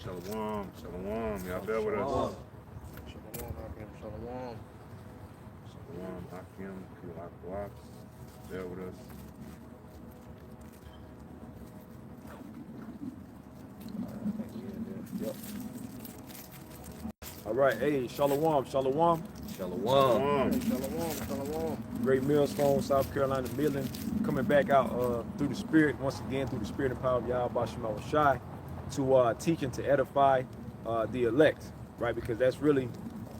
Shalawam, Shalawam. Y'all bear with us. Shalawam. Shalawam, Hakim, Kulak, bear with us. Yep. All right, hey, Shalawam. Shalawam. Shalawam. Great Millstone, South Carolina, Midlands, coming back out through the Spirit, once again, through the Spirit and power of Yahawashi to teach and to edify the elect, right? Because that's really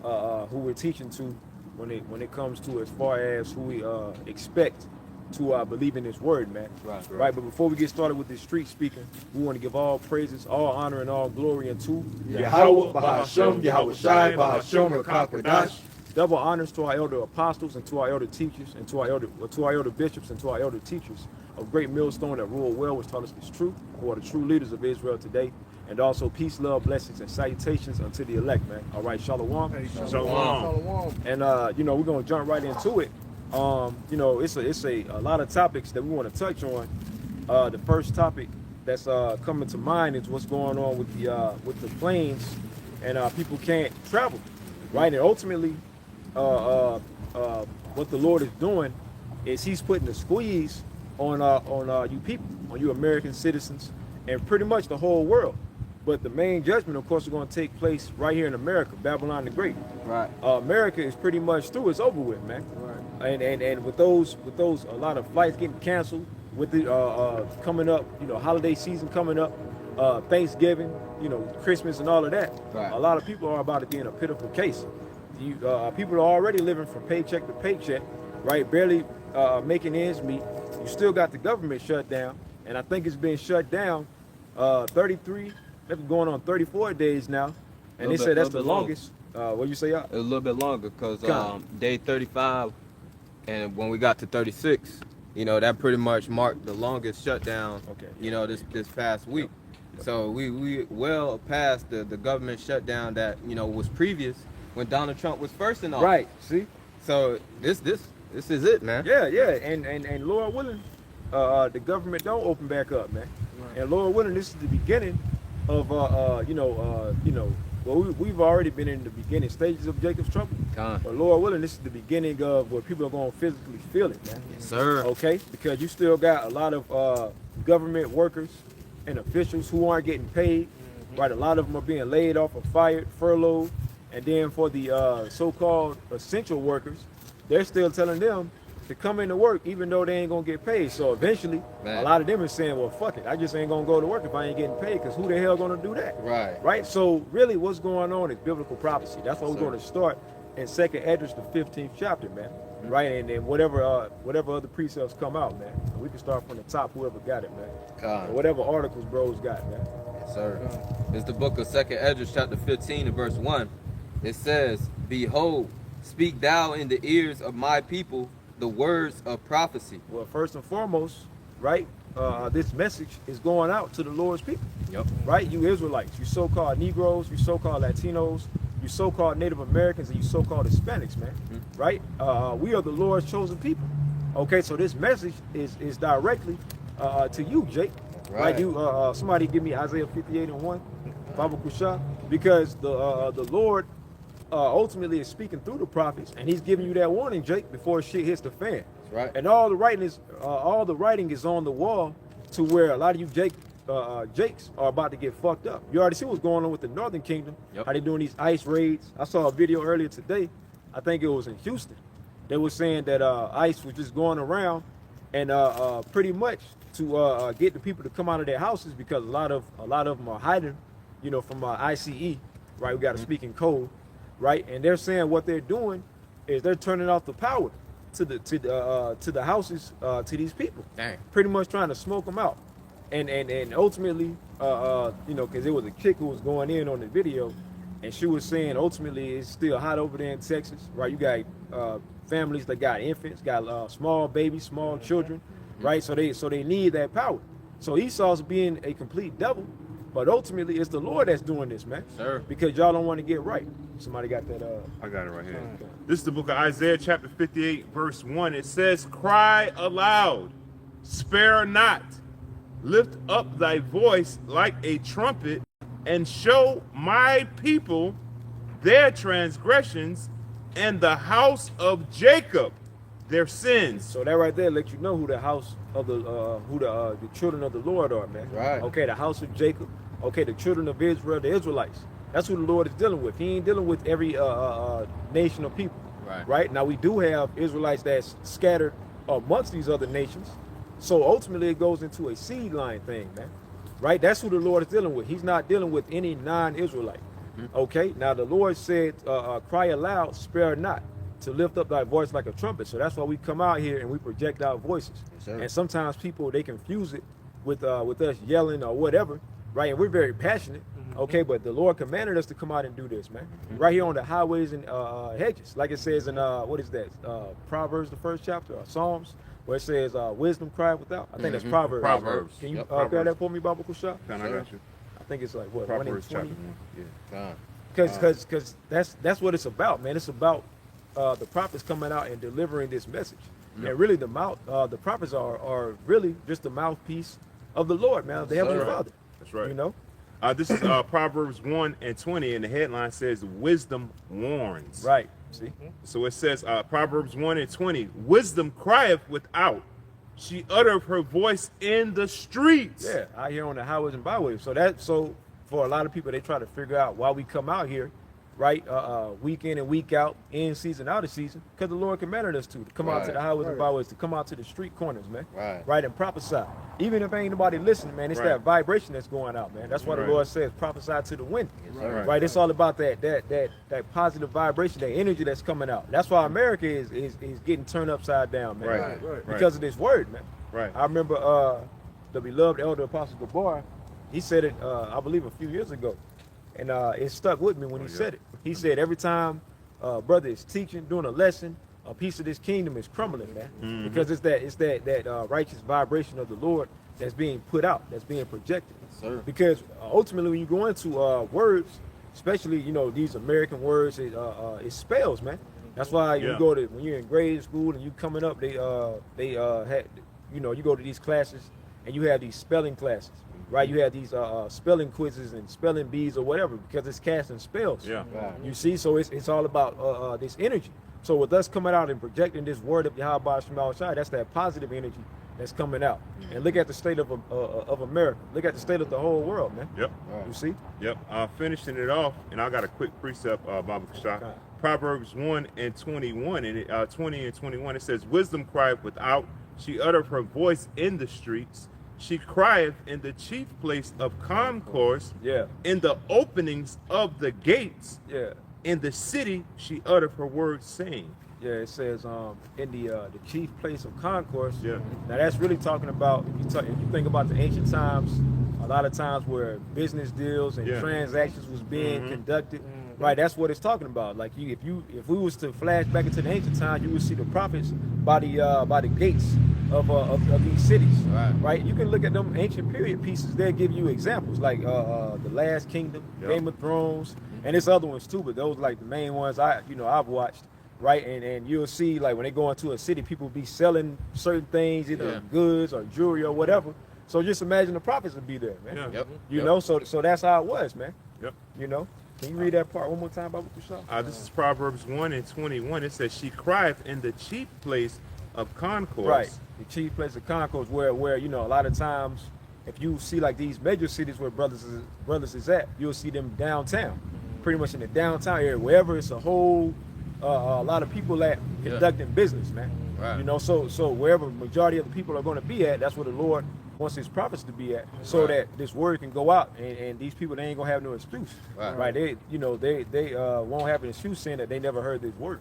who we're teaching to when it comes to as far as who we expect to believe in His word, man. Right. But before we get started with this street speaking, we want to give all praises, all honor, and all glory unto Yahawah, Bahasham, Yahawashi, Bahasham, Qadash. Double honors to our elder apostles and to our elder teachers and to our elder bishops and to our elder teachers of Great Millstone that rule well, which taught us this truth, who are the true leaders of Israel today. And also peace, love, blessings, and salutations unto the elect, man. All right, Shalawam. Shalawam. And we're gonna jump right into it. It's a lot of topics that we want to touch on. The first topic that's coming to mind is what's going on with the planes and people can't travel, right? And ultimately, what the Lord is doing is He's putting a squeeze on you people, on you American citizens, and pretty much the whole world. But the main judgment, of course, is going to take place right here in America, Babylon the Great. Right. America is pretty much through; it's over with, man. Right. And with those, a lot of flights getting canceled, with the coming up, holiday season coming up, Thanksgiving, Christmas and all of that. Right. A lot of people are about to be in a pitiful case. People are already living from paycheck to paycheck, right? Barely making ends meet. You still got the government shut down, and I think it's been shut down 33, maybe going on 34 days now, and they say that's the longest. What you say? A little bit longer, because day 35, and when we got to 36, that pretty much marked the longest shutdown. Okay. This past week. So we well past the government shutdown that was previous when Donald Trump was first in office. Right. See. So this is it, man. Yeah. And Lord willing, the government don't open back up, man. Right. And Lord willing, this is the beginning of we've already been in the beginning stages of Jacob's trouble. But Lord willing, this is the beginning of where people are going to physically feel it, man. Yes, sir. Okay, because you still got a lot of government workers and officials who aren't getting paid. Right, a lot of them are being laid off or fired, furloughed, and then for the so-called essential workers, they're still telling them to come into work even though they ain't gonna get paid. So eventually, a lot of them are saying, well, fuck it, I just ain't gonna go to work if I ain't getting paid, because who the hell gonna do that? Right. So really what's going on is biblical prophecy. That's why we're going to start in 2nd Esdras, the 15th chapter, man. Right, and then whatever other precepts come out, man. We can start from the top, whoever got it, man. Whatever articles bros got, man. Yes, sir. It's the book of 2nd Esdras, chapter 15 and verse 1. It says, "Behold, speak thou in the ears of my people the words of prophecy." Well, first and foremost, right, this message is going out to the Lord's people. Yep. Right, you Israelites, you so-called Negroes, you so-called Latinos, you so-called Native Americans, and you so-called Hispanics, man. Right? We are the Lord's chosen people. Okay, so this message is directly to you, Jake. Right? You somebody give me Isaiah 58:1, Baba Kusha, because the Lord ultimately is speaking through the prophets, and He's giving you that warning, Jake, before shit hits the fan. Right. And all the writing is on the wall, to where a lot of you Jakes are about to get fucked up. You already see what's going on with the Northern Kingdom. Yep. How they doing these ICE raids. I saw a video earlier today. I think it was in Houston. They were saying that ICE was just going around and pretty much to get the people to come out of their houses, because a lot of them are hiding, from ICE. Right, we got to speak in code. Right, and they're saying what they're doing is they're turning off the power to the houses to these people. Dang. Pretty much trying to smoke them out, and ultimately, because there was a chick who was going in on the video, and she was saying ultimately it's still hot over there in Texas. Right, you got families that got infants, got small babies, small children. Right, so they need that power. So Esau's being a complete devil. But ultimately, it's the Lord that's doing this, man. Sir. Because y'all don't want to get right. Somebody got that? I got it right here. Okay. This is the book of Isaiah, chapter 58, verse 1. It says, "Cry aloud, spare not. Lift up thy voice like a trumpet, and show my people their transgressions, and the house of Jacob their sins. So that right there lets you know who the house of the children of the Lord are, man. Right. Okay, the house of Jacob. Okay, the children of Israel, the Israelites. That's who the Lord is dealing with. He ain't dealing with every nation of people. Right. Right. Now we do have Israelites that's scattered amongst these other nations. So ultimately it goes into a seed line thing, man. Right? That's who the Lord is dealing with. He's not dealing with any non-Israelite. Okay. Now the Lord said, cry aloud, spare not, to lift up thy voice like a trumpet. So that's why we come out here and we project our voices. Yes, sir. And sometimes people, they confuse it with us yelling or whatever, right? And we're very passionate, okay? But the Lord commanded us to come out and do this, man. Right here on the highways and hedges, like it says in what is that? Proverbs, the first chapter, or Psalms, where it says wisdom cry without. I think that's Proverbs. Proverbs. Can you Yep, grab that for me, Baba Kusha? Kind of got you. I think it's like what, Proverbs 1 chapter and 1. Yeah. Because that's what it's about, man. It's about the prophets coming out and delivering this message. And really the prophets are really just the mouthpiece of the Lord, man, the Heavenly right. Father. That's right. You know? This is Proverbs 1 and 20, and the headline says, wisdom warns. Right. See? So it says, Proverbs 1 and 20, wisdom crieth without. She uttereth her voice in the streets. Yeah, out here on the highways and byways. So for a lot of people, they try to figure out why we come out here, right? Week in and week out, in season, out of season, because the Lord commanded us to come out to the highways and byways, to come out to the street corners, man. Right, and prophesy. Even if ain't nobody listening, man, it's that vibration that's going out, man. That's why the Lord says, prophesy to the wind. Right. It's all about that positive vibration, that energy that's coming out. That's why America is getting turned upside down, man. Right. Because of this word, man. Right. I remember the beloved elder Apostle Gabar, he said it, I believe, a few years ago. And it stuck with me when he said it. He said every time brother is teaching, doing a lesson, a piece of this kingdom is crumbling, man. Because it's that righteous vibration of the Lord that's being put out, that's being projected. Sir. Because ultimately, when you go into words, especially these American words, it spells, man. That's why you go to, when you're in grade school and you coming up, they had, you go to these classes and you have these spelling classes. Right, you have these spelling quizzes and spelling bees or whatever, because it's casting spells. Yeah. You see, so it's all about this energy. So with us coming out and projecting this word of Yahawah, that's that positive energy that's coming out. And look at the state of America. Look at the state of the whole world, man. Yep. You see? Yep. Finishing it off, and I got a quick precept, Baba Kashak. Proverbs 1 and 21, and 20 and 21, it says, wisdom crieth without, she uttereth her voice in the streets. She crieth in the chief place of concourse, in the openings of the gates, in the city she uttereth her words, saying. Yeah, it says in the chief place of concourse. Yeah. Now that's really talking about, if you think about the ancient times, a lot of times where business deals and transactions was being conducted. Right, that's what it's talking about. Like if we was to flash back into the ancient time, you would see the prophets by the gates of these cities. Right. You can look at them ancient period pieces. They'll give you examples like the Last Kingdom, Game of Thrones, and there's other ones too. But those like the main ones I've watched. Right, and you'll see like when they go into a city, people be selling certain things, either goods or jewelry or whatever. So just imagine the prophets would be there, man. You know, so that's how it was, man. You know. Can you read that part one more time, Baba Kusha? This is Proverbs 1 and 21. It says, she crieth in the chief place of concourse. Right, the chief place of concourse, where a lot of times, if you see like these major cities where brothers is at, you'll see them downtown, pretty much in the downtown area, wherever it's a whole a lot of people at conducting business, man. You know, so wherever the majority of the people are going to be at, that's where the Lord wants his prophets to be at, so that this word can go out, and these people, they ain't gonna have no excuse. Right? They won't have an excuse saying that they never heard this word.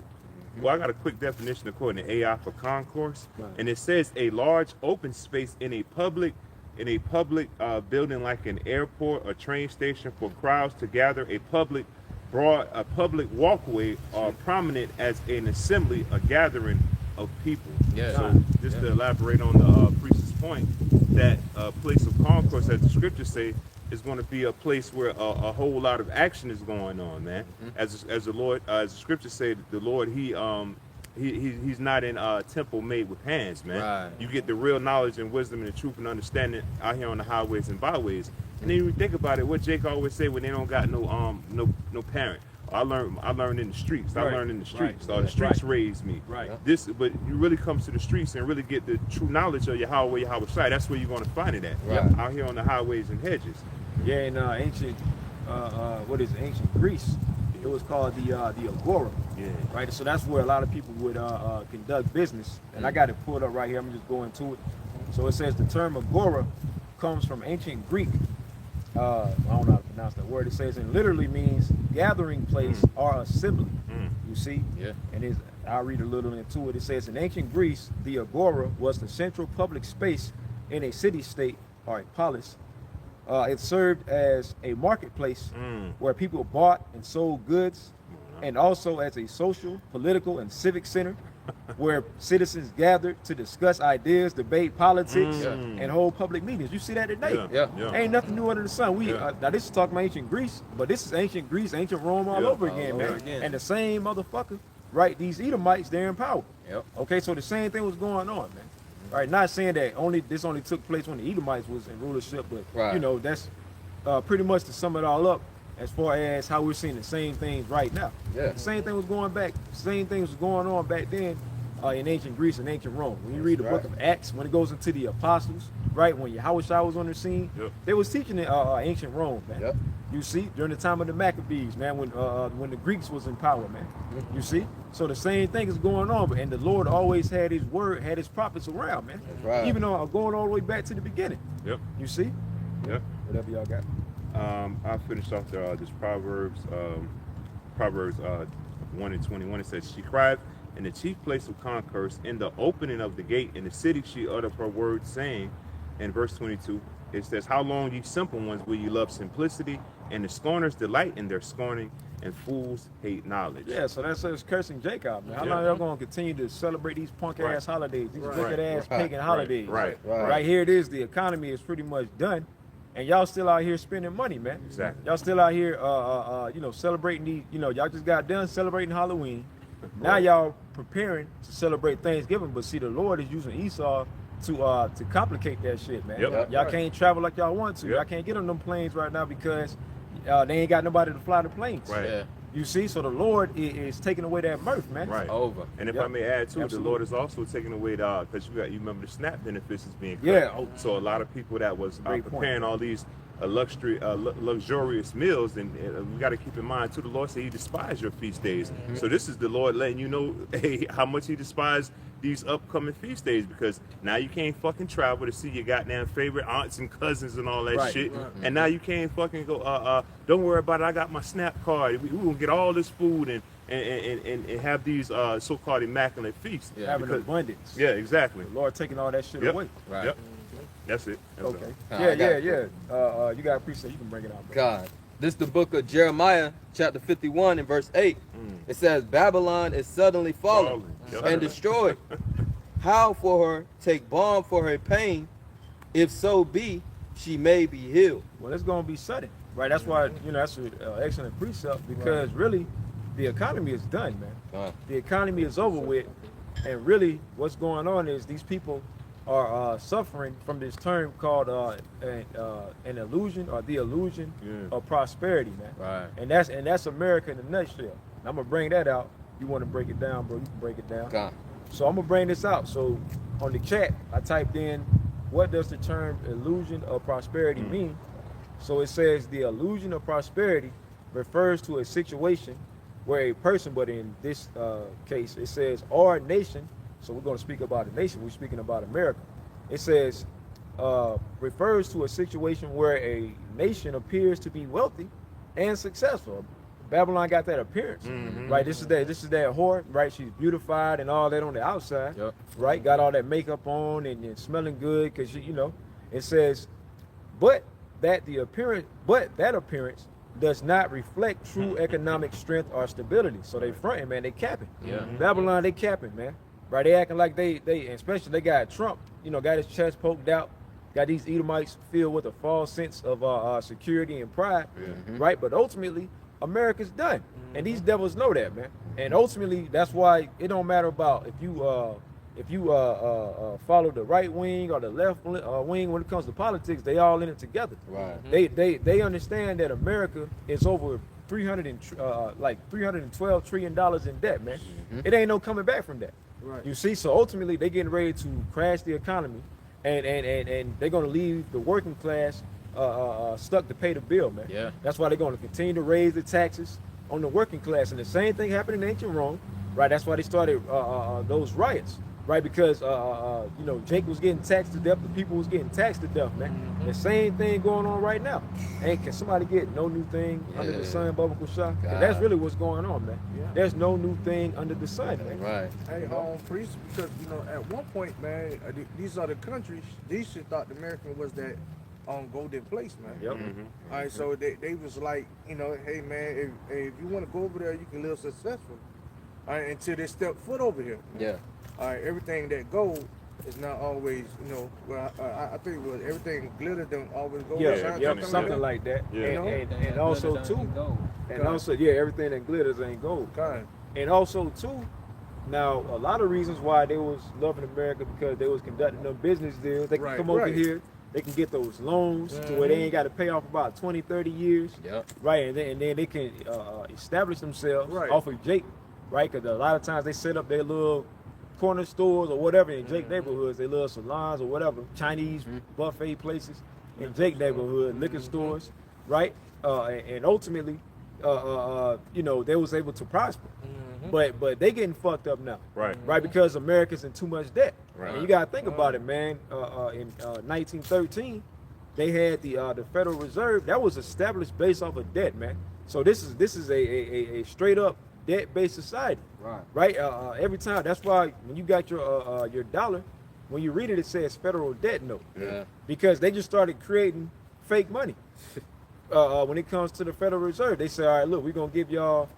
Well, I got a quick definition according to AI for concourse, and it says a large open space in a public building like an airport or train station for crowds to gather, a public walkway, or prominent as an assembly, a gathering of people. So just to elaborate on the priest's point, that place of concourse, as the scriptures say, is going to be a place where a whole lot of action is going on, man. As the Lord, as the scriptures say, the Lord, he's not in a temple made with hands, man. You get the real knowledge and wisdom and the truth and understanding out here on the highways and byways. And then you think about it, what Jake always say when they don't got no parent. I learned in the streets. I Right. learned in the streets. Right. The streets Right. raised me. Right. But you really come to the streets and really get the true knowledge of Yahawah, Yahawashi. That's where you're going to find it at. Right. Out here on the highways and hedges. Yeah, in ancient, ancient Greece, it was called the agora. Yeah. Right, so that's where a lot of people would conduct business. And I got it pulled up right here. I'm just going to it. So it says the term agora comes from ancient Greek. I don't know how to pronounce that word. It says it literally means gathering place or assembly. You see? Yeah. And I'll read a little into it. It says in ancient Greece, the agora was the central public space in a city-state or a polis. It served as a marketplace where people bought and sold goods, and also as a social, political, and civic center where citizens gathered to discuss ideas, debate politics, and hold public meetings. You see that today? Yeah. Ain't nothing new under the sun. Now this is talking about ancient Greece, but this is ancient Greece, ancient Rome all over again, all man. over again. And the same motherfucker, right? These Edomites, they're in power. Yep. Okay, so the same thing was going on, man. Right, not saying that this only took place when the Edomites was in rulership, but you know, that's pretty much to sum it all up as far as how we're seeing the same things right now. Yeah. The same thing was going on back then in ancient Greece and ancient Rome. When you read the book of Acts, when it goes into the apostles, right, when Yahawashi was on the scene, they was teaching in ancient Rome, man. Yep. You see, during the time of the Maccabees, man, when the Greeks was in power, man. You see? So the same thing is going on, and the Lord always had his word, had his prophets around, man. That's right. Even though going all the way back to the beginning. Yep. You see? Yep. Whatever y'all got. I finished off this Proverbs 1:21. It says, she cried in the chief place of concourse, in the opening of the gate, in the city she uttered her words, saying, in verse 22, it says, how long, ye simple ones, will you love simplicity, and the scorners delight in their scorning, and fools hate knowledge. Yeah, so that's us cursing Jacob, man. How long y'all gonna continue to celebrate these punk ass holidays, these wicked ass pagan holidays? Right here it is. The economy is pretty much done, and y'all still out here spending money, man. Exactly. Y'all still out here, celebrating these. Y'all just got done celebrating Halloween. Now y'all preparing to celebrate Thanksgiving, but see, the Lord is using Esau to complicate that shit, man. Y'all can't travel like y'all want to. Y'all can't get on them planes right now because they ain't got nobody to fly the planes. Right. Yeah. You see, so the Lord is taking away that mirth, man. Right. Over. And if I may add too, Absolutely. the Lord is also taking away because you remember the SNAP benefits is being cut. Yeah. So a lot of people that was Great point. preparing all these luxurious meals, and we got to keep in mind too, the Lord said he despised your feast days. So this is the Lord letting you know, hey, how much he despised these upcoming feast days, because now you can't fucking travel to see your goddamn favorite aunts and cousins and all that shit. And now you can't fucking go, don't worry about it, I got my SNAP card. We're gonna get all this food and have these so-called immaculate feasts. Yeah. Having abundance. Yeah, exactly. The Lord taking all that shit away. Right. Yep. That's it. That's Okay. all. Yeah. You got a preset. You can bring it out, bro. God. This is the book of Jeremiah, chapter 51 and verse 8. It says, Babylon is suddenly fallen Yep. and destroyed. How for her take balm for her pain, if so be she may be healed. Well, it's gonna be sudden, right? That's why that's an excellent precept, because really, the economy is done, man. The economy is over with, and really, what's going on is these people are suffering from this term called an illusion, or the illusion of prosperity, man. Right. And that's America in a nutshell. And I'm gonna bring that out. You want to break it down, bro? You can break it down. God. So I'm gonna bring this out. So on the chat, I typed in, what does the term illusion of prosperity mean? So it says the illusion of prosperity refers to a situation where a person, but in this case, it says or a nation. So we're going to speak about a nation. We're speaking about America. It says refers to a situation where a nation appears to be wealthy and successful. Babylon got that appearance, right? This is that whore, right? She's beautified and all that on the outside, right? Got all that makeup on and smelling good, because it says, but that appearance does not reflect true economic strength or stability. So they fronting, man. They capping. Babylon, they capping, man. Right? They acting like they especially they got Trump, got his chest poked out. Got these Edomites filled with a false sense of security and pride, right? But ultimately, America's done, and these devils know that, man. And ultimately, that's why it don't matter about if you if you follow the right wing or the left wing when it comes to politics, they all in it together. Right. They understand that America is over $312 trillion in debt, man. It ain't no coming back from that. Right. You see, so ultimately they getting ready to crash the economy, and they're gonna leave the working class stuck to pay the bill, man. Yeah. That's why they're gonna continue to raise the taxes on the working class, and the same thing happened in ancient Rome, right? That's why they started those riots, right? Because you know, Jake was getting taxed to death, the people was getting taxed to death, man. The same thing going on right now. And can somebody get no new thing under the sun, Baba Kusha? That's really what's going on, man. Yeah. There's no new thing under the sun, man. Right. Hey, priest, because you know, at one point, man, these other countries, these shit thought the American was that golden place, man. Yep. All right, so they was like, you know, hey man, if you want to go over there, you can live successful. All right, until they step foot over here. Yeah. All right, everything that gold is not always, you know. Well, I think everything glitter don't always go. Something like that. Yeah. And also too, everything that glitters ain't gold. Kind. And also too, now a lot of reasons why they was loving America because they was conducting them business deals. They can come over here. They can get those loans to where they ain't got to pay off about 20, 30 years. Yep. Right, and then they can establish themselves off of Jake, right? Because a lot of times they set up their little corner stores or whatever in Jake neighborhoods, their little salons or whatever, Chinese buffet places in Jake neighborhood, liquor stores, right? And ultimately, you know, they was able to prosper. But they getting fucked up now, right? Because America's in too much debt. Right. And you gotta think about it, man. In 1913, they had the Federal Reserve that was established based off of debt, man. So this is a straight up debt-based society, right? Every time, that's why when you got your dollar, when you read it, it says federal debt note, because they just started creating fake money. When it comes to the Federal Reserve, they say, all right, look, we're gonna give y'all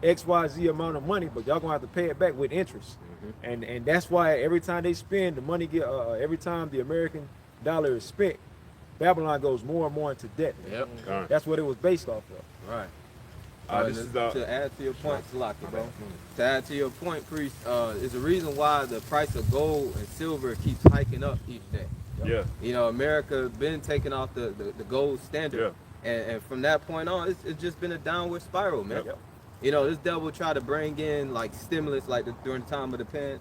XYZ amount of money, but y'all gonna have to pay it back with interest. And that's why every time they spend the money, every time the American dollar is spent, Babylon goes more and more into debt. Yep. That's what it was based off of. Right. This is to add to your point, Salaki, bro. To add to your point, priest, is the reason why the price of gold and silver keeps hiking up each day. Yeah. You know, America been taking off the gold standard, and from that point on, it's just been a downward spiral, man. You know, this devil tried to bring in like stimulus, like during the time of the during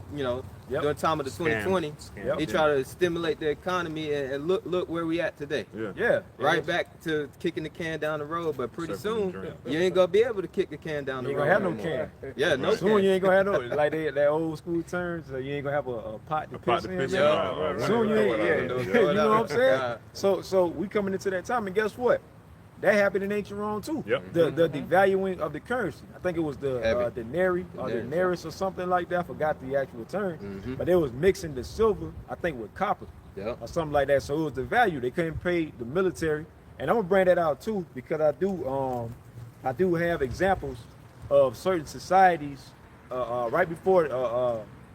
the time of the 2020. He tried to stimulate the economy, and look where we at today. Right back to kicking the can down the road. But pretty soon, you ain't gonna be able to kick the can down the road. You ain't gonna have no can. Yeah, no soon can. You ain't gonna have no, like that old school terms, you ain't gonna have a pot to piss in. Soon you ain't, you know what I'm saying? So we coming into that time, and guess what? That happened in ancient Rome too. The devaluing of the currency. I think it was the denari or the denarius or something like that. I forgot the actual term. But they was mixing the silver, I think, with copper or something like that. So it was the value. They couldn't pay the military. And I'm gonna bring that out too because I do have examples of certain societies right before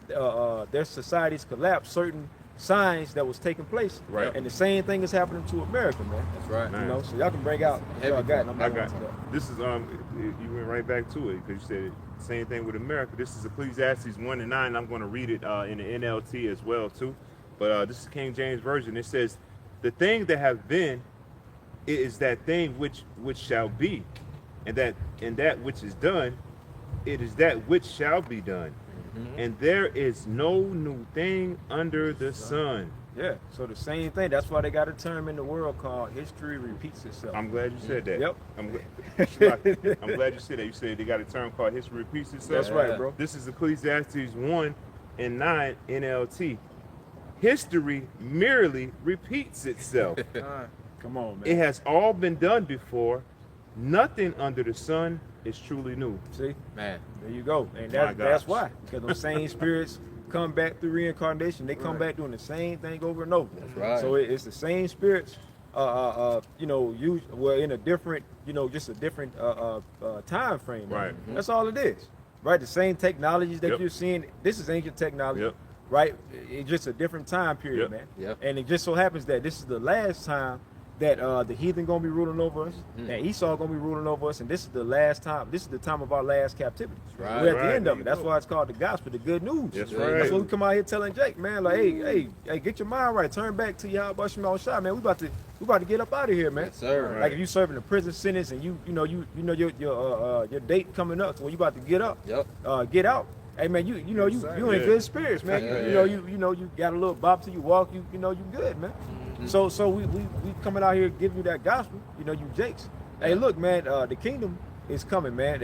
their societies collapsed. Certain signs that was taking place, and the same thing is happening to America, man. That's right. You know, so y'all can bring out what y'all got. I got this is you went right back to it because you said same thing with America. This is Ecclesiastes 1:9. I'm going to read it in the NLT as well too, but this is King James version. It says, "The thing that have been, it is that thing which shall be, and that which is done, it is that which shall be done." And there is no new thing under the sun. Yeah, so the same thing. That's why they got a term in the world called history repeats itself. I'm glad you said that. Yep. I'm glad you said that. You said they got a term called history repeats itself. That's right, bro. This is Ecclesiastes 1:9 NLT. History merely repeats itself. Come on, man. It has all been done before. Nothing under the sun is truly new. See? Man. There you go. And that's why. Because those same spirits come back through reincarnation. They come back doing the same thing over and over. That's right. So it's the same spirits, you know, in a different, you know, just a different time frame. Right. That's all it is. Right? The same technologies that you're seeing. This is ancient technology. Right? It's just a different time period, man. And it just so happens that this is the last time that the heathen gonna be ruling over us, that Esau gonna be ruling over us, and this is the last time. This is the time of our last captivity. Right. We're at Right. the end of it. That's why it's called the gospel, the good news. That's right. That's what we come out here telling Jake, man. Like, hey, get your mind right. Turn back to Yahawashi, man. We about to get up out of here, man. Yes, sir. Right. Like if you serving a prison sentence and you know your date coming up, so when you about to get up, get out. Hey man, you in good spirits, man. You know you got a little bop till you walk. You good, man. So we coming out here giving you that gospel. You Jakes. Hey, look, man, the kingdom is coming, man.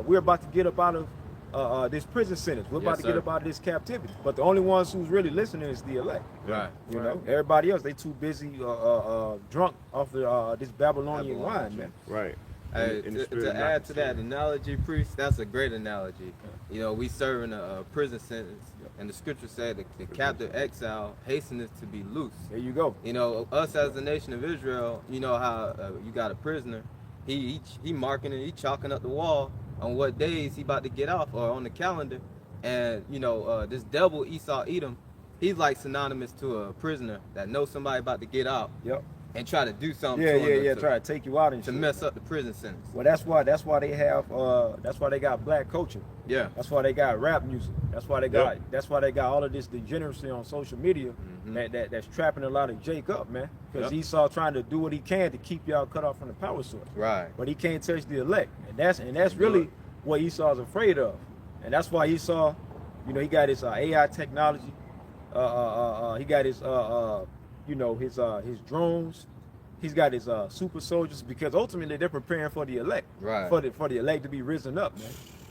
We're about to get up out of this prison sentence. We're about to get up out of this captivity. But the only ones who's really listening is the elect. Right. You know, everybody else, they too busy drunk off this Babylonian wine, man. Right. Hey, In the spirit to of add to that Yahawashi. analogy, priest, that's a great analogy. We serving a prison sentence, and the scripture said the captive exile hasteneth to be loose. There you go. Us as the nation of Israel, you know how you got a prisoner, he marking it, he chalking up the wall on what days he about to get off or on the calendar, and this devil Esau Edom, he's like synonymous to a prisoner that knows somebody about to get out. Yep. And try to do something. Try to take you out and to shit. mess up the prison sentence. Well, that's why they have that's why they got black culture. Yeah. That's why they got rap music. That's why they got all of this degeneracy on social media that's trapping a lot of Jake up, man. Because Esau trying to do what he can to keep y'all cut off from the power source. Right. But he can't touch the elect. And that's really what Esau's afraid of. And that's why Esau, he got his AI technology. He got his his drones. He's got his super soldiers, because ultimately they're preparing for the elect, for the elect to be risen up,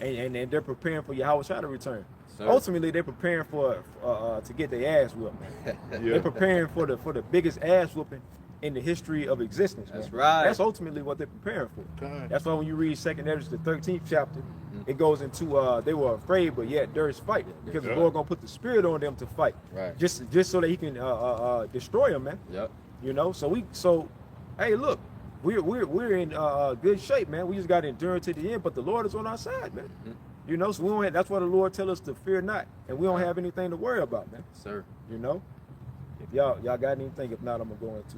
man, and they're preparing for Yahawashi to return. Ultimately, they're preparing for to get their ass whooped, man. They're preparing for the biggest ass whooping in the history of existence. That's man. right. That's ultimately what they're preparing for. That's why when you read 2nd Ezra, the 13th chapter, it goes into they were afraid, but yet there's fight, because the Lord gonna put the spirit on them to fight, just so that He can destroy them, man. So hey, look, we're in good shape, man. We just got to endure to the end, but the Lord is on our side, man. So we don't that's why the Lord tell us to fear not, and we don't have anything to worry about, man. Sir. If y'all got anything, if not, I'm gonna go into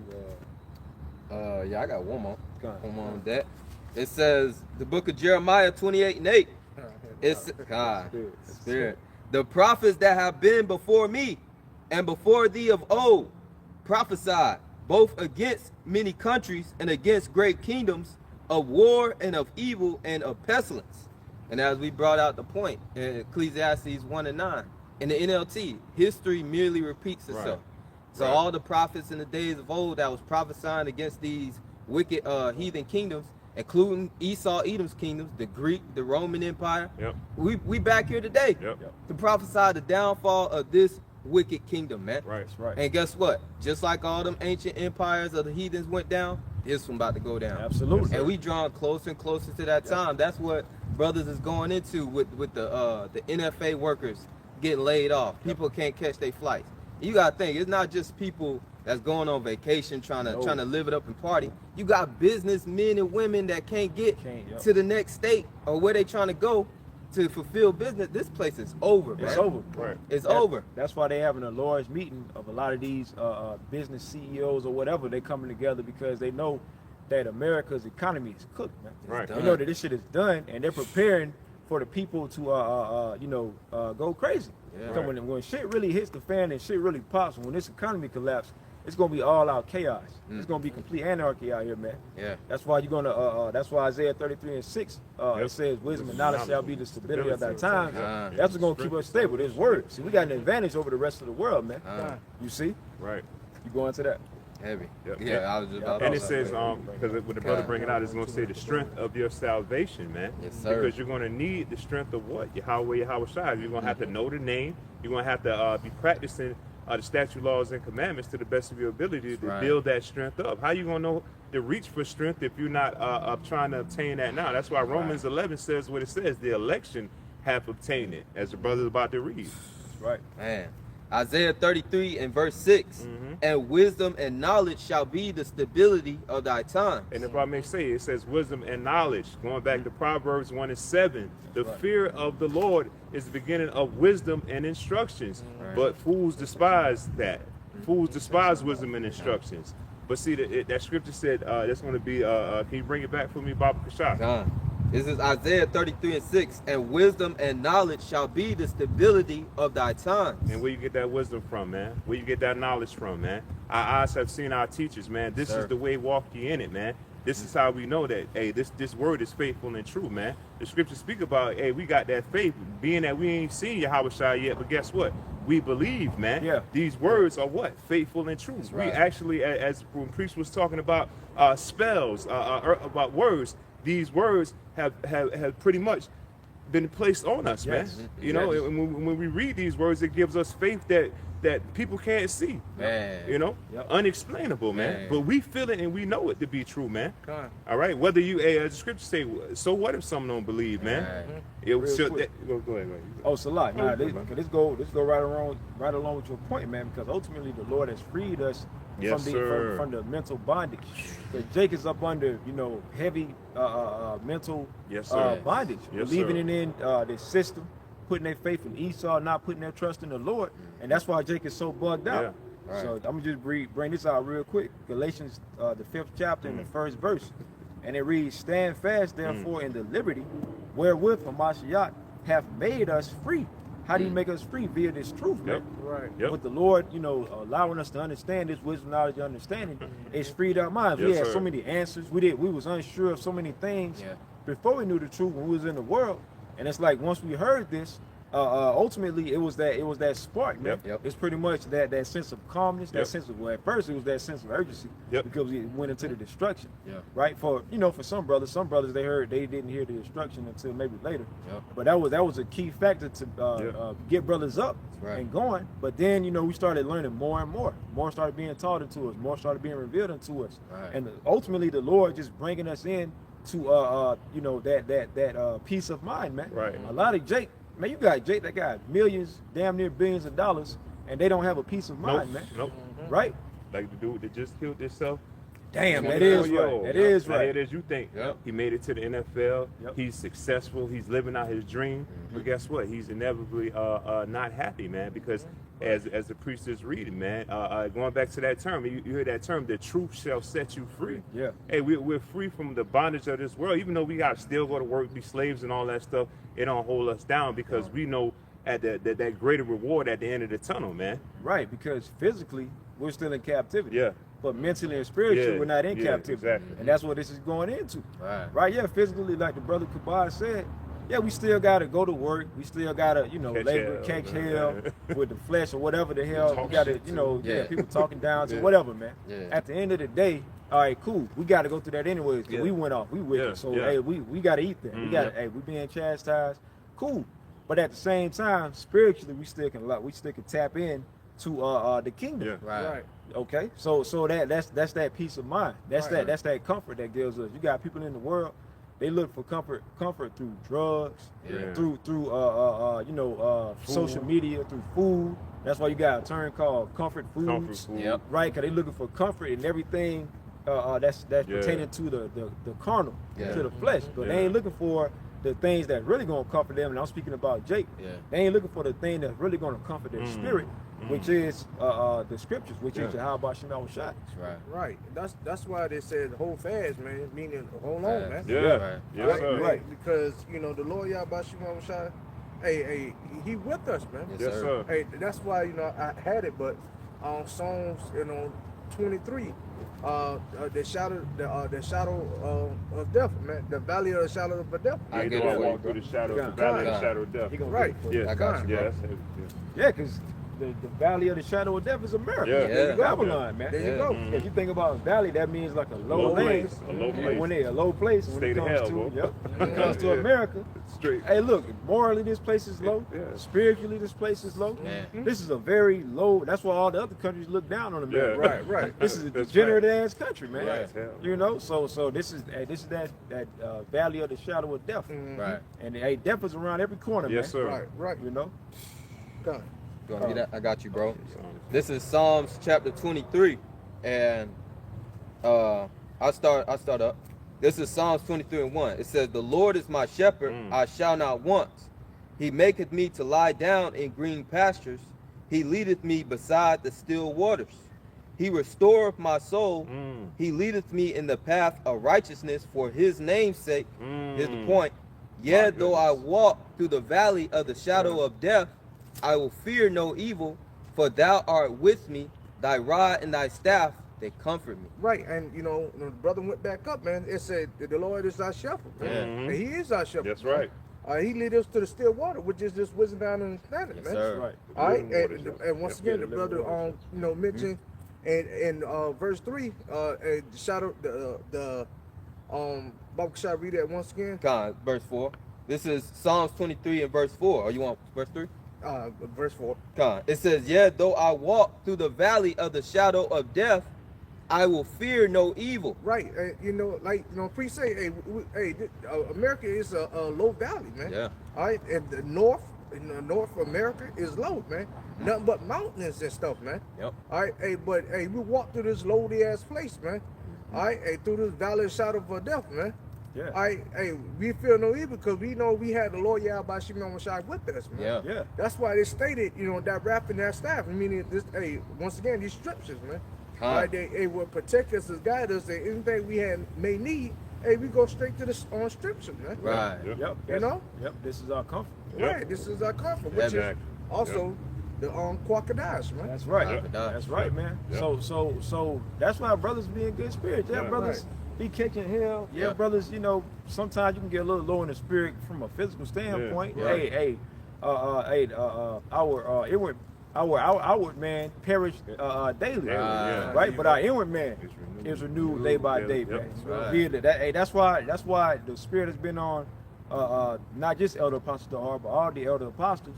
I got one more on that. It says the book of Jeremiah 28:8. It's God, Spirit. The prophets that have been before me and before thee of old prophesied both against many countries and against great kingdoms, of war and of evil and of pestilence. And as we brought out the point in Ecclesiastes 1:9, in the NLT, history merely repeats itself. So all the prophets in the days of old that was prophesying against these wicked heathen kingdoms, including Esau, Edom's kingdoms, the Greek, the Roman Empire, we back here today to prophesy the downfall of this wicked kingdom, man. And guess what? Just like all them ancient empires of the heathens went down, this one about to go down. Absolutely. And we drawing closer and closer to that time. That's what brothers is going into with the NFA workers getting laid off. People can't catch their flights. You gotta think, it's not just people that's going on vacation trying to live it up and party. You got businessmen and women that can't get to the next state or where they trying to go to fulfill business. This place is over, man. It's over. It's over. That's why they're having a large meeting of a lot of these business CEOs or whatever. They coming together because they know that America's economy is cooked, man. They know that this shit is done, and they're preparing for the people to go crazy. When shit really hits the fan and shit really pops, when this economy collapses, it's gonna be all out chaos. It's gonna be complete anarchy out here, man. That's why you're gonna. That's why Isaiah 33:6 it says, "Wisdom and knowledge shall be the stability of that time." That's what's gonna keep us stable. This word. See, we got an advantage over the rest of the world, man. You see? Right. You going to that? Heavy. I was just about and it says, because when the brother bring it out, it's going to say the strength of your salvation, man. Yes, sir. Because you're going to need the strength of what? Yahawah, Yahawashi. You're going to have to know the name. You're going to have to be practicing the statute, laws, and commandments to the best of your ability to build that strength up. How you going to know to reach for strength if you're not trying to obtain that now? That's why Romans 11 says what it says. The election have obtained it, as the brother's about to read. That's right. Man. Isaiah 33 and verse 6, and wisdom and knowledge shall be the stability of thy time. And if I may say, it says wisdom and knowledge. Going back to Proverbs 1:7, the fear of the Lord is the beginning of wisdom and instructions. But fools despise that. Fools despise wisdom and instructions. But see, that scripture said that's going to be. Can you bring it back for me, Baba Kashaf? This is Isaiah 33:6. And wisdom and knowledge shall be the stability of thy times. And where you get that wisdom from, man? Where you get that knowledge from, man? Our eyes have seen our teachers, man. This is the way, walk ye in it, man. This is how we know that, hey, this word is faithful and true, man. The scriptures speak about, hey, we got that faith, being that we ain't seen Yahawashi yet, but guess what? We believe, man. Yeah. These words are what? Faithful and true. Right. We actually, as when priest was talking about spells, about words, these words have pretty much been placed on us, man. You know, and when we read these words, it gives us faith that people can't see, Man. you know, unexplainable, man. But we feel it and we know it to be true, man. All right, whether you, the scriptures say, so what if some don't believe, man? It was Real go ahead. Oh, Salah, nah, this go right along with your point, man, because ultimately the Lord has freed us from the mental bondage. Because Jake is up under, you know, heavy mental bondage, believing in this system, putting their faith in Esau, not putting their trust in the Lord, and that's why Jake is so bugged out. So I'm gonna just bring this out real quick. Galatians, the 5th chapter, and the 1st verse, and it reads, "Stand fast, therefore, in the liberty wherewith Hamashiach hath made us free." How do you make us free? Via this truth, man. With the Lord, you know, allowing us to understand this wisdom, knowledge, and understanding, it's freed our minds. We had so many answers. We was unsure of so many things before we knew the truth when we was in the world. And it's like once we heard this, ultimately it was that spark, man. It's pretty much that sense of calmness, that sense of, well, at first it was that sense of urgency because we went into the destruction. Right? For some brothers they didn't hear the destruction until maybe later. But that was a key factor to get brothers up and going. But then, you know, we started learning more and more. More started being taught into us, more started being revealed into us. And ultimately the Lord just bringing us in to you know, that peace of mind, man. A lot of Jake, man, you got Jake that got millions, damn near billions of dollars, and they don't have a peace of mind, man. Right? Like the dude that just killed himself. Damn, that is right. That is right. It is. You think he made it to the NFL? He's successful. He's living out his dream. But guess what? He's inevitably not happy, man. Because as the priest is reading, man, going back to that term, you hear that term: "The truth shall set you free." Hey, we're free from the bondage of this world. Even though we got to still go to work, be slaves, and all that stuff, it don't hold us down because we know at that greater reward at the end of the tunnel, man. Right, because physically we're still in captivity. But mentally and spiritually, we're not in captivity. And that's what this is going into. Right, physically, like the brother Qadash said, we still got to go to work. We still got to, you know, catch hell with the flesh or whatever the hell. We got to, you know, people talking down to whatever, man. At the end of the day, all right, cool. We got to go through that anyways because we went off. We wicked. So, hey, we got to eat that. We got to, hey, we being chastised. Cool. But at the same time, spiritually, we still can tap in to the kingdom. Okay, so that's that peace of mind. That's that comfort that gives us. You got people in the world, they look for comfort through drugs, through you know, social media, through food. That's why you got a term called comfort foods. Right? Because they looking for comfort in everything that's pertaining to the carnal, to the flesh. But they ain't looking for the things that really gonna comfort them. And I'm speaking about Jake. They ain't looking for the thing that's really gonna comfort their spirit, which is the scriptures, which is Yahawashi. Right. That's why they said hold fast, man. Meaning hold on, man. Right. Because you know the Lord Yahawashi, hey, he with us, man. Yes, sir. Hey, that's why, you know, I had it, but on Psalms, you know, 23. The shadow of death, man. The valley of the shadow of death. I get it. Walk through the shadow of the valley of the shadow of death. Right. I got you. Because the valley of the shadow of death is America. Babylon, man. There you go. If you think about valley, that means like a low place. A low place. When they a low place, when it comes to America. Straight. Hey, look, morally this place is low. Spiritually this place is low. This is a very low. That's why all the other countries look down on America. Right. This is a degenerate ass country, man. You know, so this is that valley of the shadow of death. Right. And hey, death is around every corner, man. Yes, sir. Right. You know. Done. I got you, bro. This is Psalms chapter 23, and I start up. This is Psalms 23:1. It says, "The Lord is my shepherd; I shall not want. He maketh me to lie down in green pastures. He leadeth me beside the still waters. He restoreth my soul. Mm. He leadeth me in the path of righteousness for his name's sake. Here's the Mm. point. Yet though I walk through the valley of the shadow of death, I will fear no evil, for thou art with me. Thy rod and thy staff, they comfort me. Right, and you know, when the brother went back up, man, it said that the Lord is our shepherd, man. Mhm. And he is our shepherd. That's man. right. He lead us to the still water, which is just wisdom down in the planet, Yes, man. sir. Right. All right, Living waters, and once again, the brother, you know, mentioned in verse 3, the shadow, Bible shall read that once again. God, verse 4. This is Psalms 23 and verse 4. Or you want verse 3? Verse 4. God. It says, yet though I walk through the valley of the shadow of death, I will fear no evil. Right, you know, like you know, priest say, America is a low valley, man. Yeah. All right, and the North America is low, man. Nothing but mountains and stuff, man. Yep. All right, but we walk through this lowly ass place, man. All right, through this valley of shadow of death, man. Yeah. All right, we feel no evil because we know we had the Lord Yahawashi with us, man. Yeah. Yeah. That's why they stated, you know, that wrap and that staff. I mean, this, once again, these scriptures, man. All right, they will protect us and guide us, and anything we may need, we go straight to the scripture, man. Right. Yep. Yep. You know? Yep. This is our comfort. Yep. Right, this is our comfort, which is Exactly. also the Qadash, man. That's right. Yep. That's right, man. Yep. So that's why brothers be in good spirits. Yeah, Yeah. brothers be kicking hell. Yeah, Yeah. brothers, you know, sometimes you can get a little low in the spirit from a physical standpoint. Yeah. Hey, our outward man perish daily, Yeah. right? But our inward man It's is renewed day by day, Yep. man. Right. Yeah, that's why the spirit has been on not just elder apostles to heart, but all the elder apostles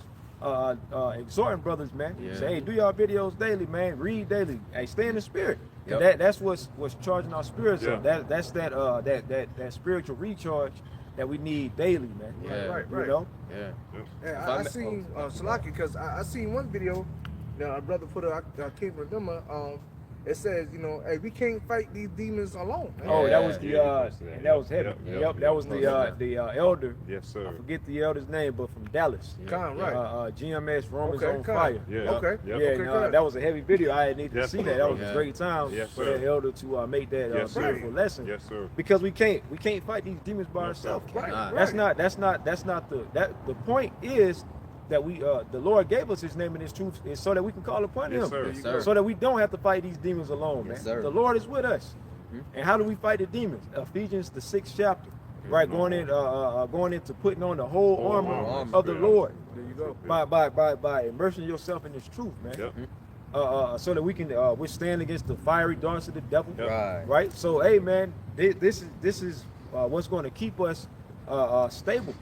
exhorting brothers, man. Yeah. Say, hey, do y'all videos daily, man. Read daily. Hey, stay in the spirit. Yep. That's what's charging our spirits up. Yeah. That's that spiritual recharge that we need daily, man. Yeah. Right. You know? Yeah. Yeah, I seen Salaki because I seen one video. Now, a brother put I can't remember. It says, you know, hey, we can't fight these demons alone, man. Oh, that was Yeah. that was heavy. Yep. Yep, that was the elder. Yes, sir. I forget the elder's name, but from Dallas. Con, right. GMS Romans Okay, on con. fire. Yeah. Okay. Yep. Yeah, Okay, good. that was a heavy video. I need to see that. That was Yeah. a great time Yes, for sir. that elder to make that Yes, sir. beautiful lesson. Yes, sir. Because we can't fight these demons by No, ourselves. sir. Right, Nah. right. That's not the point is that we the Lord gave us His name and His truth is so that we can call upon Yes, Him, sir. Yes, sir. so that we don't have to fight these demons alone, Yes, man. sir. The Lord is with us, and how do we fight the demons? Ephesians the 6th chapter, right? Going into putting on the whole Whole armor armor. of the Lord There you go. by immersing yourself in His truth, man. Yep. So that we can withstand against the fiery darts of the devil, Yep. Right. right? So, hey, man, this is what's going to keep us stable,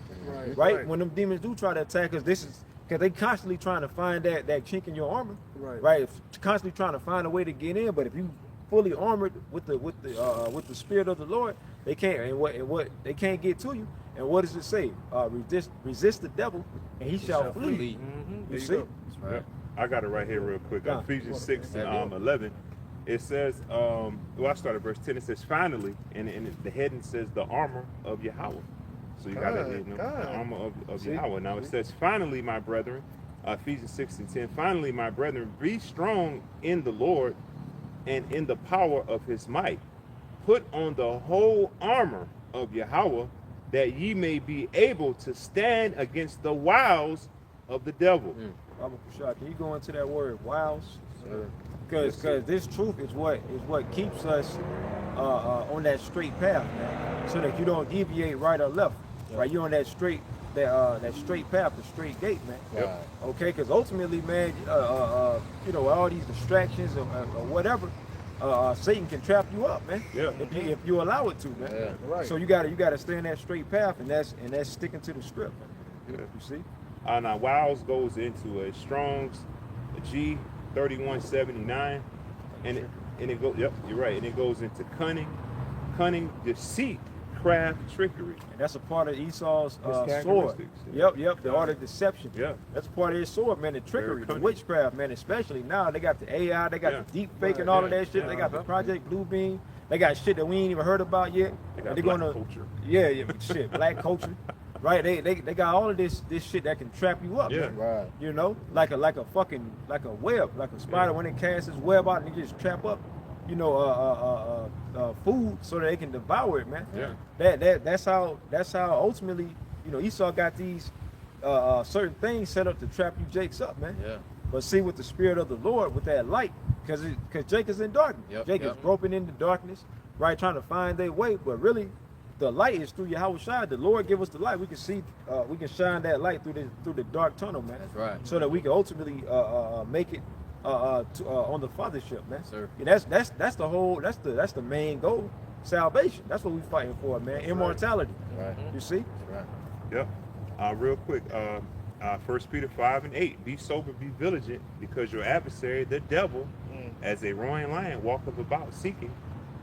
right? When them demons do try to attack us, this is because they constantly trying to find that chink in your armor, Right. Constantly trying to find a way to get in. But if you fully armored with the spirit of the Lord, they can't. And what they can't get to you. And what does it say? Resist the devil, and he shall flee. Mm-hmm. You There see? you go. Right. Yep. I got it right here real quick. Go on. Ephesians 6 Yeah. 11. It says, well, I started verse 10. It says, finally, and the heading says the armor of Yahawah. So you got God, it, the God. armor of See? Yahawah. Now it says, finally, my brethren, Ephesians 6 and 10. Finally, my brethren, be strong in the Lord and in the power of His might. Put on the whole armor of Yahawah, that ye may be able to stand against the wiles of the devil. Baba Kushak, can you go into that word wiles? Sure. Because this truth is what keeps us on that straight path, man. So that you don't deviate right or left. Right, you're on that straight path, the straight gate, man. Right. Okay, because ultimately, man, you know, all these distractions or whatever, Satan can trap you up, man. Yeah. If you allow it to, man. Yeah. Right. So you gotta stay in that straight path, and that's sticking to the script, man. Yeah. You see? Now, Wiles goes into a Strong's G3179, and it goes. Yep, you're right. And it goes into cunning, deceit, craft, trickery. And that's a part of Esau's His sword. characteristics. Yep, the art of deception. Yeah. That's part of his sword, man. The trickery, the cunning. witchcraft, man. Especially now, they got the AI, they got Yeah. the deep fake and all of Yeah. that shit. Yeah. They got the Project Bluebeam. They got shit that we ain't even heard about yet. They got And they're black gonna, culture. yeah, shit, black culture. right? They got all of this shit that can trap you up, Yeah. man. Right. You know, like a web, like a spider when it casts its web out and it just trap up, you know, food so that they can devour it, man. Yeah. That's how ultimately, you know, Esau got these certain things set up to trap you Jakes up, man. Yeah. But see, with the spirit of the Lord, with that light, because Jake is in darkness. Yep, Jake is groping into darkness, right, trying to find their way. But really, the light is through Yahawashi. The Lord give us the light. We can see, we can shine that light through the dark tunnel, man. That's right. So that we can ultimately make it on the fathership, man. Yes, sir. Yeah, that's the whole. That's the main goal. Salvation. That's what we fighting for, man. That's Immortality. Right. You see? Right. Yep. Real quick, 1 Peter 5:8. Be sober, be vigilant, because your adversary, the devil, as a roaring lion, walketh about seeking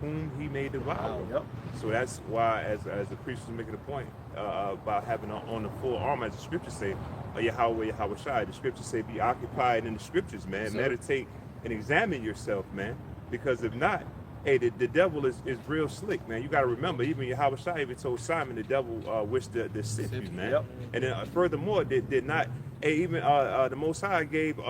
whom he may devour. Yep. So that's why, as the priest was making a point about having on the full armor, as the scriptures say, Yahawah, Yahawashi. The scriptures say, be occupied in the scriptures, man. Yes, sir. Meditate and examine yourself, man. Because if not, hey, the devil is real slick, man. You got to remember, even Yahawashi even told Simon the devil wished to sift you, man. Yep. And then furthermore, did not, even the Most High gave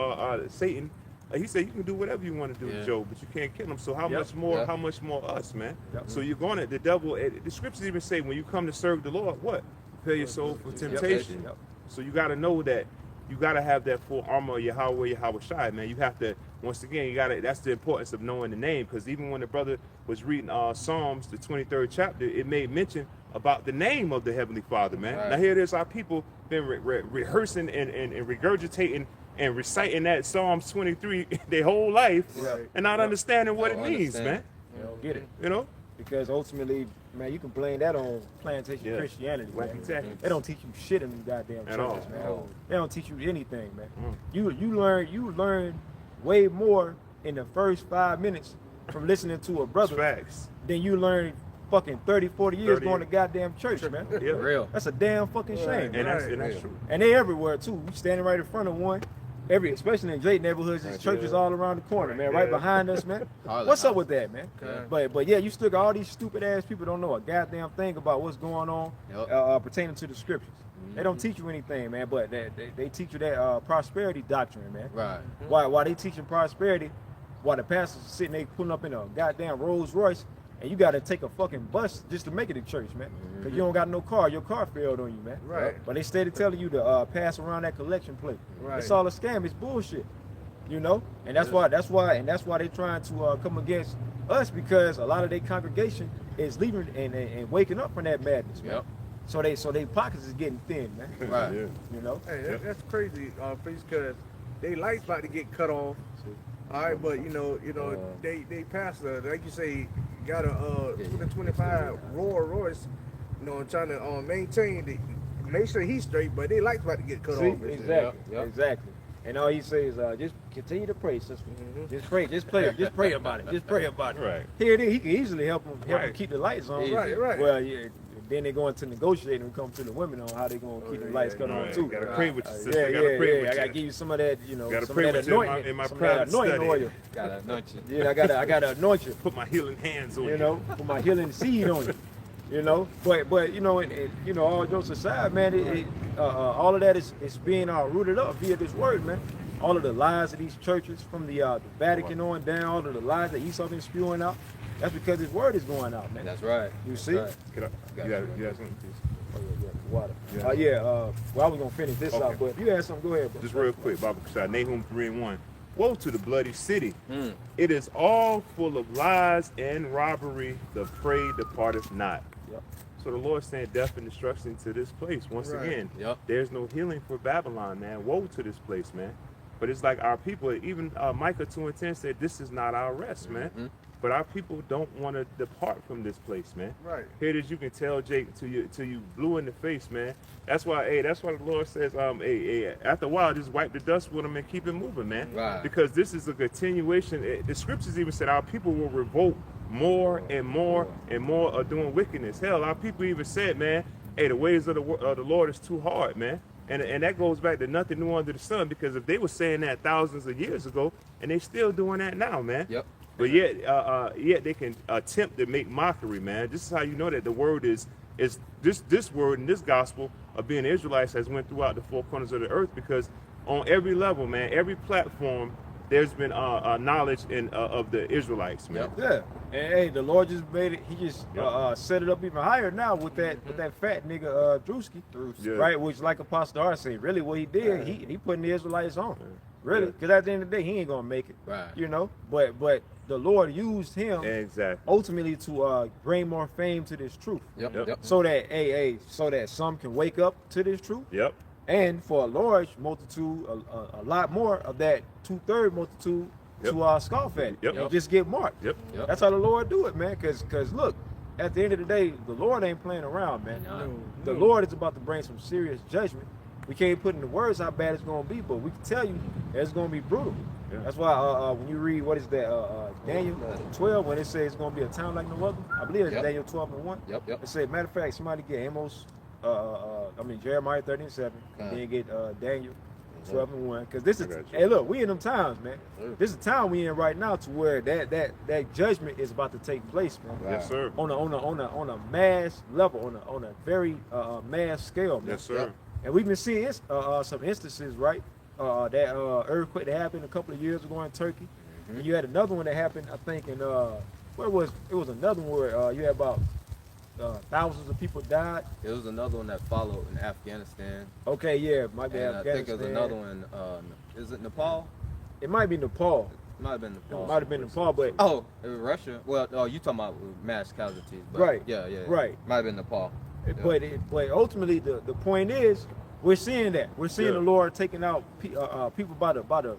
Satan. He said you can do whatever you want to do, Yeah. Job, but you can't kill him. So how Yep. much more? Yep. How much more us, man? Yep. So you're going to the devil. The scriptures even say when you come to serve the Lord, what? Prepare your soul for temptation. Yep. So you got to know that you got to have that full armor of Yahawah, Yahawashi, man. You have to, once again, you got to, that's the importance of knowing the name, because even when the brother was reading Psalms, the 23rd chapter, it made mention about the name of the Heavenly Father, man. Right. Now here it is, our people been rehearsing and regurgitating and reciting that Psalms 23 their whole life, Right. and not understanding what it Don't means, understand. man. You know, get it? You know? Because ultimately, man, you can blame that on plantation Yeah. Christianity, man. Wacky tacky. They don't teach you shit in them goddamn At churches, all. man. At all. They don't teach you anything, man. Mm. You learn way more in the first 5 minutes from listening to a brother Facts. than you learn fucking 30, 40 years 30 going to goddamn church, man. Yeah. Real. That's a damn fucking shame. And that's Right. true. And they everywhere too. We standing right in front of one. Especially in Drake neighborhoods, there's Right, churches yeah. all around the corner, man. Right Yeah. behind us, man. Harlem What's up House. with that, man? Okay. But yeah, you still got all these stupid ass people don't know a goddamn thing about what's going on Yep. pertaining to the scriptures. They don't teach you anything, man. But they teach you that prosperity doctrine, man. Right. Why they teaching prosperity? While the pastors are sitting there pulling up in a goddamn Rolls Royce, and you got to take a fucking bus just to make it to church, man. Because you don't got no car. Your car failed on you, man. Right. But they steady telling you to pass around that collection plate. Right. It's all a scam. It's bullshit. You know, and that's why they're trying to come against us, because a lot of their congregation is leaving and waking up from that madness, man. Yep. So they pockets is getting thin, man. Right. Yeah. You know. Hey, that's crazy, please, because they lights about to get cut off. All right, but you know, they pastor, like you say, got a 2025 Rolls Royce, you know, trying to make sure he's straight, but they lights about to get cut See? off. Exactly. Yep. Exactly. And all he says, just continue to pray, sister. Just pray about it. Just pray about it. Right. Here it is. He can easily help him Right. keep the lights on. Easy. Right. Well, yeah. Then they're going to negotiate and come to the women on how they're going to keep the lights cut on Right. too. Gotta pray with you, sister. Yeah, Gotta pray yeah. with I gotta you. give you some of that, you know, Gotta some pray of that with you in anointing, my some of that private anointing study. oil. Got a nudge. Yeah, I gotta anoint you. Put my healing hands on you. You know, put my healing seed on you. You know, but you know, and you know, all jokes aside, man, all of that is being rooted up via this word, man. All of the lies of these churches, from the Vatican on down, all of the lies that Esau been spewing out, that's because his word is going out, man. That's right. You That's see? right. Get up. You got something, please? Oh, yeah, water. Yeah. Well, I was gonna finish this Okay. out, but if you had something, go ahead, bro. Just real quick, Baba Kashad, Nahum 3:1. Woe to the bloody city. Mm. It is all full of lies and robbery. The prey departeth not. Yep. So the Lord saying death and destruction to this place. Once Right. again, Yep. there's no healing for Babylon, man. Woe to this place, man. But it's like our people, even Micah 2:10 said, this is not our rest, man. Mhm. But our people don't want to depart from this place, man. Right. Here it is, you can tell Jake till you blue in the face, man. That's why the Lord says, after a while, just wipe the dust with them and keep it moving, man. Right. Because this is a continuation. The scriptures even said our people will revolt more and more and more of doing wickedness. Hell, our people even said, man, hey, the ways of the Lord is too hard, man. And that goes back to nothing new under the sun, because if they were saying that thousands of years ago, and they still doing that now, man. Yep. But yet they can attempt to make mockery, man. This is how you know that the word is this word and this gospel of being Israelites has went throughout the four corners of the earth, because on every level, man, every platform, there's been knowledge of the Israelites, man. Yeah, and hey, the Lord just made it. He just set it up even higher now with that fat nigga Drewski, right? Which, like Apostle R said, really what he did, he putting the Israelites on, really, because at the end of the day, he ain't gonna make it, right? You know, but the Lord used him ultimately to bring more fame to this truth, so that so that some can wake up to this truth, and for a large multitude, a lot more of that 2/3 multitude to scoff at it, and just get marked. That's how the Lord do it, man. Cause look, at the end of the day, the Lord ain't playing around, man. The Lord is about to bring some serious judgment. We can't put in the words how bad it's gonna be, but we can tell you it's gonna be brutal. That's why when you read, what is that, Daniel 12, when it says it's gonna be a time like no other, I believe it's Daniel 12:1. It said, matter of fact, somebody get Amos, Jeremiah 13:7, and then get Daniel 12:1, because this is, hey, look, we in them times, man. This is the time we in right now, to where that judgment is about to take place, man. Yes, sir. On a mass level, on a very mass scale, man. Yes, sir. And we've been seeing some instances, right? That earthquake that happened a couple of years ago in Turkey. And you had another one that happened, I think, in it was another one where you had about thousands of people died. It was another one that followed in Afghanistan. Okay, yeah, might be Afghanistan. I think there's another one. Is it Nepal? It might be Nepal. It might have been Nepal. It might have been Nepal, but it was Russia. Well, you talking about mass casualties? But right. Yeah. Right. Might have been Nepal. But ultimately, the point is, we're seeing that. We're seeing the Lord taking out people by the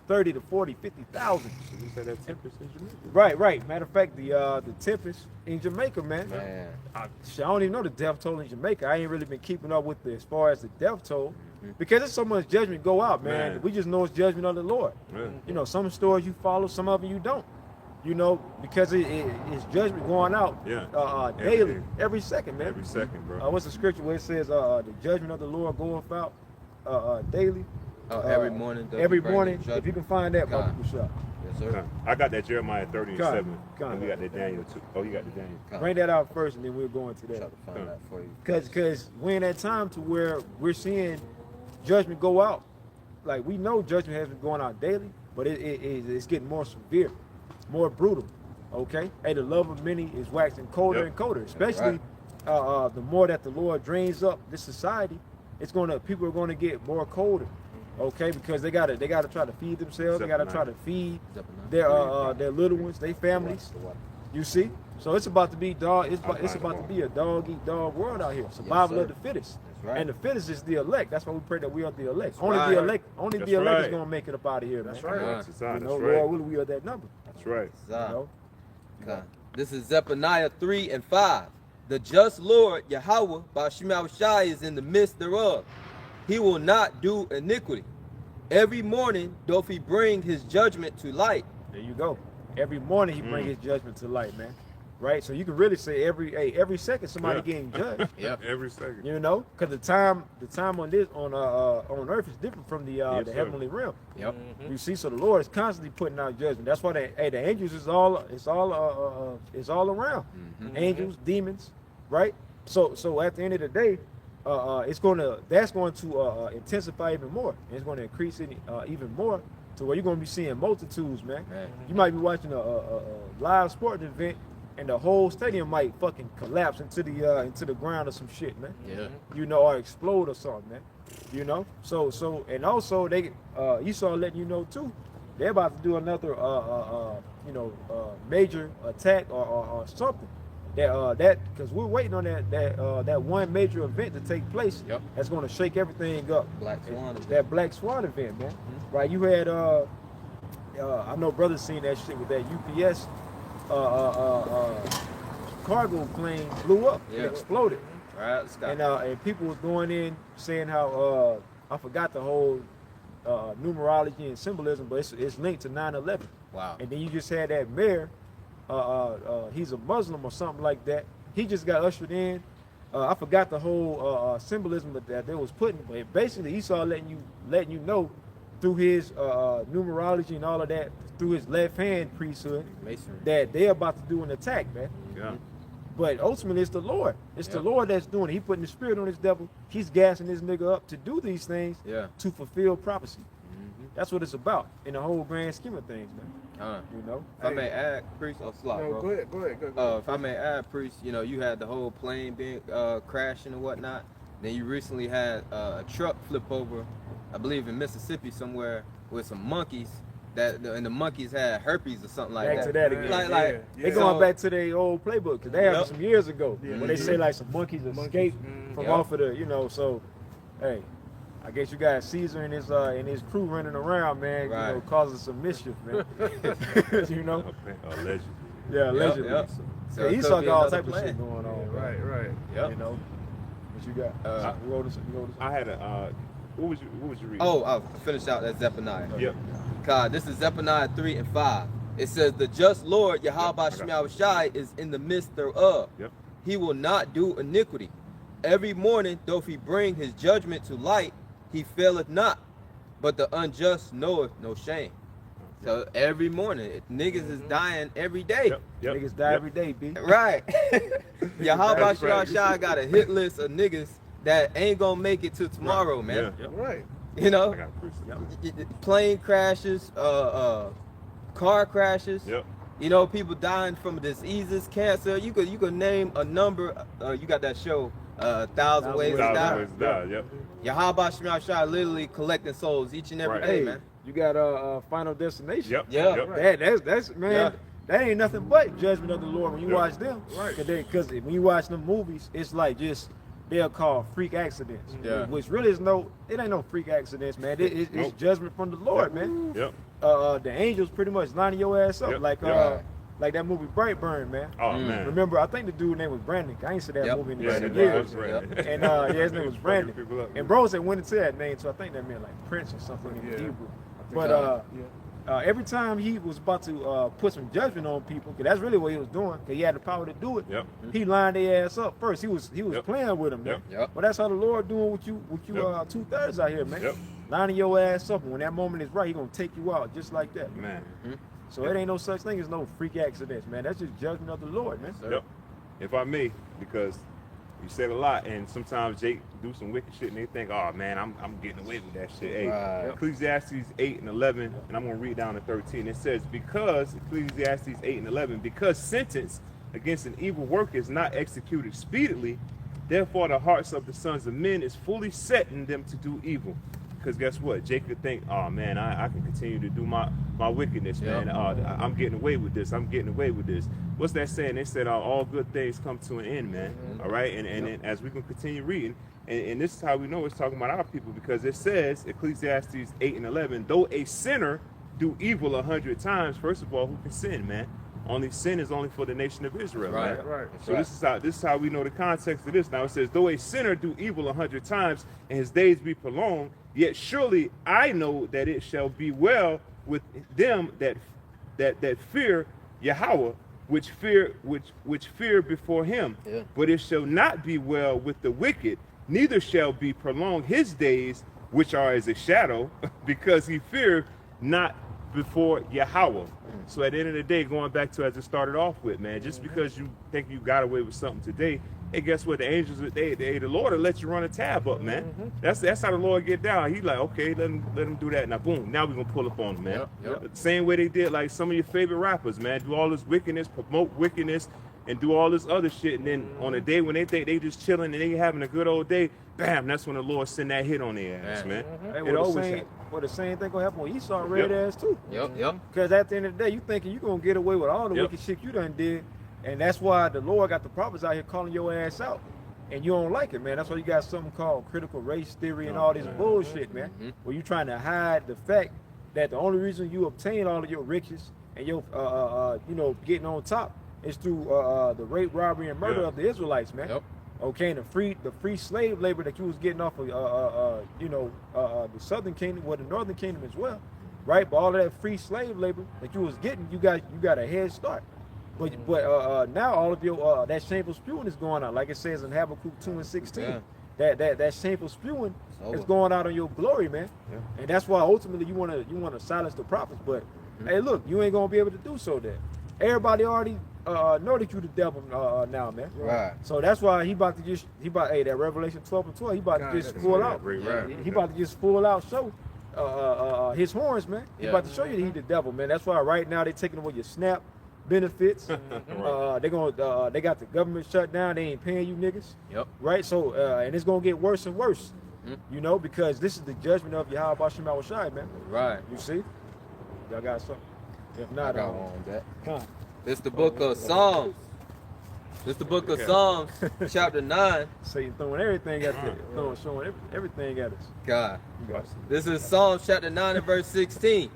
30 to 40, 50,000. You said that tempest in Jamaica. Right. Matter of fact, the tempest in Jamaica, man. I don't even know the death toll in Jamaica. I ain't really been keeping up with as far as the death toll, because there's so much judgment go out, man. We just know it's judgment of the Lord. You know, some stories you follow, some of them you don't. You know, because it's judgment going out daily, every second, man. Every second, bro. What's the scripture where it says the judgment of the Lord goeth out daily? Every morning. Every morning. If you can find that, my people shop. Yes, sir. I got that Jeremiah 30:7. And we got that Daniel too. Oh, you got the Daniel. Bring that out first, and then we'll go into that. Try to find that for you. Because we're in that time to where we're seeing judgment go out. Like, we know judgment has been going out daily, but it's getting more severe, more brutal. Okay? Hey, the love of many is waxing colder and colder, especially the more that the Lord drains up this society. People are gonna get more colder. Okay, because they gotta try to feed themselves. They gotta try to feed their little ones, their families. You see, so it's about to be It's about to be a dog eat dog world out here. Survival of the fittest, and the fittest is the elect. That's why we pray that we are the elect. Only the elect is gonna make it up out of here. That's man. right. Lord willing, we are that number. That's right. This is Zephaniah 3:5. The just Lord Yahawah Bahasham is in the midst thereof. He will not do iniquity. Every morning doth he bring his judgment to light. There you go. Every morning he brings his judgment to light, man. Right? So you can really say every second somebody getting judged. Every second. You know, because the time on earth is different from the heavenly realm. You see, so the Lord is constantly putting out judgment. That's why the angels is all around. Angels, demons, right? So at the end of the day, that's going to intensify even more. And it's going to increase it even more, to where you're going to be seeing multitudes, man. You might be watching a live sporting event, and the whole stadium might fucking collapse into the ground or some shit, man. You know, or explode or something, man. You know, so and also they Esau letting you know too, they're about to do another major attack or something. That because we're waiting on that one major event to take place. That's going to shake everything up. That Black Swan event, man. Right? You had I know brothers seen that shit with that UPS cargo plane blew up. It exploded. And people was going in saying how I forgot the whole numerology and symbolism, but it's linked to 9/11. Wow. And then you just had that mayor. He's a Muslim or something like that. He just got ushered in. I forgot the whole symbolism that they was putting, but basically Esau letting you know through his numerology and all of that, through his left hand priesthood, Masonry. that they're about to do an attack, man. Yeah. But ultimately, it's the Lord. It's the Lord that's doing it. He putting the spirit on this devil. He's gassing this nigga up to do these things to fulfill prophecy. That's what it's about in the whole grand scheme of things, man. You know? If I may add, priest, slot, No, bro. go ahead. If I may add, priest, you know, you had the whole plane being crashing and whatnot. Then you recently had a truck flip over, I believe in Mississippi somewhere, with some monkeys. And the monkeys had herpes or something like Back that. to that again. They going back to their old playbook because they had some years ago when they say like some monkeys escaped from off of the, you know. So, hey, I guess you got Caesar and his crew running around, man, you know, causing some mischief, man. You know. Allegedly. Yeah, allegedly. So Esau got all type of plan. shit going on. Right. You know. What you got? You wrote this. I had a. What was you reading? Oh, I'll finish out that Zephaniah. Yep. God, this is Zephaniah 3 and 5. It says, the just Lord, Yahawashi, is in the midst thereof. Yep. He will not do iniquity. Every morning, doth he bring his judgment to light, he faileth not. But the unjust knoweth no shame. So every morning, niggas is dying every day. Yep. Niggas die every day, B. Right. Yahawashi got a hit list of niggas that ain't gonna make it to tomorrow, man. Right. You know, I got a proof. plane crashes, car crashes. Yep. You know, people dying from diseases, cancer. You could name a number. You got that show, 1,000 Ways to Die. Yep. Yahawashi literally collecting souls each and every day, man. You got Final Destination. Yep. Yeah. Yep. That's man. That ain't nothing but judgment of the Lord when you watch them. Right. Because when you watch them movies, it's like just they're called freak accidents. Yeah. Which really is it ain't no freak accidents, man. It's judgment from the Lord, man. Yep. The angels pretty much lining your ass up like that movie Brightburn, man. Oh man. Remember, I think the dude's name was Brandon. I ain't seen that movie in Yeah, years. Right. And his name was Brandon. And bro said went into that name, so I think that meant like Prince or something in Hebrew. But every time he was about to put some judgment on people, because that's really what he was doing, because he had the power to do it. Yep. He lined their ass up first. He was playing with them, man. Yep. But that's how the Lord doing with you 2/3 out here, man. Yep. Lining your ass up, and when that moment is right, he gonna take you out just like that. Man. So it ain't no such thing as no freak accidents, man. That's just judgment of the Lord, man. Yep. If I may, because you said a lot, and sometimes Jake do some wicked shit, and they think, "Oh man, I'm getting away with that shit." Hey, Ecclesiastes 8 and 11, and I'm gonna read down to 13. It says, "Because Ecclesiastes 8 and 11, because sentence against an evil work is not executed speedily, therefore the hearts of the sons of men is fully set in them to do evil." Because guess what? Jake could think, "Oh man, I can continue to do my wickedness, man. I'm getting away with this. I'm getting away with this." What's that saying? They said, "All good things come to an end, man." All right, and as we can continue reading, and this is how we know it's talking about our people, because it says, Ecclesiastes 8 and 11, though a sinner do evil 100 times, first of all, who can sin, man? Only sin is only for the nation of Israel, man. Right. So this is how we know the context of this. Now it says, though a sinner do evil 100 times and his days be prolonged, yet surely I know that it shall be well with them that fear Yahawah, which fear before him. Yeah. But it shall not be well with the wicked, neither shall be prolonged his days, which are as a shadow, because he feared not before Yahawah. So at the end of the day, going back to as it started off with, man, just because you think you got away with something today, hey, guess what? The angels, the Lord will let you run a tab up, man. That's how the Lord get down. He's like, okay, let him do that. Now, boom, now we're going to pull up on him, man. The same way they did, like some of your favorite rappers, man, do all this wickedness, promote wickedness, and do all this other shit. And then on a day when they think they just chilling and they having a good old day, bam, that's when the Lord send that hit on their ass, man. Hey, It always happens. the same thing gonna happen with Esau and red ass too. Yep. Because at the end of the day, you thinking you gonna get away with all the wicked shit you done did, and that's why the Lord got the prophets out here calling your ass out, and you don't like it, man. That's why you got something called critical race theory and all this bullshit, man. Where you trying to hide the fact that the only reason you obtain all of your riches and your getting on top is through the rape, robbery, and murder of the Israelites, man. Okay, and the free slave labor that you was getting off of the southern kingdom, the northern kingdom as well, right? But all of that free slave labor that you was getting, you got a head start. But now all of your that shameful spewing is going on, like it says in Habakkuk 2:16. that shameful spewing is going out on your glory, man. Yeah. And that's why ultimately you wanna silence the prophets. But hey, look, you ain't gonna be able to do so. Then everybody already know that you the devil now, man. Right. So that's why he about that Revelation 12:12, he about to just full out. Right. He about to just full out show his horns, man. He Yeah. about to show you that he the devil, man. That's why right now they taking away your SNAP benefits. They got the government shut down. They ain't paying you niggas. Yep. Right. So and it's gonna get worse and worse. You know, because this is the judgment of Yahawashi, man. Right. You see? Y'all got something? If not, I got one on that. Come. It's the book of Psalms. It's the book of Psalms, chapter 9. Satan throwing everything at you, showing everything at us. God. You got This is Psalms chapter 9 and verse 16.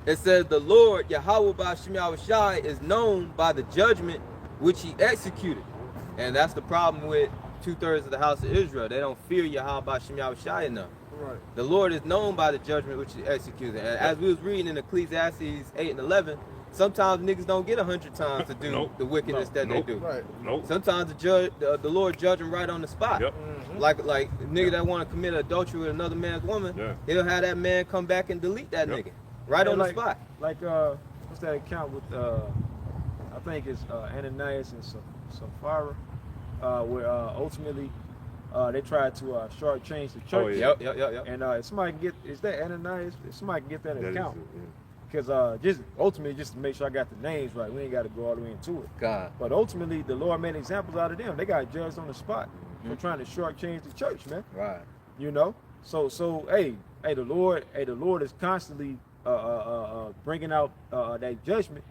It says, the Lord, Yahawah Bahasham Yahawashi, is known by the judgment which he executed. And that's the problem with 2/3 of the house of Israel. They don't fear Yahawah Bahasham Yahawashi enough. Right. The Lord is known by the judgment which he executed. And as we was reading in Ecclesiastes 8 and 11, sometimes niggas don't get 100 times to do the wickedness that they do. Right. Sometimes the Lord judge them right on the spot. Yep. Like nigga that want to commit adultery with another man's woman, he'll have that man come back and delete that nigga right on the spot. Like what's that account with I think it's Ananias and Sapphira, where ultimately they tried to shortchange the church. Yep. And if somebody can get, is that Ananias? If somebody can get that account. Is it, Because just ultimately, just to make sure I got the names right, we ain't got to go all the way into it. God. But ultimately, the Lord made examples out of them. They got judged on the spot for trying to shortchange the church, man. Right. You know. So the Lord is constantly bringing out that judgment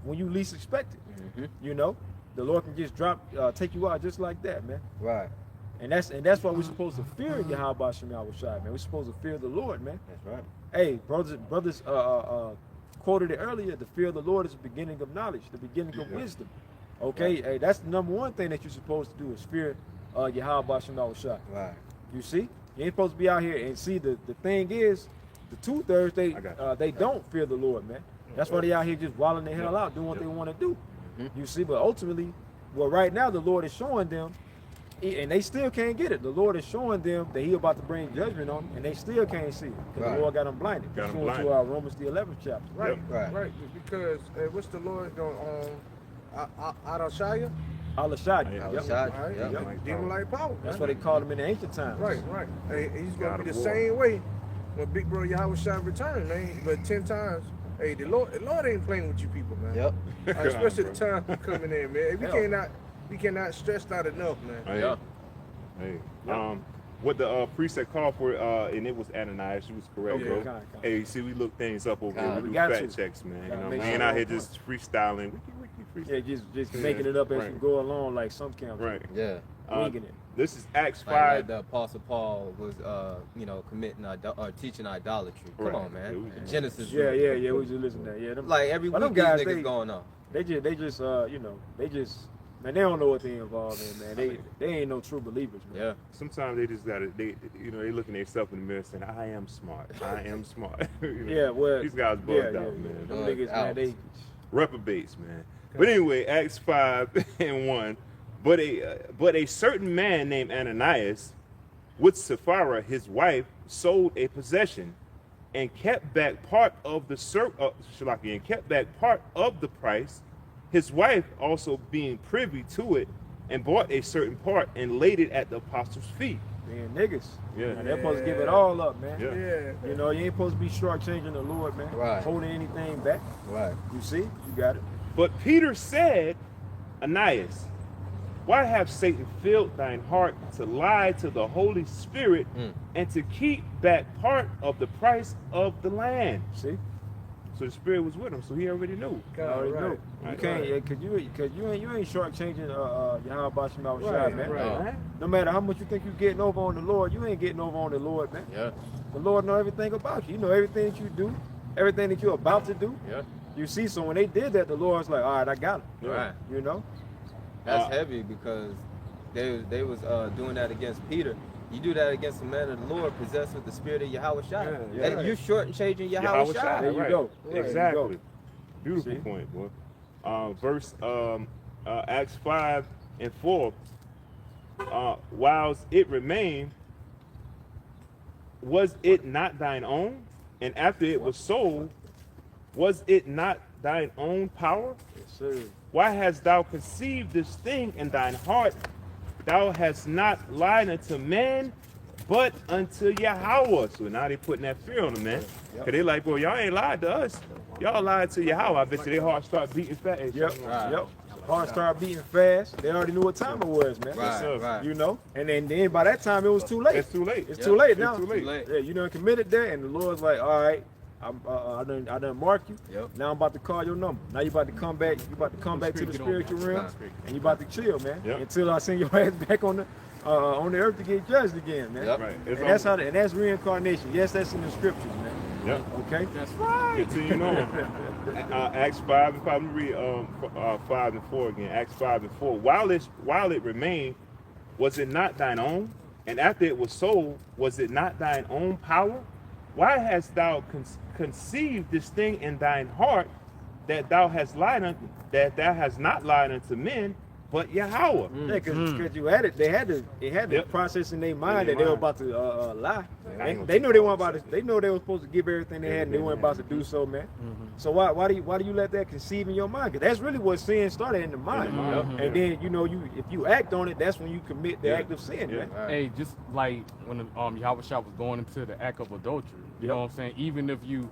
when you least expect it. You know, the Lord can just take you out just like that, man. Right. And that's why we're supposed to fear Yahawashi, man. We're supposed to fear the Lord, man. That's right. Hey, brothers quoted it earlier. The fear of the Lord is the beginning of knowledge, the beginning of wisdom. Okay, hey, that's the number one thing that you're supposed to do is fear Yahawashi. Right. You see, you ain't supposed to be out here and see. The thing is, the 2/3 they don't fear the Lord, man. That's why they out here just wilding the hell out, doing what they want to do. You see, but ultimately, well, right now the Lord is showing them. And they still can't get it. The Lord is showing them that He about to bring judgment on them, and they still can't see it because the Lord got them blinded. Got 'em Going blinded. to our Romans the 11th chapter. Right. Right. Right. Because what's the Lord going on? Adashaya? Al-Ashad. Yeah. Yep. Al-Ashad. Right. Yep. Demon like power. That's man. what they called him in the ancient times. Right. Hey, he's God gonna be of the war. same way when Big Bro Yahawashi return, man. But 10 times. Hey, the Lord ain't playing with you people, man. Yep. Especially the time we're coming in, man. We cannot stress that enough, man. Hey, Yeah. hey. What the preset called for, and it was Ananias. You was correct, Okay, bro. kind. Hey, see, we look things up over here. Kind. We We do got fact to. checks, man. You Gotta know, make we sure ain't out we're here on just freestyling. We Yeah, just making it up as Right. you go along, like some camps. Right. Yeah. Winging it. This is Acts Like 5. the Apostle Paul was, committing or teaching idolatry. Come Right. on, man. Yeah, we- Genesis. Yeah. We just listen to that. Yeah, them, Like every Well, week, them these guys, niggas they- going on. they just man, they don't know what they involved in, man. They ain't no true believers, man. Yeah. Sometimes they just gotta, they looking at themselves in the mirror saying, "I am smart. I am smart." You know? Yeah, well, these guys bugged out, man. Them Bugged niggas, out. man, they Reprobates, man. But anyway, Acts 5:1. But a certain man named Ananias, with Sapphira his wife, sold a possession, and kept back part of the price. His wife also being privy to it, and bought a certain part and laid it at the apostles' feet. being niggas. Yeah. Man, they're supposed to give it all up, man. Yeah. Yeah. You know, you ain't supposed to be shortchanging the Lord, man. Right. Holding anything back. Right. You see? You got it. But Peter said, Ananias, why have Satan filled thine heart to lie to the Holy Spirit and to keep back part of the price of the land? See? So the Spirit was with him, so he already knew. You already right. know. You Right. can't, yeah, cause you ain't shortchanging Yahawashi Right, man. right. No matter how much you think you're getting over on the Lord, you ain't getting over on the Lord, man. Yeah. The Lord know everything about you. You know everything that you do, everything that you're about to do. Yeah. You see, so when they did that, the Lord's like, all right, I got it. Right. You know? That's heavy because they was doing that against Peter. You do that against a man of the Lord possessed with the spirit of Yahawashi. Yeah, And right. you're shortchanging Yahawashi, Yahawashi. There you right. go. There you Exactly. go. Beautiful See? point, boy. Verse Acts 5:4. whilst it remained, was it not thine own? And after it was sold, was it not thine own power? Yes, sir. Why hast thou conceived this thing in thine heart? Thou hast not lied unto man, but unto Yahawah. So now they putting that fear on them, man. Cause they like, bro, y'all ain't lied to us. Y'all lied to Yahawah. I bet you their heart start beating fast. Yep. Heart started beating fast. They already knew what time it was, man. Right. You know, and then by that time it was too late. It's too late. It's too late now. It's too late. Yeah, you done committed that, and the Lord's like, all right, I done mark you. Yep. Now I'm about to call your number. Now you about to come back. You about to come back to the spiritual realm, and you about to chill, man. Yep. Until I send your ass back on the earth to get judged again, man. Yep. Right. And that's how. And that's reincarnation. Yes, that's in the scriptures, man. Yep. Okay. That's right. Continue on. Acts 5 and 5. Let me read 5 and 4 again. Acts 5 and 4. While it remained, was it not thine own? And after it was sold, was it not thine own power? Why hast thou conceived this thing in thine heart, that thou hast not lied unto men, but Yahawah? Yeah, because you had it, they had to process in their mind that they were about to lie. They know they weren't about to. They know they were supposed to give everything they had, and they weren't about to do so, man. So why do you let that conceive in your mind? Because that's really what sin started in the mind. And then if you act on it, that's when you commit the act of sin, man. Hey, just like when Yahawashi was going into the act of adultery, you know what I'm saying? Even if you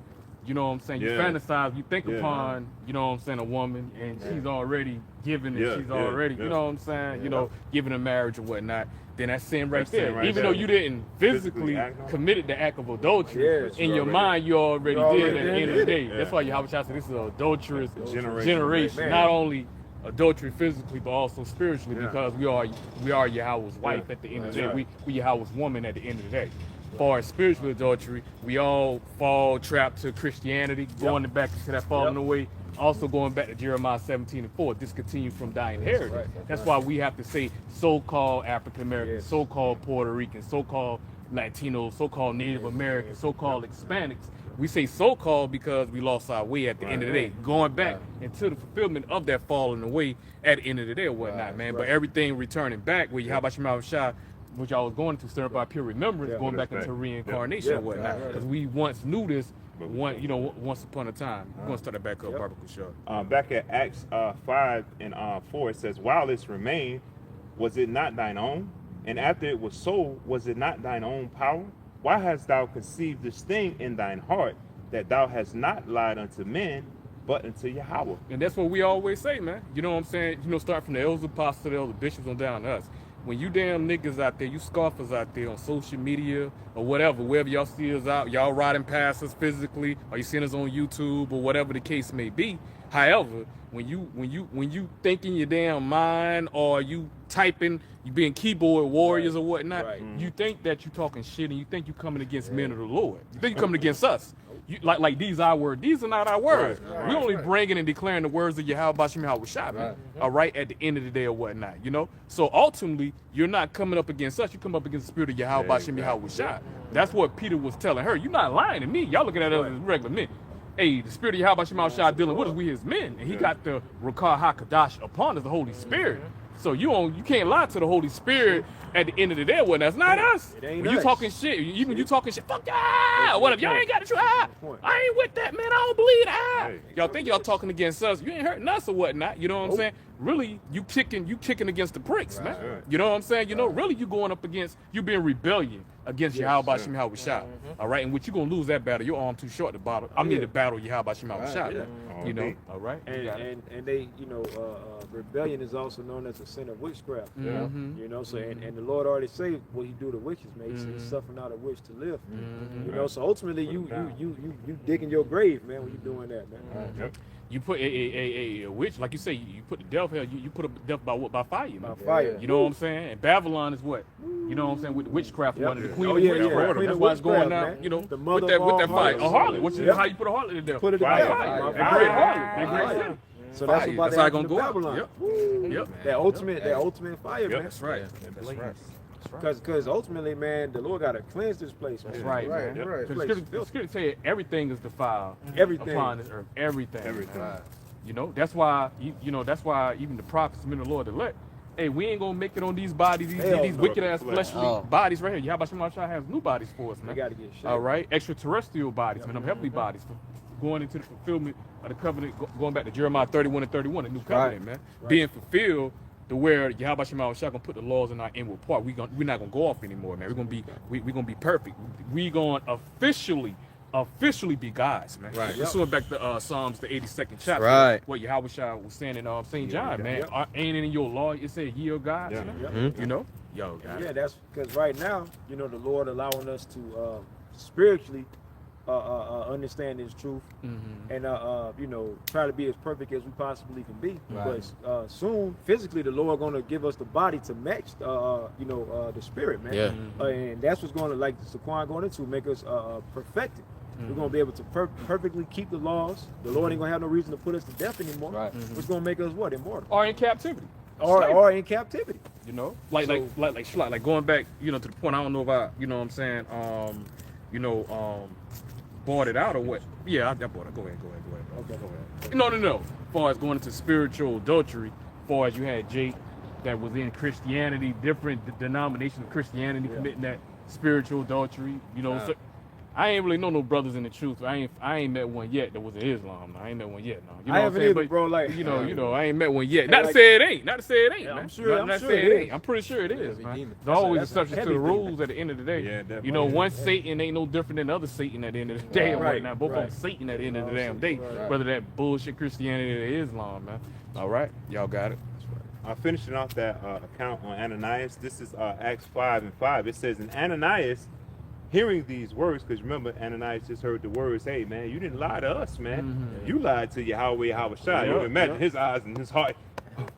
know what I'm saying, you fantasize, you think upon, you know what I'm saying, a woman, and she's already given it, she's already, you know what I'm saying, you know, given a marriage or whatnot, then that's sin right there. Even though you didn't physically committed the act of adultery, in your mind you already did at the end of the day. That's why Yahawashi said this is an adulterous generation. Not only adultery physically, but also spiritually, because we are Yahweh's wife at the end of the day. We Yahweh's woman at the end of the day. As far as spiritual adultery, we all fall trapped to Christianity, going back to that falling away. Also going back to Jeremiah 17:4, discontinue from thy inheritance. That's why we have to say so-called African Americans, so-called Puerto Ricans, so-called Latinos, so-called Native Americans, so-called Hispanics. We say so-called because we lost our way at the end of the day, going back into the fulfillment of that falling away at the end of the day or whatnot, man. But everything returning back, where Yahawashi, which I was going to serve by pure remembrance, going back into reincarnation or whatnot, because we once knew this, once upon a time. We're going to start it back up, Barbecue Show. Back at Acts 5 and 4, it says, while this remained, was it not thine own? And after it was sold, was it not thine own power? Why hast thou conceived this thing in thine heart, that thou hast not lied unto men, but unto Yahawah? And that's what we always say, man. You know what I'm saying? Start from the elders, apostles, the elder bishops on down to us. When you damn niggas out there, you scoffers out there on social media or whatever, wherever y'all see us out, y'all riding past us physically, or you seeing us on YouTube or whatever the case may be. However, when you think in your damn mind, or you typing, you being keyboard warriors or whatnot, you think that you talking shit, and you think you coming against men of the Lord. You think you coming against us. Like these are our words. These are not our words. We only bringing and declaring the words of Yahawashi, man. All right, at the end of the day or whatnot, So ultimately, you're not coming up against us. You come up against the spirit of Yahawashi. That's what Peter was telling her. You're not lying to me. Y'all looking at us as regular men. Hey, the spirit of Yahawashi dealing with us, we his men, and he got the Rawchaa Qadash upon us, the Holy Spirit. So you can't lie to the Holy Spirit at the end of the day. Well, that's not us. When you talking shit, even you talking shit, fuck yeah. What if y'all ain't got the truth? I ain't with that, man. I don't believe that. Y'all think y'all talking against us? You ain't hurting us or whatnot. You know what I'm saying? Really, you kicking against the pricks, man. You know what I'm saying? Really, you going up against, you being rebellion against Yahawashi. All right, and what you gonna lose that battle? Your arm too short to battle. I mean, to battle Yahawashi. All right. And they, rebellion is also known as a sin of witchcraft. So and the Lord already said what he do to witches, man. He said he suffer not a witch to live. So ultimately you digging your grave, man, when you doing that, man. You put a witch, like you say, you put the devil, you put a devil by what? By fire, man. By fire. You know what I'm saying? And Babylon is what? You know what I'm saying? With witchcraft, one of the queen of witchcraft. That's why it's going down, with that fire. A harlot, which is how you put a harlot in there. Put it in fire. A great harlot. So that's about how it's gonna go Babylon. Yep. That ultimate fire, man. That's right. Because ultimately, man, the Lord got to cleanse this place, man. That's right, man. The scripture say everything is defiled upon this earth. Everything. That's why, that's why even the prophets, men of the Lord elect, hey, we ain't gonna make it on these bodies, these wicked ass fleshly bodies right here. Yahawashi has new bodies for us, man. They gotta get shit. All right, extraterrestrial bodies, man. Them heavenly bodies, going into the fulfillment of the covenant, going back to Jeremiah 31 and 31, the new covenant, man, being fulfilled. To where Yahawashi gonna put the laws in our inward part. We're not gonna go off anymore, man. We're gonna be perfect. We gonna officially be gods, man. Right. Let's go back to Psalms the 82nd chapter. Right. What Yahawashi was saying in St. John, man. Ain't it in your law? It said ye are gods, man. You know? Yo, God. Yeah, that's because right now, you know, the Lord allowing us to spiritually understand His truth and you know, try to be as perfect as we possibly can be. But soon, physically, the Lord gonna give us the body to match, you know, the spirit, man. Yeah. And that's what's gonna, like Saquon going into, make us perfected. We're gonna be able to perfectly keep the laws. The Lord ain't gonna have no reason to put us to death anymore. Which gonna make us what? Immortal. Or in captivity. Or in captivity. You know, like going back, you know, to the point. I don't know about, you know what I'm saying, bought it out or what? Yeah, I bought it. Go ahead. Okay. Go ahead. No. As far as going into spiritual adultery, as far as you had Jake that was in Christianity, different denominations of Christianity committing that spiritual adultery. You know, so I ain't really know no brothers in the truth. I ain't met one yet that was in Islam. I ain't met one yet. No. You know I haven't either, bro. Like you know, I ain't met one yet. Not to say it ain't. Not to say it ain't, man. I'm sure it is. I'm pretty sure it is, man. There's always exceptions to the rules at the end of the day. Yeah, definitely. You know, one Satan ain't no different than other Satan at the end of the day. Right now, both of them Satan at the end of the damn day. Whether that bullshit Christianity or Islam, man. All right, y'all got it. Finishing off that account on Ananias, this is Acts 5:5. It says, and Ananias, hearing these words, because remember, Ananias just heard the words, hey, man, you didn't lie to us, man. You lied to Yahawah, Yahawashi. You imagine his eyes and his heart.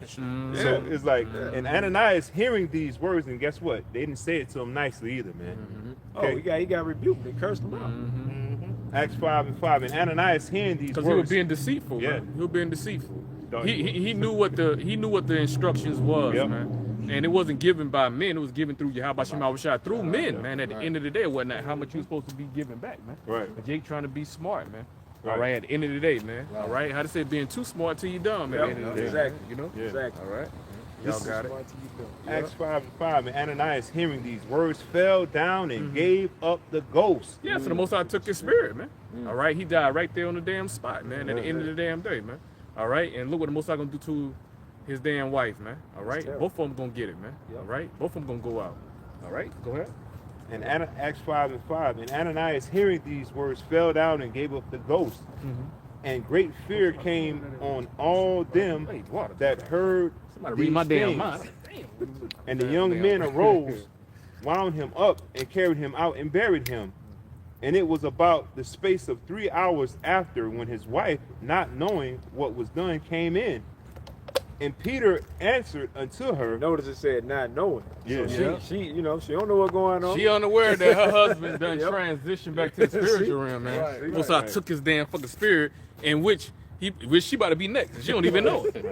So it's like, and Ananias hearing these words, and guess what? They didn't say it to him nicely either, man. Oh, he got rebuked. They cursed him out. Acts 5:5. And Ananias hearing these words. Because he was being deceitful, man. He was being deceitful. He knew what the instructions was, man. And it wasn't given by men; it was given through Yahawashi through men, man. At the end of the day, it wasn't how much you was supposed to be giving back, man. Right. But Jake trying to be smart, man. All right. At the end of the day, man. All right. How to say being too smart till you dumb, man. Exactly. You know. Exactly. All right. Y'all Y'all got it. Acts 5:5. And Ananias, hearing these words, fell down and gave up the ghost. Yeah. So the Most High took his spirit, man. All right. He died right there on the damn spot, man. At the end of the damn day, man. All right. And look what the Most High gonna do to his damn wife, man. All right, both of them gonna get it, man. All right, both of them gonna go out. All right, go ahead. And Acts 5:5. And Ananias, hearing these words, fell down and gave up the ghost. And great fear came on all them that heard Somebody these read my damn things. mind. And the young men arose, wound him up, and carried him out and buried him. And it was about the space of 3 hours after, when his wife, not knowing what was done, came in. And Peter answered unto her. Notice it said not knowing. Yeah. So she, you know, she don't know what's going on. She unaware that her husband done transitioned back to the spiritual realm, man. Right. Most I took his damn fucking spirit, in which she about to be next. She don't even know it.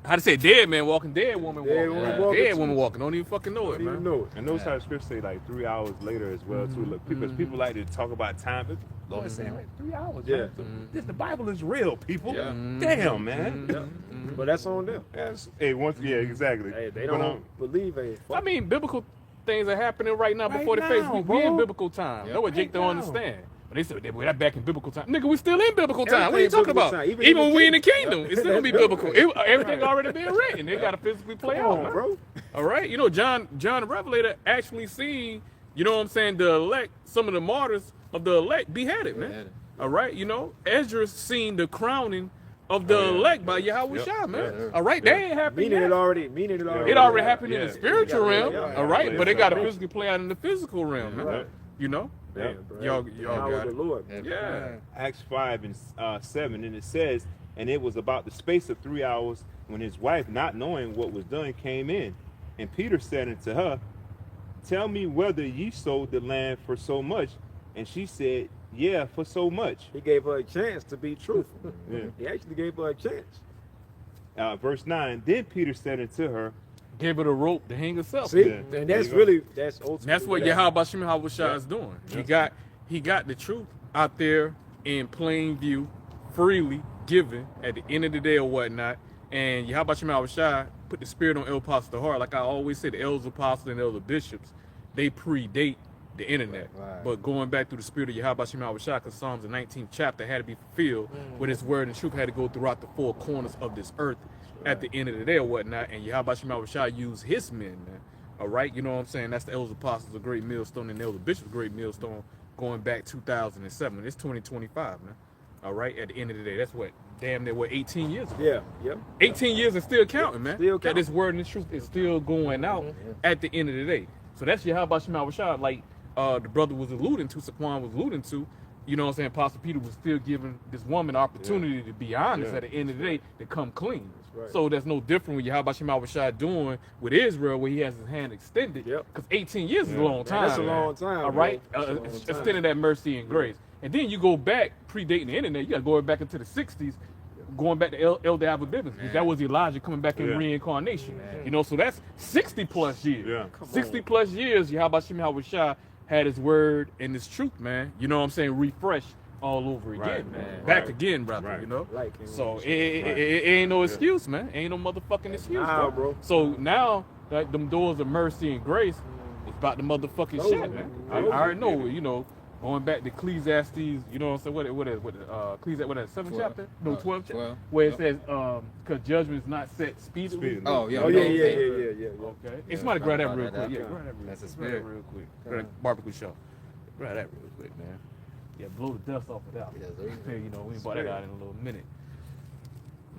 How to say dead man walking, dead woman walking. Dead woman walking. Don't even fucking know it, man. And those how the scriptures say like 3 hours later as well too. Look, because people like to talk about time, but the Lord is saying like 3 hours. Yeah. Man. The Bible is real, people. Yeah. Damn, man. But that's on them. Hey, exactly. Hey, they don't believe it. I mean, biblical things are happening right now before Right the face. now, We in bro. biblical time. That's what Jake don't now. understand. But they said, that back in biblical time. Nigga, we still in biblical time. What are you Everything talking about? biblical time. Even Even when we in the kingdom, it's still gonna be biblical. Everything already been written. They gotta physically play out, man. bro. All right, you know, John the Revelator actually seen, you know what I'm saying, the elect, some of the martyrs of the elect beheaded, man. All right, you know, Ezra seen the crowning of the elect by Yahawashi, man. All right, that ain't happened Meaning yet. it already. It already happened in the spiritual realm, yeah. all right, Yeah. but it got to physically play out in the physical realm, man. Right. You know, Damn, bro. y'all Power got of it. the Lord. Yeah. Acts 5:7, and it says, and it was about the space of 3 hours when his wife, not knowing what was done, came in. And Peter said unto her, tell me whether ye sold the land for so much. And she said, yeah, for so much. He gave her a chance to be truthful. Yeah. He actually gave her a chance. Verse 9, then Peter said unto her, Give it a rope to hang herself. See, Yeah. and There that's you go. really ultimately. That's what Yahawashi is doing. He got the truth out there in plain view, freely given at the end of the day or whatnot. And Yahawashi put the spirit on El Pastor Heart. Like I always say, the elders apostles and elder bishops, they predate the internet. Right. But going back through the spirit of Yahawashi, because Psalms the 19th chapter had to be fulfilled, where this word and truth had to go throughout the four corners of this earth at the end of the day or whatnot. And Yahawashi used his men, man. All right, you know what I'm saying? That's the elders apostles, a great millstone, and the elder bishops, a great millstone, going back 2007. It's 2025, man. All right, at the end of the day, that's what, damn near, 18 years ago? Yeah, yep. 18 years and still counting, man. Still That counting. this word and the truth is still going out at the end of the day. So that's Yahawashi, like the brother was alluding to, Saquon was alluding to. You know what I'm saying? Apostle Peter was still giving this woman the opportunity to be honest at the end of the day, to come clean. right. So that's no different with Yahawashi doing with Israel, where he has his hand extended. Yep. Because 18 years is a long time. That's a long time. All bro. right? That's a long time. Extending that mercy and grace. And then you go back, predating the internet, you got to go back into the 60s, going back to Elder Abba Bivens. That was Elijah coming back in reincarnation. You know, so that's 60 plus years. Yeah. 60 plus years, Yahawashi had his word and his truth, man. You know what I'm saying? Refreshed all over again, Right, man. right. Back again, brother, Right. you know? Like him. So it ain't no excuse, man. Ain't no motherfucking excuse, Nah, bro. bro. So now, like, them doors of mercy and grace, it's about the motherfucking Those shit, are, man. man. I already know, you know, going back to Ecclesiastes, you know what I'm saying? What is Ecclesiastes, what is that, 7th 12. chapter? No, 12th chapter. 12. Where it says, because judgment is not set speedily. Speedily. Oh, yeah. Oh, we yeah, know yeah, what I'm yeah, saying. yeah, yeah. Okay. Yeah, It's somebody grab that about real that quick. Yeah, after. grab that real That's a quick. Grab that spirit. real quick. Grab that barbecue show. Grab that real quick, man. Yeah, blow the dust off of that. Yes, sir. You know, we ain't bought that out in a little minute.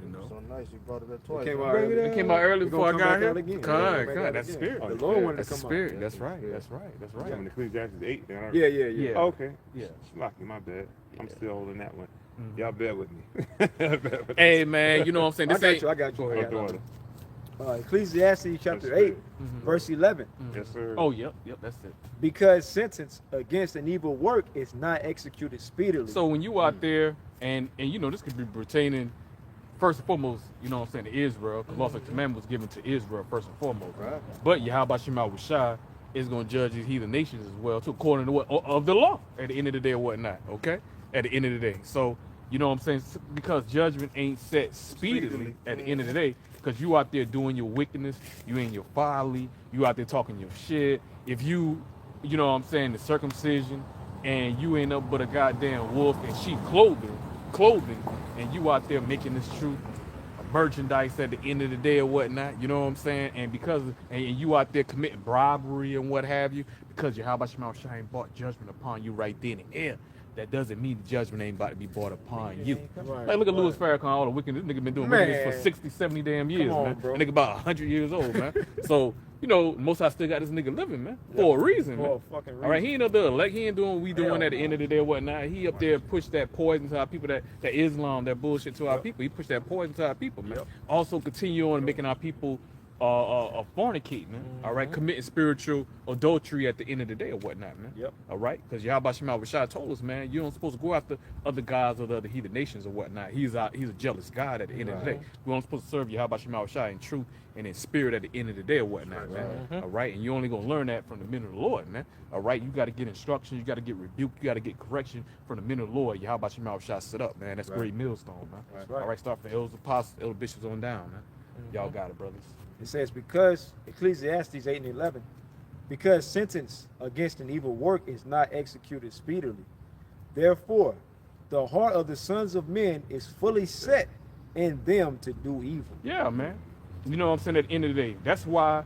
You know. So nice, you brought it up twice. came man. out Bring early. it It in. came out early We before I gonna got come back here. out again. Come We on, gonna come back out that's the again. spirit. The though. Lord wanted That's to the come spirit. out. That's right. That's right. That's right. Yeah, when Ecclesiastes 8, then Yeah, yeah, yeah. Yeah. Oh, okay. Yeah. Lucky, my bad. I'm Yeah. still holding that one. Mhm. Y'all bear with me. Bear with me. Hey man, you know what I'm saying? I This got ain't. you. I got you. Go I ahead. got Daughter. Ecclesiastes chapter That's 8, Mhm. verse 11. Yes, sir. Oh yep, that's it. Because sentence against an evil work is not executed speedily. So when you out there, and you know this could be pertaining first and foremost, you know what I'm saying, to Israel, because laws and commandments was given to Israel first and foremost. Right. But Yahawashi is going to judge these heathen nations as well, too, according to what of the law at the end of the day or whatnot. Okay, at the end of the day. So you know what I'm saying, because judgment ain't set speedily at the end of the day, because you out there doing your wickedness, you in your folly, you out there talking your shit. If you know what I'm saying, the circumcision, and you ain't up but a goddamn wolf in sheep clothing, and you out there making this truth merchandise at the end of the day or whatnot, you know what I'm saying? And because and you out there committing bribery and what have you, because Yahawashi ain't brought judgment upon you right then and there, that doesn't mean the judgment ain't about to be brought upon you. Right, Like look at right. Louis Farrakhan, all the wickedness. This nigga been doing wickedness for Man. 60, 70 damn years, on, man. bro. That nigga about 100 years old, man. So, you know, most I still got this nigga living, man, for a reason, man. For a fucking reason. All right, he ain't up there elect. He ain't doing what we doing Hell at the end of the day or whatnot. He up there push that poison to our people, that Islam, that bullshit to our people. He pushed that poison to our people, man. Yep. Also continue on making our people fornicate, man. All right, committing spiritual adultery at the end of the day or whatnot, man. Yep. All right, because Yahawashi told us, man, you don't supposed to go after other gods or the other heathen nations or whatnot. He's a jealous God at the end of the day. We don't supposed to serve Yahawashi in truth and in spirit at the end of the day or whatnot, man. All right, and you only gonna learn that from the men of the Lord, man. All right, you got to get instruction, you got to get rebuke, you got to get correction from the men of the Lord. Yahawashi set up, man. That's great millstone, man. right. All right, start from the elders, apostles, elder bishops on down, man. Y'all got it, brothers. It says, because, Ecclesiastes 8 and 11, because sentence against an evil work is not executed speedily. Therefore, the heart of the sons of men is fully set in them to do evil. Yeah, man. You know what I'm saying? At the end of the day, that's why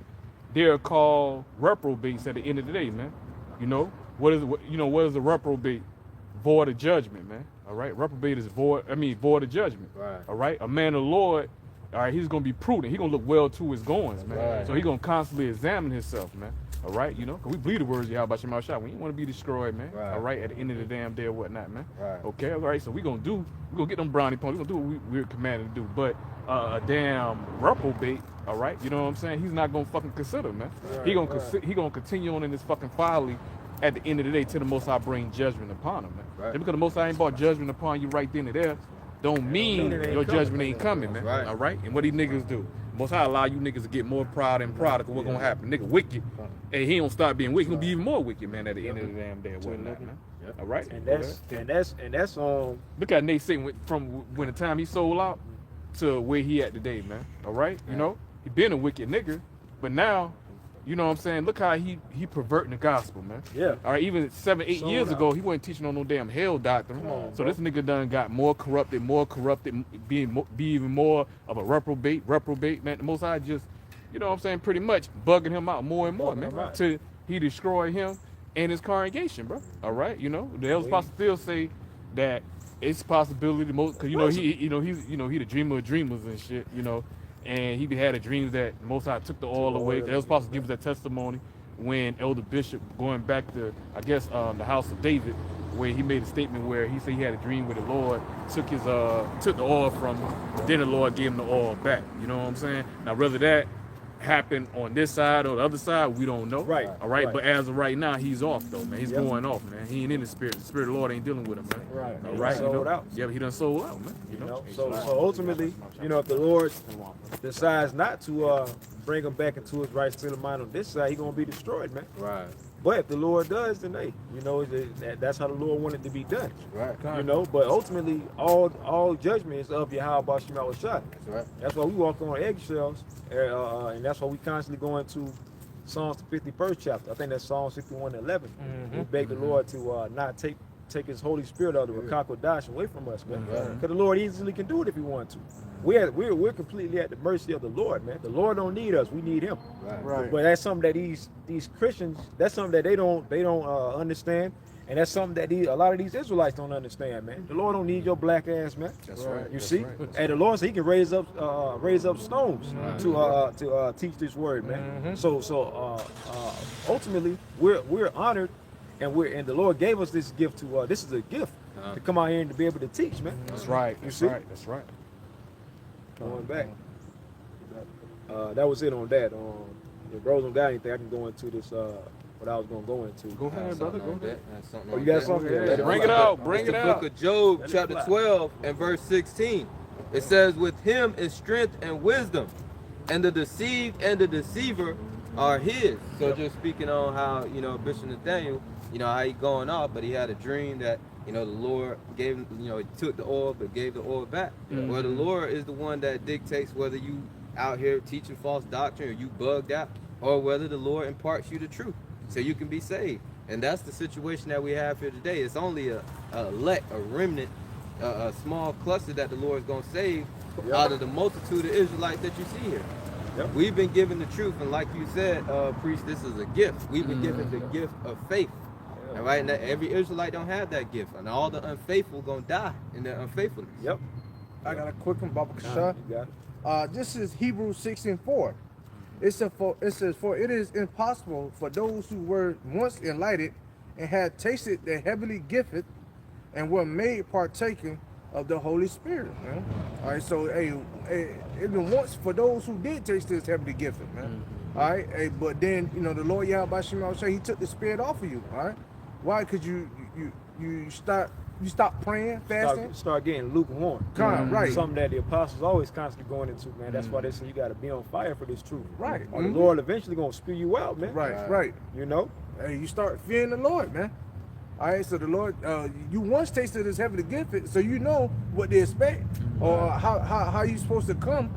they're called reprobates at the end of the day, man. You know what is a reprobate? Void of judgment, man. All right, reprobate is void of judgment. Right. All right, a man of the Lord. All right, he's gonna be prudent. He's gonna look well to his goings, man. Right. So he's gonna constantly examine himself, man. All right, you know, 'cause we believe the words of Yahawah Shema Shah. We ain't want to be destroyed, man. Right. All right, at the end of the damn day or whatnot, man. Right. Okay, all right. So we gonna get them brownie points. We gonna do what we're commanded to do. But a damn reprobate, all right. You know what I'm saying? He's not gonna fucking consider, man. He gonna continue on in this fucking folly. At the end of the day, till the Most High bring judgment upon him, man. Right. Just because the Most High ain't brought judgment upon you right then and there, don't mean it ain't your coming. judgment ain't coming, man. Right. All right. And what these niggas do? Most High allow you niggas to get more proud and proud of what gonna happen. Nigga wicked. Hey, he don't start being wicked. He gonna be even more wicked, man. At the end of the damn day, or whatnot, man. Yep. All right. And that's Look at Nate Satan from when the time he sold out to where he at today, man. All right. You know, he been a wicked nigga, but now, you know what I'm saying? Look how he perverting the gospel, man. Yeah. All right, even 7-8 Sold years out. ago, he wasn't teaching on no damn hell doctrine. Come on, So bro. this nigga done got more corrupted, be even more of a reprobate, man. The Most High just, you know what I'm saying, pretty much bugging him out more and more, man, Right. till he destroy him and his congregation, bro. All right, you know, the elders pastor still say that it's a possibility most, cause he the dreamer of dreamers and shit, you know, and he had a dream that the Most High took the oil away. The elders pastor gives that testimony when Elder Bishop going back to, I guess, the house of David, where he made a statement where he said he had a dream where the Lord took the oil from him, but then the Lord gave him the oil back. You know what I'm saying? Now, whether that happened on this side or the other side, we don't know. Right. All right. Right. But as of right now, he's off though, man. He's Yep. going off, man. He ain't in the spirit. The spirit of the Lord ain't dealing with him, man. Right. All He right. sold you know? out. Yeah, but he done sold out, man. You know, so ultimately, you know, if the Lord decides not to bring him back into his right state of mind on this side, he's gonna be destroyed, man. Right. But if the Lord does, then hey, you know, that's how the Lord wanted to be done. Right. You know, but ultimately, all judgment is of Yahawah Shemawashah. That's right. That's why we walk on eggshells, and that's why we constantly go into Psalms the 51st chapter. I think that's Psalm 61:11. We beg the Lord to not take His Holy Spirit out of the Qadash away from us, man. Because the Lord easily can do it if He wants to. We're completely at the mercy of the Lord, man. The Lord don't need us; we need Him. Right. But that's something that these Christians, that's something that they don't understand, and that's something that a lot of these Israelites don't understand, man. The Lord don't need your black ass, man. That's right. You That's see, right. and the Lord said He can raise up stones to teach this word, man. So ultimately, we're honored, and the Lord gave us this gift to. This is a gift to come out here and to be able to teach, man. That's right. You That's see? right. That's right. Going back. That was it on that. If bros don't got anything, I can go into this. What I was gonna go into. Go ahead, brother. Go ahead. Oh, you got something? Yeah, Let it bring fly. it out. Bring it The out. book of Job, Let it chapter fly. 12 and verse 16. It says, with him is strength and wisdom, and the deceived and the deceiver are his. So just speaking on how, you know, Bishop Nathaniel, you know, how he going off, but he had a dream that, you know, the Lord gave him, you know, he took the oil, but gave the oil back. Well, the Lord is the one that dictates whether you out here teaching false doctrine or you bugged out, or whether the Lord imparts you the truth so you can be saved. And that's the situation that we have here today. It's only a remnant, a small cluster that the Lord is going to save out of the multitude of Israelites that you see here. Yep. We've been given the truth, and like you said, priest, this is a gift. We've been given the gift of faith. All right, and every Israelite don't have that gift, and all the unfaithful gonna die in their unfaithfulness. Yep. I got a quick one, Baba Kasha. You got it. This is Hebrews 6:4. It says, for it is impossible for those who were once enlightened and had tasted the heavenly gift and were made partaking of the Holy Spirit, man. All right, so even once for those who did taste this heavenly gift, man. All right, but then, you know, the Lord Yahweh Shema, He took the spirit off of you. All right, why? Because you stop praying, fasting. Start getting lukewarm. Right. Something that the apostles always constantly going into, man. That's why they say you got to be on fire for this truth. Right. Or the Lord eventually gonna spew you out, man. Right. You know. Hey, you start fearing the Lord, man. All right, so the Lord, you once tasted His heavenly gift, so you know what to expect, or how you supposed to come.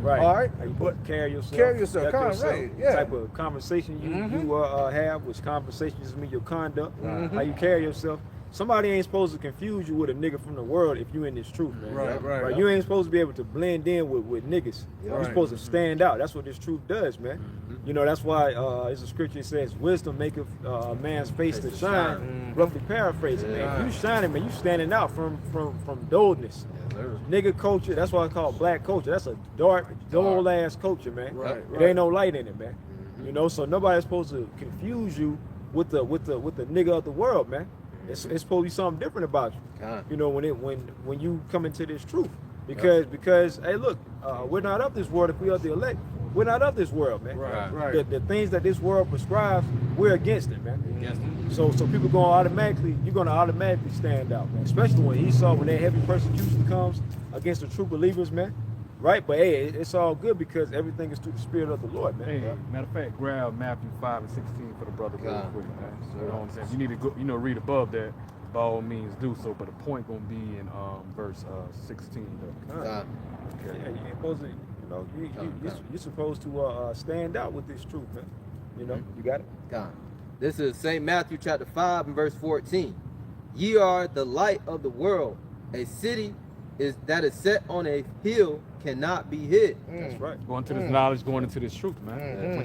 Right. All right. How you supposed to carry yourself. Carry yourself, conduct right, yeah. Type of conversation you have, which conversation just mean your conduct, how you carry yourself. Somebody ain't supposed to confuse you with a nigga from the world if you in this truth, man. Right. You ain't supposed to be able to blend in with niggas. You're supposed to stand out. That's what this truth does, man. You know, that's why it's a scripture that says, wisdom maketh a man's face to shine. Roughly paraphrasing, man. If you shining, man, you standing out from dullness. Nigga culture, that's why I call it black culture. That's a dark, dull ass culture, man. It ain't no light in it, man. You know, so nobody's supposed to confuse you with the nigga of the world, man. It's supposed to be something different about you. You know, when you come into this truth. Because hey, look, we're not of this world. If we are the elect, we're not of this world, man. Right. The things that this world prescribes, we're against it, man. So people you're gonna automatically stand out, man. Especially when that heavy persecution comes against the true believers, man. Right? But hey, it's all good because everything is through the Spirit of the Lord, man. Hey, matter of fact, grab Matthew 5 and 16 for the brother real quick, man. You know what I'm saying? You need to go, read above that. By all means, do so. But the point gonna be in verse 16. Yeah, you ain't supposed to. know, you're supposed to stand out with this truth, man. You know, you got it. God. This is St. Matthew chapter 5 and verse 14. Ye are the light of the world. A city that is set on a hill cannot be hid. That's right. Going to this knowledge, going into this truth, man.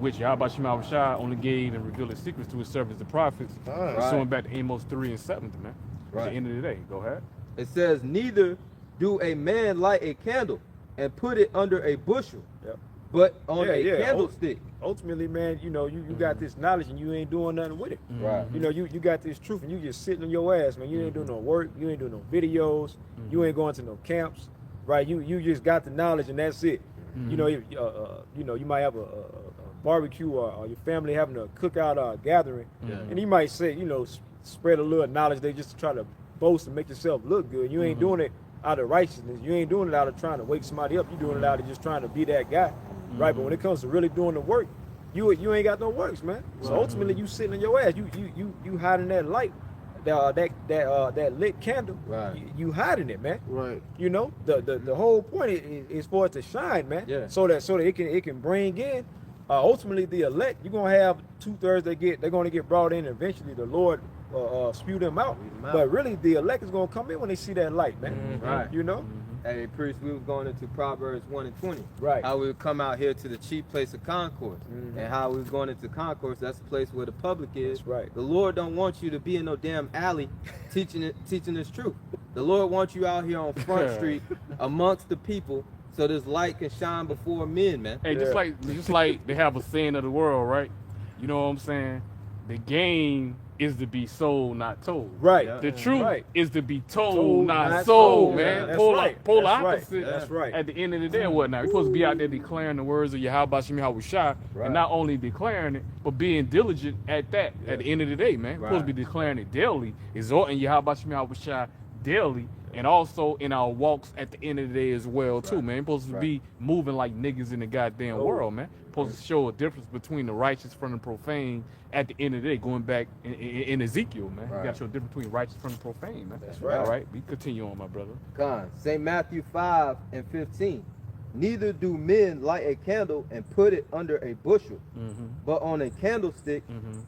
Which Yahawashi only gave and revealed his secrets to his servants, the prophets. Pursuing back to Amos 3 and 7, man. At the end of the day, go ahead. It says, neither do a man light a candle and put it under a bushel, but on a candlestick. Ultimately, man, you know, you got this knowledge and you ain't doing nothing with it. Right. You know, you got this truth and you just sitting on your ass, man. You ain't doing no work. You ain't doing no videos. You ain't going to no camps, right? You just got the knowledge and that's it. You know, you might have a barbecue or your family having a cookout gathering, and you might say, you know, spread a little knowledge. They just try to boast and make yourself look good. You ain't doing it out of righteousness. You ain't doing it out of trying to wake somebody up. You doing it out of just trying to be that guy, right? But when it comes to really doing the work, you ain't got no works, man. So ultimately, you sitting on your ass. You hiding that light, that lit candle. Right. You hiding it, man. Right. You know, the whole point is for it to shine, man. Yeah. So that it can bring in ultimately the elect. You're gonna have 2/3 they're gonna get brought in. And eventually, the Lord spew them out. But really, the elect is gonna come in when they see that light, man. Right. You know. Hey, priest, we was going into Proverbs 1 and 20. Right. How we would come out here to the chief place of concourse. And how we was going into concourse, that's the place where the public is. That's right. The Lord don't want you to be in no damn alley teaching this truth. The Lord wants you out here on Front Street amongst the people so this light can shine before men, man. Hey, just like they have a saying of the world, right? You know what I'm saying? The game is to be sold, not told. Right. The truth Right. is to be told, not sold, man. That's Polar right. That's right. opposite. That's right. At the end of the day, and whatnot. We're supposed to be out there declaring the words of Yahawashi, and not only declaring it, but being diligent at that. At the end of the day, man. We're supposed to be declaring it daily, exhorting Yahawashi daily, and also in our walks at the end of the day as well, too, man. We're supposed to be moving like niggas in the goddamn world, man. Supposed to show a difference between the righteous from the profane at the end of the day, going back in Ezekiel, man. You got to show a difference between righteous from the profane, man. That's right. All right, we continue on, my brother. Con. St. Matthew 5 and 15. Neither do men light a candle and put it under a bushel, but on a candlestick,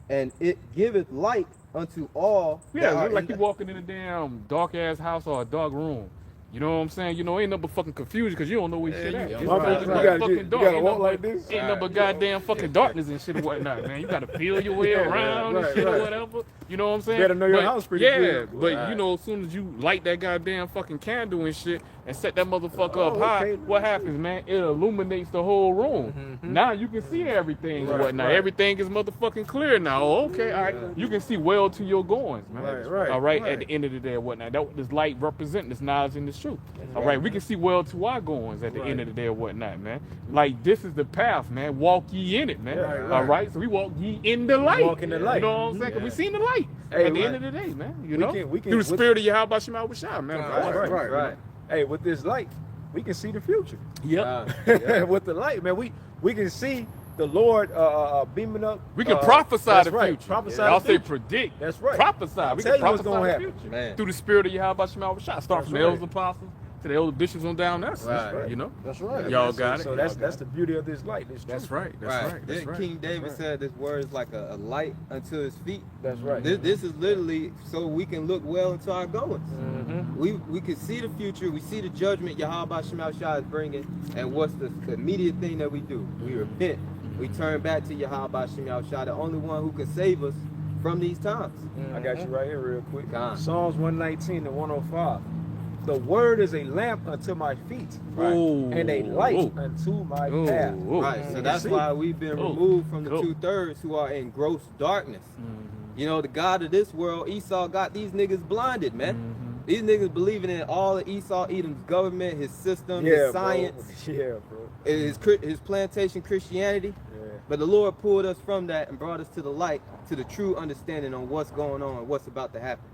and it giveth light unto all. Yeah, it look like you walking in a damn dark ass house or a dark room. You know what I'm saying? You know, ain't no but fucking confusion because you don't know where shit at. You It's gotta walk like this. Ain't no but goddamn fucking darkness and shit and whatnot, man. You gotta feel your way around and shit or whatever. You know what I'm saying? Better know your house pretty good. But you know, as soon as you light that goddamn fucking candle and shit and set that motherfucker up high, what happens, man? It illuminates the whole room. Now you can see everything and whatnot. Everything is motherfucking clear now. Okay, all right. You can see well to your goings, man. All right, at the end of the day and whatnot. That what this light represent, this knowledge and this truth. All right, we can see well to our goings at the end of the day or whatnot, man. Like this is the path, man. Walk ye in it, man. All right, so we walk ye in the light. Walk in the light. You know what I'm saying? 'Cause we seen the light at the end of the day, man. You know, we can, through the spirit of Yahawashi, man. Right. Hey, with this light, we can see the future. Yep. With the light, man, we can see the Lord beaming up. We can prophesy the right. future. Prophesy I'll the say future. predict. That's right. Prophesy. I'll We tell can you what's prophesy gonna the happen. future. Man. Through the spirit of Yahawashi. Start from the elders apostles to the elder bishops on down. That's Right. You know. That's right. Y'all got it. So that's the beauty of this light. This That's truth. right. That's right. That's Then right. King David said this word is like a light unto his feet. That's right. This is literally so we can look well into our goings. We can see the future. We see the judgment Yahawah is bringing, and what's the immediate thing that we do? We repent. We turn back to Yahawah, the only one who can save us from these times. I got you right here real quick. God. Psalms 119 and 105. The word is a lamp unto my feet, and a light unto my path. Right, so that's why we've been removed from the 2/3 who are in gross darkness. You know, the God of this world, Esau, got these niggas blinded, man. These niggas believing in all of Esau Edom's government, his system, his science, his plantation Christianity. But the Lord pulled us from that and brought us to the light, to the true understanding on what's going on, what's about to happen,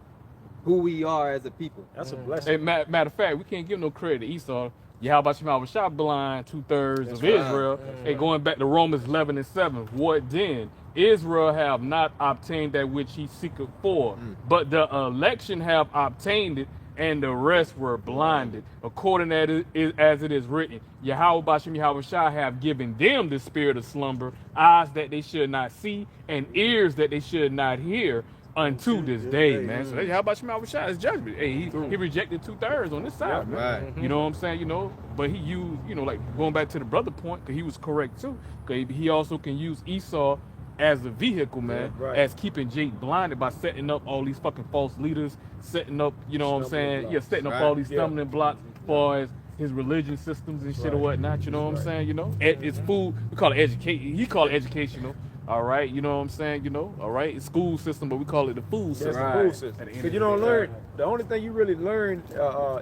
who we are as a people. That's a blessing. Hey, matter of fact, we can't give no credit to Esau. Yahawah shot blind 2/3 of Israel. Hey, going back to Romans 11 and 7, what then? Israel have not obtained that which he seeketh for, but the election have obtained it, and the rest were blinded. According as it is written, Yahawah Bahasham Yahawashi have given them the spirit of slumber, eyes that they should not see, and ears that they should not hear, unto this day, man. So Yahawah Bahasham Yahawashi is judgment. Hey, he rejected 2/3 on this side, man. Right. You know what I'm saying? You know, but he used, you know, like going back to the brother point, because he was correct too. Because he also can use Esau as a vehicle, man, as keeping Jake blinded by setting up all these fucking false leaders, setting up, you know what I'm saying? Yeah, setting up all these stumbling blocks as far as his religion systems and shit or whatnot, you know what I'm saying? You know, it's food, we call it education, he call it educational. All right, you know what I'm saying? You know, all right, it's school system, but we call it the food system. That's the food system. Because you don't learn. The only thing you really learn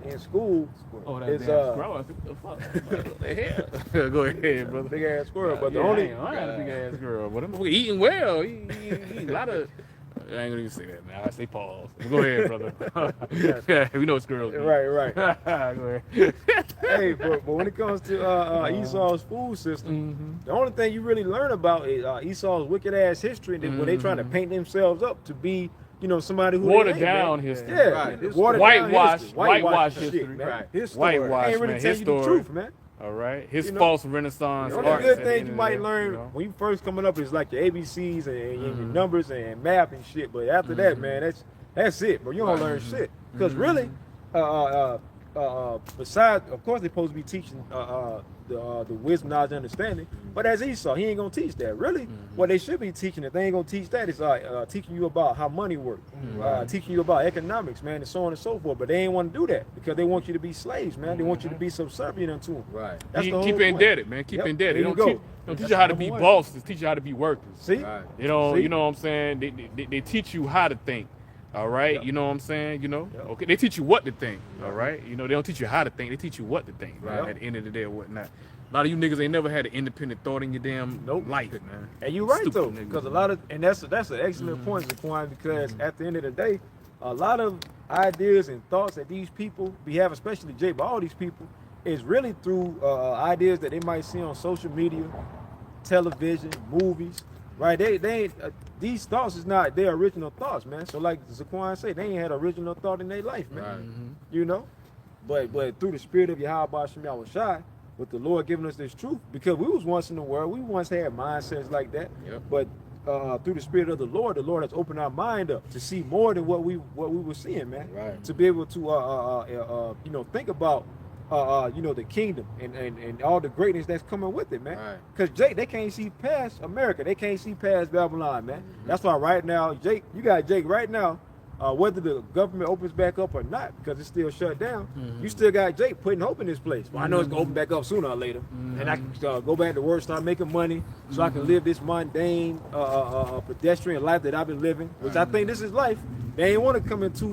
in school is squirrel. What the hell? Go ahead, brother. Big ass squirrel. But the I only ain't big ass girl, but I'm eating well. He a lot of. I ain't gonna even say that now. I say pause. Go ahead, brother. Yeah, we know it's girls. Right. Go ahead. Hey, but when it comes to Esau's food system, the only thing you really learn about is Esau's wicked ass history, and when they trying to paint themselves up to be, you know, somebody who water down history. Yeah, right. whitewash history, man. Right. His Whitewash, ain't really man. tell His you the story. truth, man. All right, his You know, false Renaissance The only arts. good at the thing end you of might the day, learn you know? when you first coming up is like your ABCs and your numbers and math and shit. But after that, man, that's it. But you don't learn shit because really, besides, of course, they're supposed to be teaching the wisdom, knowledge, and understanding. But as Esau, he ain't gonna teach that. Really, what they should be teaching, if they ain't gonna teach that, is teaching you about how money works, teaching you about economics, man, and so on and so forth. But they ain't want to do that because they want you to be slaves, man. They want you to be subservient unto them. Right. That's the whole Keep point. indebted, man. Keep indebted. They There you don't teach you how to be bosses. Teach you how to be workers. See? Right. You know, See? you know what I'm saying? They teach you how to think. All right, you know what I'm saying? You know, okay. They teach you what to think. All right, you know they don't teach you how to think. They teach you what to think. Right. At the end of the day or whatnot. A lot of you niggas ain't never had an independent thought in your damn life, man. And you're right though, Stupid because a lot of, and that's an excellent point, Zaquan, because at the end of the day, a lot of ideas and thoughts that these people be having, especially Jay, but all these people, is really through ideas that they might see on social media, television, movies, right? They ain't, these thoughts is not their original thoughts, man. So like Zaquan said, they ain't had original thought in their life, man. Right. You know, but through the spirit of Yahawah Bahasham Yahawashi, with the Lord giving us this truth, because we was once in the world, we once had mindsets like that, but through the spirit of the Lord has opened our mind up to see more than what we were seeing, man. Right. To be able to you know, think about you know, the kingdom and all the greatness that's coming with it, man. Because Jake, they can't see past America, they can't see past Babylon, man. That's why right now, Jake, you got Jake right now. Whether the government opens back up or not, because it's still shut down, you still got Jake putting hope in this place. Well, I know it's gonna open back up sooner or later, and I can go back to work, start making money, so I can live this mundane, pedestrian life that I've been living. Which I think this is life. They ain't want to come into,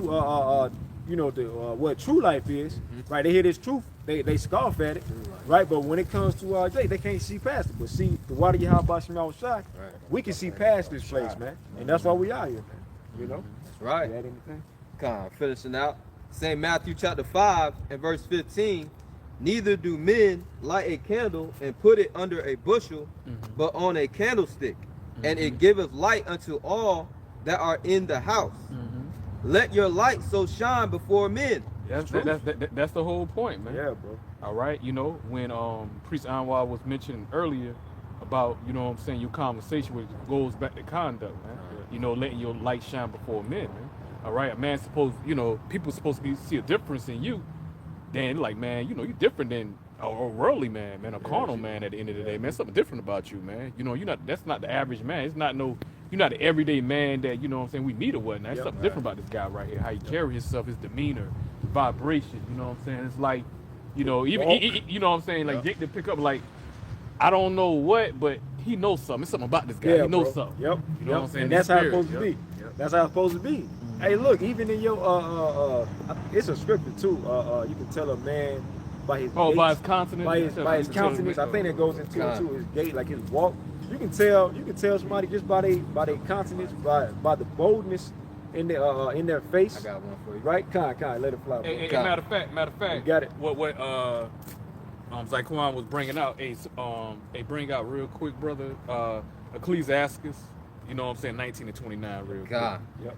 you know, the what true life is, right? They hear this truth, they scoff at it, right? But when it comes to Jake, they can't see past it. But see, the water Yahawah Bahasham Yahawashi, we can see past this place, man, and that's why we out here, man. You know. Right. Finishing out. St. Matthew chapter 5 and verse 15. Neither do men light a candle and put it under a bushel, but on a candlestick, and it giveth light unto all that are in the house. Let your light so shine before men. That's the whole point, man. Yeah, bro. All right, you know, when Priest Anwar was mentioning earlier about, you know what I'm saying, your conversation, which goes back to conduct, man. You know, letting your light shine before men, man. All right, a man supposed, you know, people supposed to see a difference in you. Then like, man, you know, you're different than a worldly man, a carnal man at the end of the day, man. Something different about you, man. You know, that's not the average man. It's not you're not the everyday man that, you know what I'm saying, we need or whatnot. There's something different about this guy right here, how he carry himself, his demeanor, his vibration, you know what I'm saying? It's like, you know, even, you know what I'm saying, like Jake to pick up, like, I don't know what, but he knows something. It's something about this guy. He knows something. Yep. You know what I'm saying? And that's how it's supposed to be. That's how it's supposed to be. Hey, look, even in your it's a scripture too. You can tell a man by his gates, by his countenance. by his countenance. I think that goes into his gait, like his walk. You can tell somebody just by their countenance, by the boldness in their face. I got one for you. Right? Kind, let it fly. Hey, matter of fact, You got it. What Zaquan was bringing out, bring out real quick, brother. Ecclesiastes, you know what I'm saying, 19 to 29, real quick. Yep.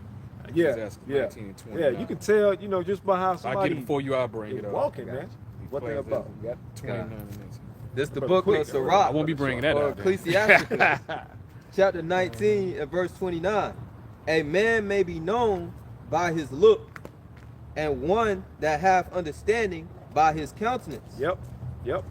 Yeah, Ecclesiastes yeah, 19 and yeah. 29. You can tell, you know, just by how I somebody get it before you. I'll bring is it up. walking, man. What they about? Got 29 and 19. This the But book quick, of Sirach. I won't be bringing that or up. then. Ecclesiasticus, chapter 19 and verse 29. A man may be known by his look, and one that hath understanding by his countenance. Yep.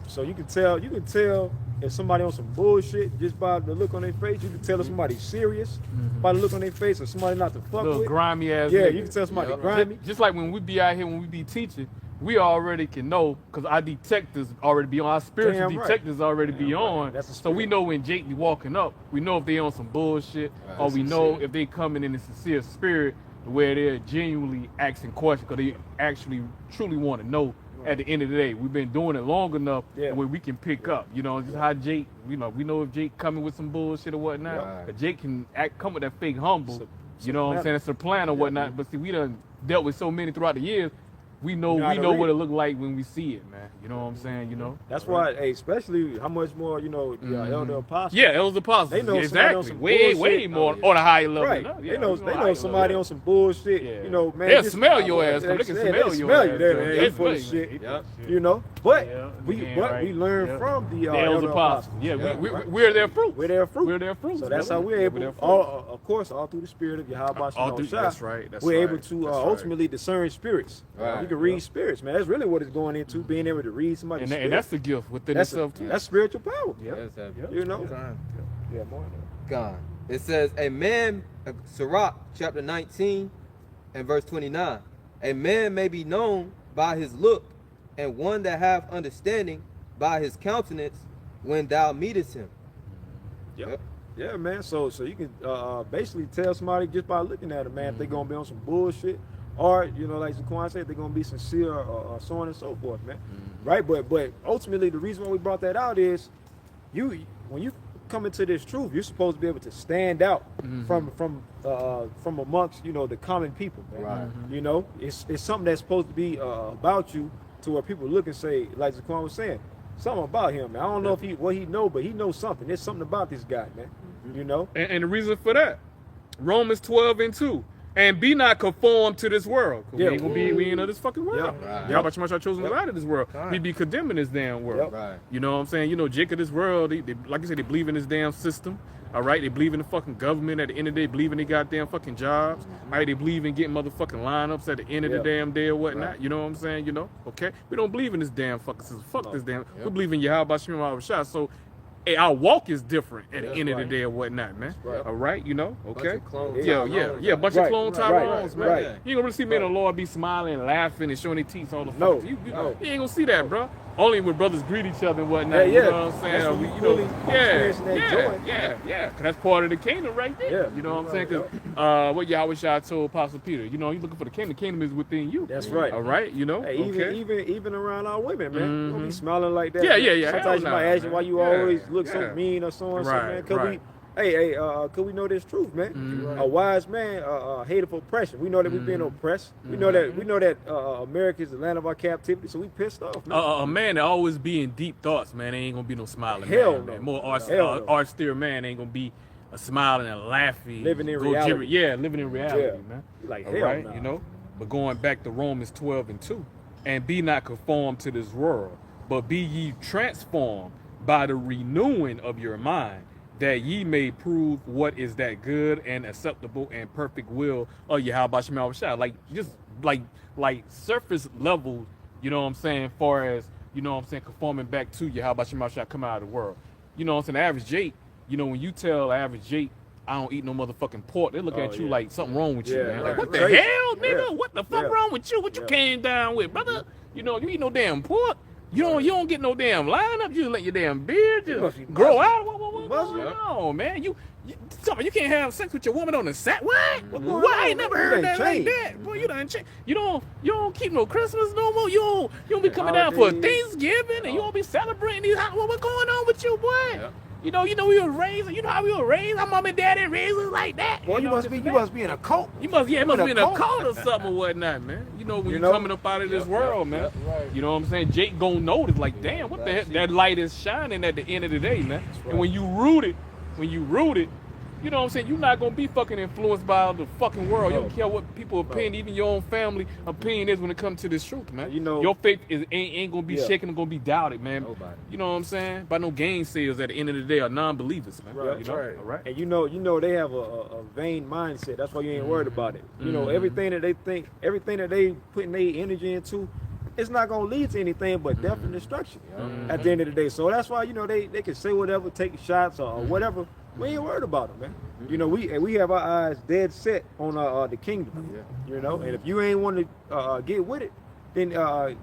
So you can tell if somebody on some bullshit just by the look on their face. You can tell if somebody's serious by the look on their face, or somebody not to fuck Little with. grimy ass. Yeah, nigga. you can tell somebody Yep. grimy. Just like when we be out here, when we be teaching, we already can know because our detectors already be on. Our spiritual Damn right. detectors already be on. That's the So we spirit. know when Jake be walking up, we know if they on some bullshit, or we know if they coming in a sincere spirit where they're genuinely asking questions because they actually truly want to know. At the end of the day, we've been doing it long enough Yeah. where we can pick up. You know, just how Jake. We know if Jake coming with some bullshit or whatnot. Right. But Jake can come with that fake humble. It's a- You know what I'm saying? It's a plan or whatnot. But see, we done dealt with so many throughout the years. We know You know how to what read. it look like when we see it, man. You know what I'm saying? You know. That's why, hey, especially how much more, you know, the elder apostles. Yeah, it was apostles. They know somebody exactly. on some Way bullshit. more Oh, yeah. on a higher level. Right. than us. They Yeah, know we on a higher somebody level. on some bullshit. Yeah. You know, man. They'll just- smell your ass. They They can say smell they your smell you. ass. They They ain't full smell of you. shit. Yep. You know, but Yeah, we right. learn Yeah. from the The elder elder apostles. apostles. Yeah, Yeah. we're their fruit. We're their fruit. We're their fruit. So that's how we're Yeah, able, their fruit. of course, all through the spirit of Yahawah. All through- that's right, that's we're right, able to that's right. ultimately discern spirits. Right. You can read spirits, man. That's really what it's going into, being able to read somebody's And, spirit. and that's the gift within that's, itself too. that's spiritual power. Yep. Yes, sir. You know? God. Yeah, more than God. It says, a man, Sirach, chapter 19 and verse 29. A man may be known by his look, and one that hath understanding by his countenance when thou meetest him. Yep. Yeah, man. So you can basically tell somebody just by looking at them, man, if they're gonna be on some bullshit, or you know, like Zaquan said, they're gonna be sincere, or so on and so forth, man. Right? But ultimately, the reason why we brought that out is, when you come into this truth, you're supposed to be able to stand out from amongst, you know, the common people, man. Right. You know, it's something that's supposed to be about you, to where people look and say, like Zaquan was saying, something about him, man. I don't know if what he know, but he knows something. There's something about this guy, man. You know? And the reason for that, Romans 12 and 2. And be not conformed to this world. Yeah. We ain't of this fucking world. Yep. Right. How much I chosen to Yep. out of this world. Right. We be condemning this damn world. Yep. Right. You know what I'm saying? You know, Jake of this world, they, like I said, they believe in this damn system. All right, they believe in the fucking government. At the end of the day, believe in their goddamn fucking jobs. All right, they believe in getting motherfucking lineups at the end of the Yeah. damn day or whatnot. Right. You know what I'm saying? You know, okay? We don't believe in this damn fucking system. Fuck No. this damn. Yep. We believe in Yahawashi. So, hey, our walk is different at That's the end of the right. day or whatnot, man. right. All right, you know, Bunch okay? of clone Yeah, Tyrones. bunch Right, of clone right, Tyrones, man. right. You ain't gonna really see me and the Lord be smiling and laughing and showing their teeth all the No, fucking. You no. ain't gonna see that, bro. Only when brothers greet each other and whatnot. Yeah, You yeah. know what I'm saying? That's Or when we, you you know, really experiencing that joy. yeah. 'Cause that's part of the kingdom right there. Yeah. You know what I'm saying? 'Cause what Yahawashi told Apostle Peter, you know, you looking for the kingdom is within you. That's right. All right, you know. Hey, okay. even around our women, man. We don't be smiling like that. Yeah, yeah, yeah. Sometimes Hell you nah, might ask you man. why you Yeah, always look yeah. so mean or so and so, Right, man. Could right. could we know this truth, man? Mhm. A wise man hateth oppression. We know that we've been oppressed. We know that America is the land of our captivity, so we pissed off, man. A man that always be in deep thoughts, man, ain't gonna be no smiling Hell man, no. man. More Hell no. austere man ain't gonna be a smiling and laughing. Living in go reality. Yeah, living in reality, Yeah. man. Like, All hell right, nah. you know. But going back to Romans 12 and 2, and be not conformed to this world, but be ye transformed by the renewing of your mind, that ye may prove what is that good and acceptable and perfect will of Yahawashi. Like just like surface level, you know what I'm saying, far as, you know what I'm saying, conforming back to Yahawashi come out of the world. You know what I'm saying? The average Jake, you know, when you tell average Jake, I don't eat no motherfucking pork, they look Oh, at you yeah. like something wrong with you, Yeah, man. right. Like, what the Crazy. hell, nigga? Yeah. What the fuck Yeah. wrong with you? What you Yeah. came down with, brother? You know, you eat no damn pork. You don't get no damn lineup. You let your damn beard You must just be grow Muslim. out. What Muslim. going on, man? You can't have sex with your woman on the set. What? What's going What? I on, ain't never man? You heard done that like changed. that. Boy, you done changed. You don't keep no Christmas no more. You don't be coming down for Holidays. Thanksgiving and you don't be celebrating these. What's going on with you, boy? Yep. You know we was raised. You know how we were raised. Our mom and daddy raised us like that. Boy, you know, must this be and that. in a cult. It must be in in a a cult. cult or something or whatnot, man. You know, when You you know? coming up out of this world, man. right. You know what I'm saying? Jake gonna notice, like, damn, what the heck? That light is shining at the end of the day, man. And when you root it, you know what I'm saying, you're not gonna be fucking influenced by the fucking world. You No. don't care what people opinion, even your own family opinion is when it comes to this truth, man. You know, your faith ain't gonna be Yeah. shaken, gonna be doubted, man. Nobody. You know what I'm saying? By no gainsayers at the end of the day are non-believers, man. Right, You know? right. All right. and you know they have a vain mindset. That's why you ain't worried about it. You know, everything that they think, everything that they putting their energy into, it's not gonna lead to anything but death and destruction at the end of the day. So that's why, you know, they can say whatever, take shots or whatever. We ain't worried about them, man. You know, we have our eyes dead set on the kingdom. You know, and if you ain't want to get with it, then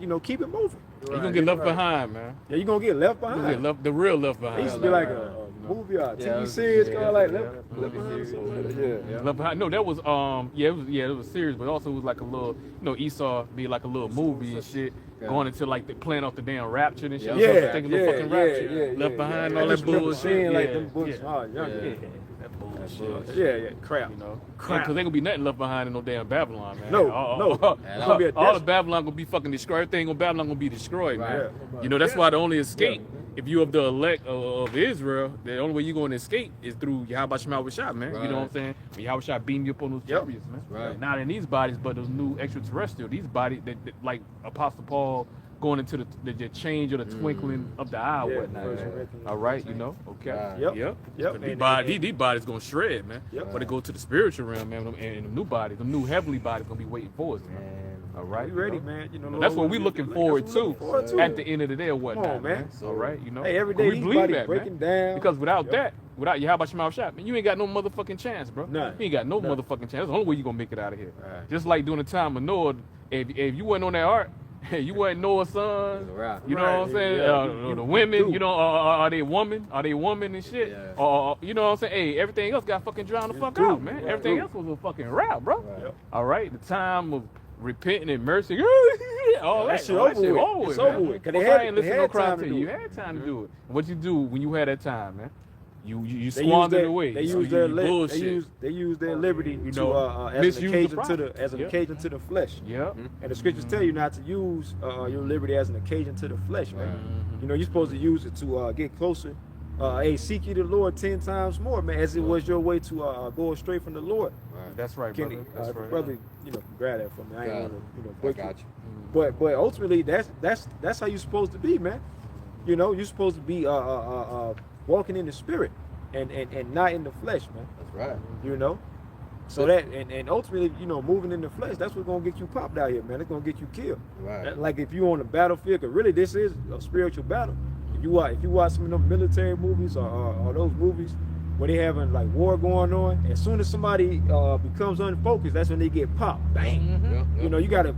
you know, keep it moving. You're gonna get left behind, man. Yeah, you gonna get left You're behind. gonna get the real left It behind. used to be like a movie or a TV series called like Left Behind. Yeah. Left Behind. No, that was it was serious, but also it was like a little, you know, Esau be like a little movie and shit, going into like the playing off the damn rapture and shit. Yeah, Thinking the fucking rapture. Left Behind, all that bullshit. Like them books. That bullshit. Yeah, crap. You know, Crap. because ain't gonna be nothing left behind in no damn Babylon, man. No, all, no. all, It's gonna be a all the desert. Babylon gonna be fucking destroyed. Everything on Babylon gonna be destroyed, man. Yeah. You know, that's why the only escape, if you of the elect of Israel, the only way you gonna escape is through Yahawashi, man. You know what I'm saying? When Yahawashi beam you up on those chariots, man. Right. Not in these bodies, but those new extraterrestrial. These bodies that like Apostle Paul going into the change of the twinkling of the eye, Yeah, whatnot. First Man. Corinthians All right, you know, okay. Right. Yep. These bodies gonna shred, man. Yep. But they go to the spiritual realm, man, and the new bodies, the new heavenly bodies gonna be waiting for us, man. All right, You ready, man? You know, That's what we Lord, looking that's forward what we to looking forward to. at the end of the day or whatnot, Come on, man. All right, you know. Hey, every day we these believe bodies that, breaking man. down. Because without Yep. that, without Yahawashi shot, man, you ain't got no motherfucking chance, bro. None. You ain't got no None. motherfucking chance. That's the only way you gonna make it out of here. Right. Just like during the time of Noah, if you wasn't on that ark, you wasn't Noah's son. It's a wrap. You know what I'm saying? Yeah. The women, do. you know, are they woman? Are they woman and shit? Yeah. Or you know what I'm saying? Hey, everything else got fucking drowned the fuck do. out, man. Right. Everything Do. else was a fucking rap, bro. Right. Yep. All right, the time of repenting and mercy, all That that shit all over with. It's man. over with. 'Cause they Most had- I ain't they listen to no had crime time to to you. do You it. had time to do it. What you do when you had that time, man? You They squandered use away. They You use their bullshit. they use their liberty You to know, as misuse an the occasion prophet. as an Yep. occasion to the flesh. Yeah. And the scriptures tell you not to use your liberty as an occasion to the flesh, man. You know, you're supposed to use it to get closer. Hey, seek ye the Lord 10 times more, man, as it was your way to go astray from the Lord. That's right, Can brother. That's right. brother, you know, grab that from me. I ain't Yeah. want to, I break got it. you. But ultimately, that's how you're supposed to be, man. You know, you're supposed to be walking in the spirit and not in the flesh, man. That's right. You know, so that and ultimately, you know, moving in the flesh, that's what's gonna get you popped out here, man. It's gonna get you killed. Right. Like if you're on the battlefield, because really this is a spiritual battle. If you watch some of them military movies or those movies where they having like war going on, as soon as somebody becomes unfocused, that's when they get popped. Bang. Yeah, You know, you gotta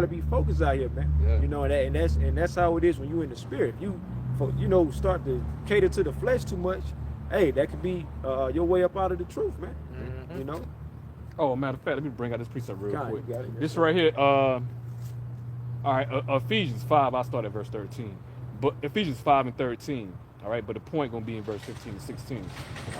be focused out here, man. Yeah. You know, and that's how it is when you in the spirit. If you start to cater to the flesh too much, hey, that could be your way up out of the truth, man. You know. Oh, matter of fact, let me bring out this precept real God, quick. you got it. This right here, all right, Ephesians 5, I'll start at verse 13. But Ephesians 5 and 13, all right, but the point gonna be in verse 15 and 16.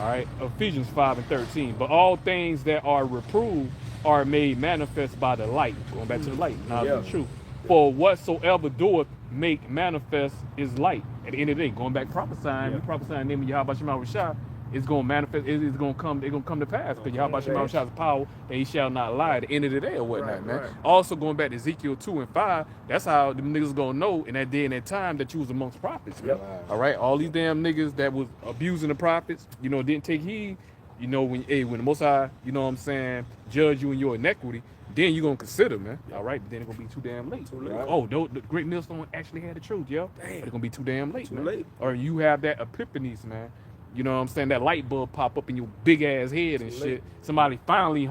All right, Ephesians 5 and 13. But all things that are reproved are made manifest by the light. Going back to the light, knowledge of the truth. For whatsoever doeth make manifest is light. At the end of the day, going back prophesying, we prophesying in the name of Yahawashi, it's gonna manifest, it's gonna come to pass. Because Yahawashi has power that he shall not lie at the end of the day or whatnot, Right, man. right. Also going back to Ezekiel 2 and 5, that's how them niggas gonna know in that day and that time that you was amongst prophets, man. Yep. All right, all these damn niggas that was abusing the prophets, you know, didn't take heed. You know, when the Most High, you know what I'm saying, judge you in your iniquity, then you gonna consider, man. All right, but then it's gonna be too damn late. Too late. Oh, the great millstone actually had the truth, yo. Damn. But it's gonna be too damn late, Too man. late. Or you have that epiphanies, man. You know what I'm saying? That light bulb pop up in your big ass head and Too shit. late. Somebody somebody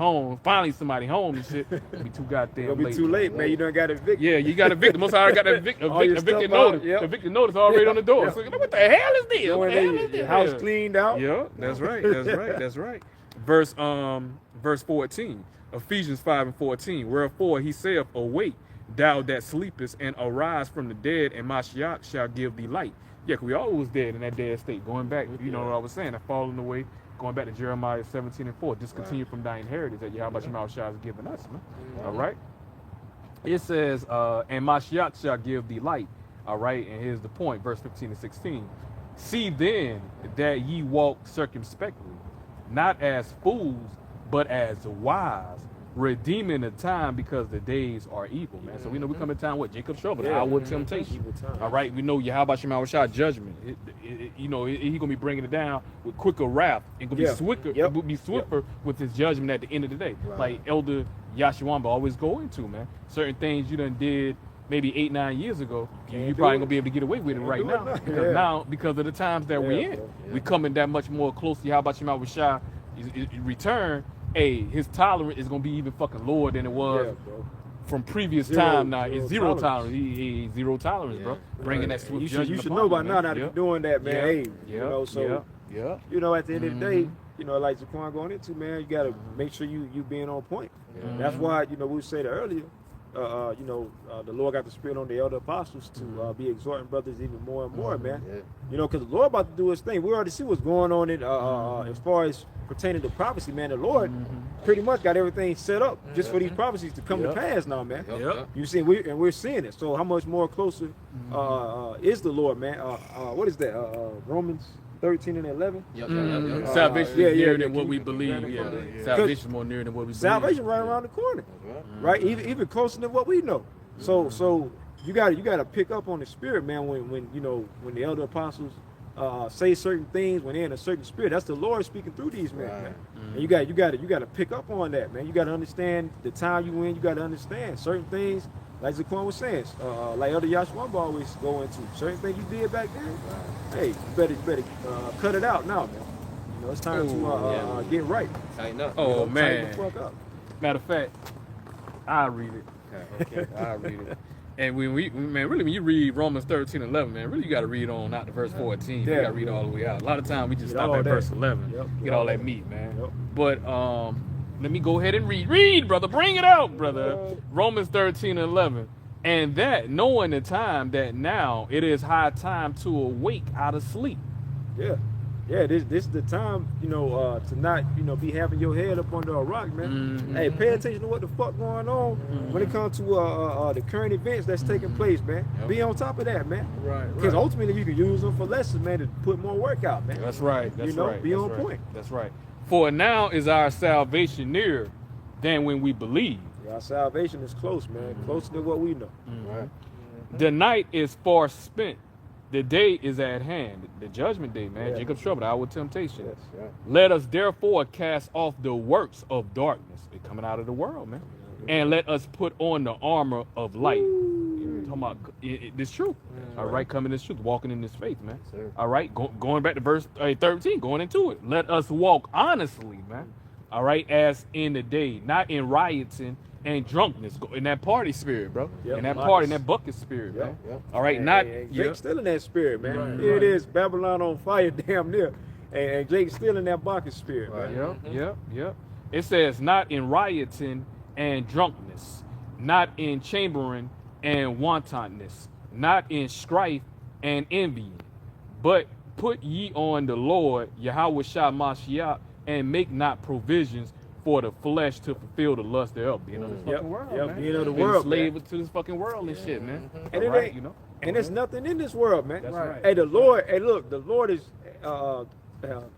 home and shit. It'll be too goddamn It'll be late. too late, man. You done got evicted. Yeah, you got a victim. Most I got that All your evicted stuff out, notice. yep. The evicted notice already on the door. Yep. So, what the hell is this? Go What in the there, hell is your this? house Yeah. cleaned out. Yeah, that's right. That's right. That's right. Verse 14. Ephesians 5 and 14. Wherefore he saith, awake, thou that sleepest, and arise from the dead, and Mashiach shall give thee light. Yeah, 'cause we all was dead in that dead state. Going back, you know what I was saying, that falling away, going back to Jeremiah 17 and 4. Discontinue from thy inheritance that Yahawashi has given us, man. All right. It says, and Mashiach shall give thee light. All right, and here's the point, verse 15 and 16. See then that ye walk circumspectly, not as fools, but as wise, redeeming the time because the days are evil, man. So we know we come in time what Jacob's trouble, the hour of temptation. All right, we know Yahawashi judgment. He gonna be bringing it down with quicker wrath and gonna be swifter with his judgment at the end of the day. Right. Like Elder Yashawamba always go into, man. Certain things you done did maybe 8-9 years ago, you probably gonna be able to get away with it right now. Because now, because of the times that we're in, we coming that much more closely. How about Yahawashi return? Hey, his tolerance is gonna be even fucking lower than it was from previous time. Now it's zero tolerance. He zero tolerance, bro. Bringing that swift judgment. You should know by now that you're doing that, man. Hey, you know, so you know, at the end of the day, you know, like Zaquan going into, man, you gotta make sure you being on point. That's why, you know, we said earlier, you know, the Lord got the spirit on the elder apostles to be exhorting brothers even more and more, man. You know, because the Lord about to do his thing. We already see what's going on in as far as pertaining to prophecy, man. The Lord pretty much got everything set up just for these prophecies to come to pass now, man. You see, we're seeing it. So how much more closer is the Lord, man? What is that? Romans 13 and 11. Salvation is nearer than what we believe. Salvation is more near than what we believe. Salvation right around the corner, right? Even closer than what we know. So you got to pick up on the spirit, man. When you know, when the elder apostles say certain things, when they're in a certain spirit, that's the Lord speaking through these men, man. And you got to pick up on that, man. You got to understand the time you in. You got to understand certain things. Like Zaquan was saying, like Elder Yashawamba always go into certain things you did back then. Hey, you better cut it out now, man. You know, it's time to get right. Tighten up. Oh, man. Tighten the fuck up. Matter of fact, I'll read it. Okay. I'll read it. And when when you read Romans 13:11, man, really you got to read on out to verse 14. You got to read all the way out. A lot of times we just stop at verse 11. Get all that meat, man. But let me go ahead and read. Read, brother. Bring it out, brother. Romans 13:11. And that, knowing the time that now it is high time to awake out of sleep. This is the time, you know, to not, you know, be having your head up under a rock, man. Hey, pay attention to what the fuck going on when it comes to the current events that's taking place, man. Be on top of that, man. Because ultimately you can use them for lessons, man, to put more work out, man. That's right. That's right. Be on point. That's right. For now is our salvation nearer than when we believe. Our salvation is close, man. Closer than what we know. The night is far spent. The day is at hand. The judgment day, man. Jacob's trouble, the hour of temptation. Let us therefore cast off the works of darkness. They're coming out of the world, man. And let us put on the armor of light. You're talking about this truth. All right, coming in this truth, walking in this faith, man. All right, going back to verse 13, going into it. Let us walk honestly, man. All right, as in the day, not in rioting and drunkenness, in that party spirit, bro. In that party, in that bucket spirit, man. All right, Jake's still in that spirit, man. Here it is, Babylon on fire, damn near. And Jake's still in that bucket spirit, man. It says, not in rioting and drunkenness, not in chambering and wantonness, not in strife and envying, but put ye on the Lord, Yahawashi Mashiach, and make not provisions for the flesh to fulfill the lust thereof. Being of this fucking world, man. Being of the world, slave to this fucking world and shit, man. And it ain't, and there's nothing in this world, man. That's right. Hey, the Lord, look, the Lord is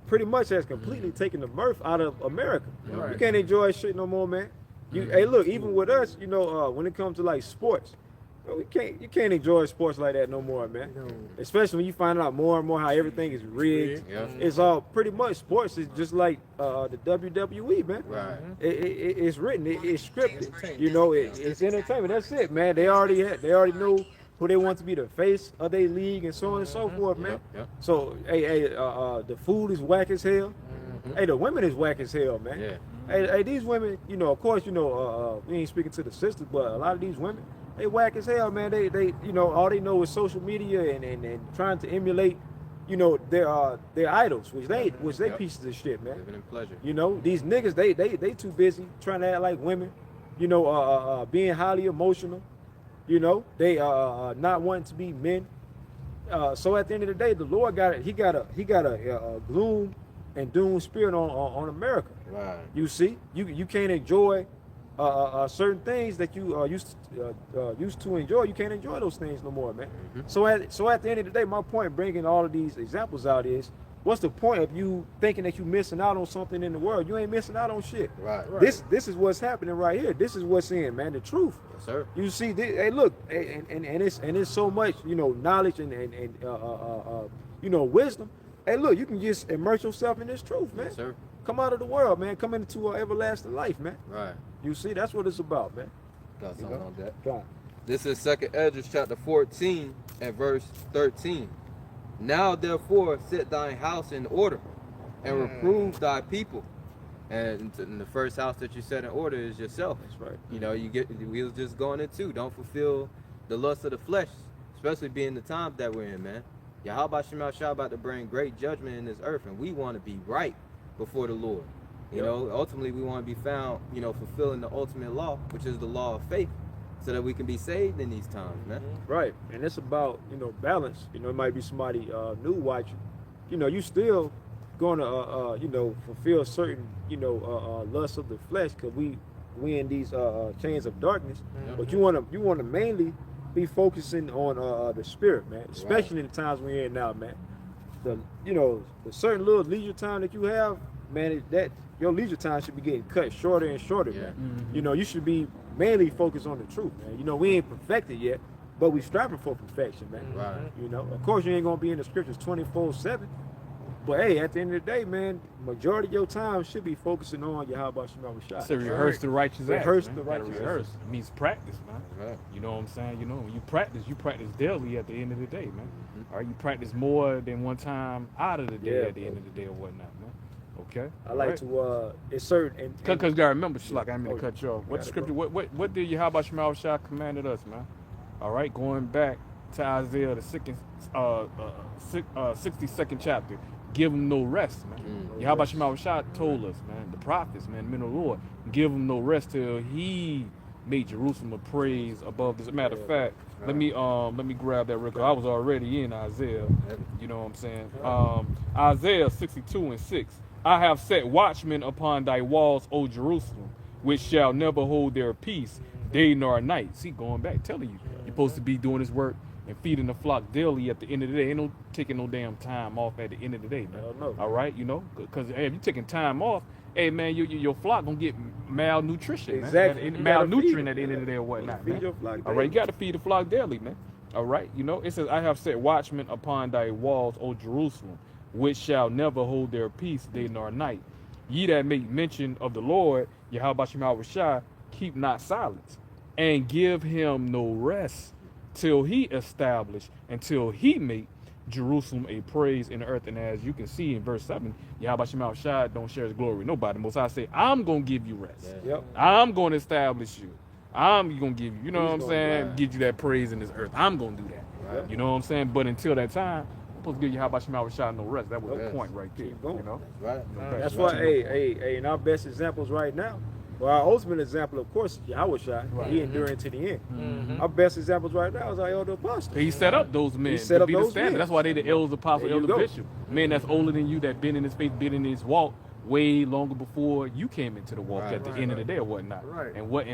pretty much has completely taken the mirth out of America. You can't enjoy shit no more, man. Hey, look, even with us, you know, when it comes to like sports, you can't enjoy sports like that no more, man. Especially when you find out more and more how everything is rigged. It's all pretty much sports is just like the WWE, man. It's written, it's scripted. You know, it's entertainment. That's it, man. They already know who they want to be the face of their league and so on and so forth, man. So the food is whack as hell. Hey, the women is whack as hell, man. Hey, these women, you know, of course, you know, we ain't speaking to the sisters, but a lot of these women, they whack as hell, man. They you know, all they know is social media and trying to emulate, you know, their idols, which they pieces of shit, man. Living in pleasure. You know, these niggas, they too busy trying to act like women, you know, being highly emotional, you know, they not wanting to be men. So at the end of the day, the Lord got a gloom and doom spirit on America. You see, you can't enjoy certain things that you used to enjoy. You can't enjoy those things no more, man. So at the end of the day, my point bringing all of these examples out is what's the point of you thinking that you missing out on something in the world? You ain't missing out on shit. Right. This is what's happening right here. This is what's in, man, the truth. Yes, sir. You see, hey, look, and it's so much, you know, knowledge and you know, wisdom. Hey, look, you can just immerse yourself in this truth, man. Yes, sir. Come out of the world, man. Come into an everlasting life, man. Right. You see, that's what it's about, man. Got something on that. God. This is 2nd Esdras chapter 14 and verse 13. Now therefore set thine house in order, and reprove thy people. And the first house that you set in order is yourself. That's right. You know, we was just going into. Don't fulfill the lust of the flesh, especially being the times that we're in, man. Yahawashi about to bring great judgment in this earth, and we want to be right before the Lord. You know, ultimately we want to be found, you know, fulfilling the ultimate law, which is the law of faith, so that we can be saved in these times, man. Right, and it's about, you know, balance. You know, it might be somebody new watching. You know, you still gonna you know, fulfill certain, you know, lusts of the flesh, because we in these chains of darkness. But you wanna mainly be focusing on the spirit, man. Especially in the times we're in now, man. You know, the certain little leisure time that you have, man, that your leisure time should be getting cut shorter and shorter, man. You know, you should be mainly focused on the truth, man. You know, we ain't perfected yet, but we striving for perfection, man. Right. You know, of course you ain't gonna be in the scriptures 24/7, but hey, at the end of the day, man, majority of your time should be focusing on Yahawashi. So rehearse the righteous acts. Rehearse man. the Gotta righteous rehearse. It means practice, man. Right. You know what I'm saying? You know, when you practice daily at the end of the day, man. All right, you practice more than one time out of the day at the end of the day or whatnot, man. Okay. I like to insert and Because you gotta remember, Shalak, I didn't mean to cut you off. What got it, scripture? What did Yahawashi commanded us, man? All right, going back to Isaiah the 62nd chapter. Give them no rest, man. Yahawashi told us, man, the prophets, man, men of the Lord, give them no rest till He made Jerusalem a praise above this. Matter of fact, let me grab that real quick. I was already in Isaiah. You know what I'm saying? Isaiah 62:6. I have set watchmen upon thy walls, O Jerusalem, which shall never hold their peace, day nor night. See, going back, telling you, you're supposed to be doing this work and feeding the flock daily at the end of the day. Ain't no taking no damn time off at the end of the day, man. Hell no. All right, you know, because hey, if you're taking time off, hey man, your flock gonna get malnutrition, Exactly. man. You gotta feed Malnutrient them. at the end of the day or whatnot, Feed man. your flock All right, you daily. got to feed the flock daily, man. All right, you know, it says, I have set watchmen upon thy walls, O Jerusalem, which shall never hold their peace day nor night. Ye that make mention of the Lord, Yahawashi, keep not silence, and give him no rest, till he establish, until he make Jerusalem a praise in the earth. And as you can see in verse 7, Yahawashi don't share his glory with nobody. Most I say, I'm going to give you rest. Yep. I'm going to establish you. I'm going to give you, you know what I'm He's saying? gonna Give you that praise in this earth. I'm going to do that. Right. You know what I'm saying? But until that time, I'm supposed to give Yahawashi no rest. That was the Yes. point right there. Keep going. You know? Right. That's why, hey, in our best examples right now, well, our ultimate example, of course, Yahawashi, he enduring to the end. Our best examples right now is our elder apostle. He set up those men set to up be the those standard. men. That's why they the elders, apostles, There you elder go. bishop. Men that's older than you, that been in his faith, been in his walk way longer before you came into the walk at the end of the day or whatnot. Right. And what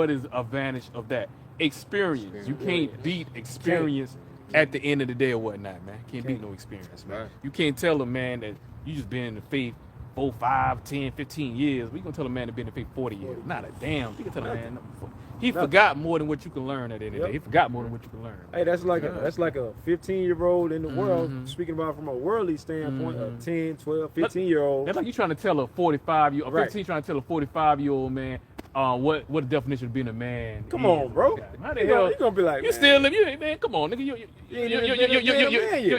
is the advantage of that? Experience. You can't beat experience at the end of the day or whatnot, man. Can't beat no experience, man. Right. You can't tell a man that you just been in the faith 4, 5, 10, 15 years. We gonna tell a man to be in the faith 40 years. Not a damn. You can tell a man. He forgot more than what you can learn at the end of the day. He forgot more than what you can learn. Hey, that's like a 15-year-old in the world, speaking about from a worldly standpoint, a 10, 12, 15-year-old. That's like you trying to tell a 45-year-old, Right. 15 trying to tell a 45-year-old man what the definition of being a man. Come is. on, bro. How the You hell? gonna be like, You man, still live? You man? Come on, nigga.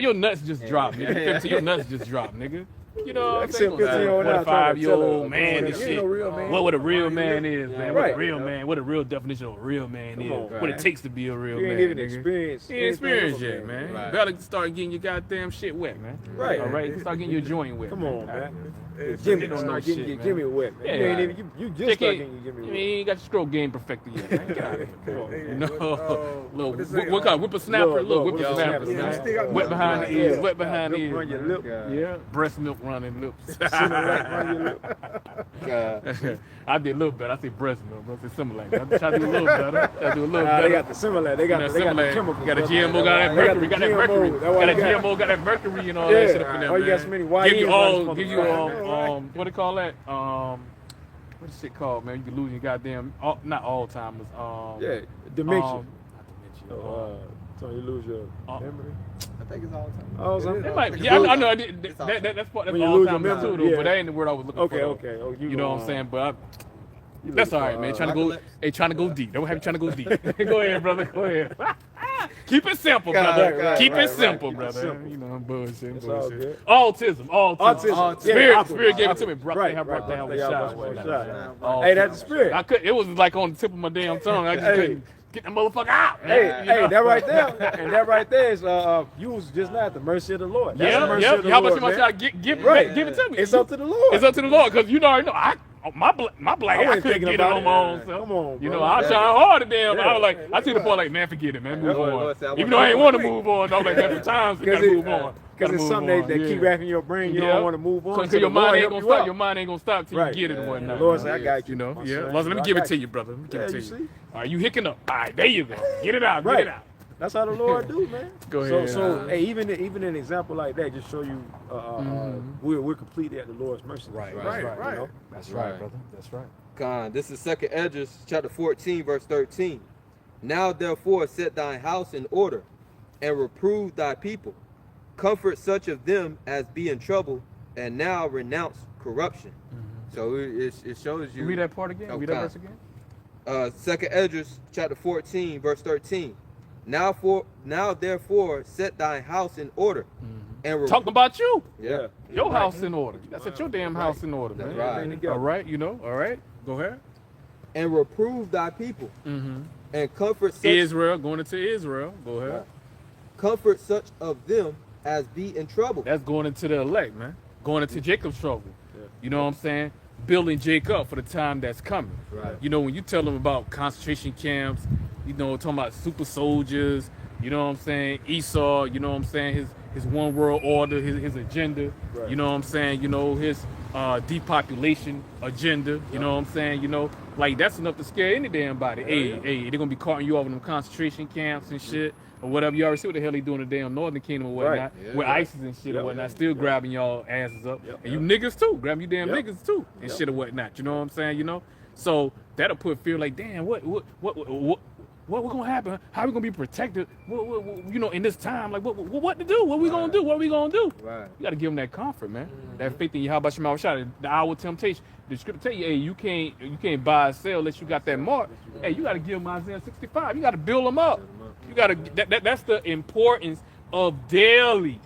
Your nuts just dropped, nigga. Your nuts just dropped, nigga. You know what I'm saying? 15-year-old now trying to tell 45-year-old a man grown and ass, shit. you ain't no real man. What a real man is, man. What Right. a real man. What a real definition of a real man Come is. on, What man. it takes to be a real You man. ain't even nigga. experienced. You ain't experienced anything yet, of a man. Right. You better start getting your goddamn shit wet, man. Right. All right. You start getting your joint wet. Come on, man. Jimmy start getting your Jimmy wet, man. Yeah. You ain't even you just start getting your Jimmy You wet. ain't got your stroke game perfected yet, man. Get out of here. Come on. Hey, You know, what is it? what kind of whippersnapper? Look, whippersnapper, Yeah, man. stick out Wet behind the ears, wet Yeah. behind the Milk ears. run your man. lip. Yeah, breast milk running lips. Similac run your lip. I did a little better. I say breast milk, bro. I say Similac. I try to do a little better. I do a little Nah, better. they got the Similac. They got the Similac. chemicals. Got a brother. GMO, got that They mercury, got that GMO. mercury. That's why Got a they got- GMO, got that mercury and all Yeah. that shit up in there, Oh, you got man. so many Give you YNs all, on give you what do you call that? What is shit called, man? You can lose your goddamn, not Alzheimer's. Yeah, dementia. Not dementia. So you lose your memory. I think it's all the time. Oh, something. It might be. Yeah, I know. That's part. That's When you lose your Alzheimer's too, memory, though. yeah. But that ain't the word I was looking Okay, for. okay. Oh, You know what I'm saying? But you that's look all right, for, man. Trying to go. Hey, trying to go deep. Don't have you trying to go deep. Go ahead, brother. Go ahead. Keep it simple, brother. right, Keep right, it simple, right. brother. Simple. You know, bullshit. It's all Bullshit. good. Autism. Autism. Spirit gave it to me. Bro, Right, I brought right. down They with got shot. one Man. shot. Hey, that's the spirit. I could. It was like on the tip of my damn tongue. I just Hey. couldn't get the motherfucker out. Hey, man. You know? that right there, and that right there is you was just not at the mercy of the Lord. That's the Yeah, mercy yeah. of the How about Lord, you, my man. child? Give it to me. It's up to the Lord. It's up to the Lord, because you already know my black I I wasn't couldn't thinking get it about on it. my own self. Come on, You bro. know, I was trying hard to damn. Yeah. I was like, I see the point like, man, forget it, man, move Lord, on. Lord said, I Even want though I you ain't to want to quit. move on, I was like, man, sometimes you gotta move on. Because it's something that keep rapping your brain. You don't want to move on. Because so your the Lord mind ain't help gonna you stop. out. Your mind ain't gonna stop till Right. you get it and whatnot. The Lord said, I got you. You know, My yeah. son. Let me I give it got to you, brother. Let me give it Yeah, to you you. see? All right, you hicking up. All right, there you go. Get it out. Get Right. it out. That's how the Lord do, man. Go ahead. So hey, even an example like that just show you we're completely at the Lord's mercy. Right. You right. know? That's right, brother. That's right. God, this is 2nd Esdras, chapter 14, verse 13. Now therefore set thine house in order, and reprove thy people. Comfort such of them as be in trouble, and now renounce corruption. So it shows you. Read that part again. Oh, Read that God. verse again. 2nd Esdras, chapter 14, verse 13. Now therefore set thy house in order, and Talking about you. yeah, Your house in order. That's set your damn house in order, man. right. All right, you know. All right. Go ahead. and reprove thy people, and comfort such Israel, going into Israel. Go ahead. Right. comfort such of them as be in trouble. That's going into the elect, man. Going into Jacob's trouble. You know what I'm saying? Building Jacob up for the time that's coming. Right. You know, when you tell them about concentration camps, you know, talking about super soldiers, you know what I'm saying? Esau, you know what I'm saying? His one world order, his agenda, Right. you know what I'm saying? You know, his depopulation agenda, you know what I'm saying? You know, like that's enough to scare any damn body. Hey, they're gonna be carting you off in them concentration camps and shit. Or whatever, you already see what the hell they doing in the damn Northern Kingdom or whatnot, Right. Yeah, with yeah. ISIS and shit or whatnot, still grabbing y'all asses up, and you niggas too, grabbing you damn Yep. niggas too, and shit or whatnot. You know what I'm saying? You know, so that'll put fear like, damn, what gonna happen? How we gonna be protected? You know, in this time, like what to do? What we gonna do? What we gonna do? Right. You gotta give them that comfort, man. That faith in Yahawashi, the hour of temptation. The scripture tell you, hey, you can't buy or sell unless you got that mark. Hey, you gotta give them Isaiah 65. You gotta build them up. You gotta. That's the importance of daily,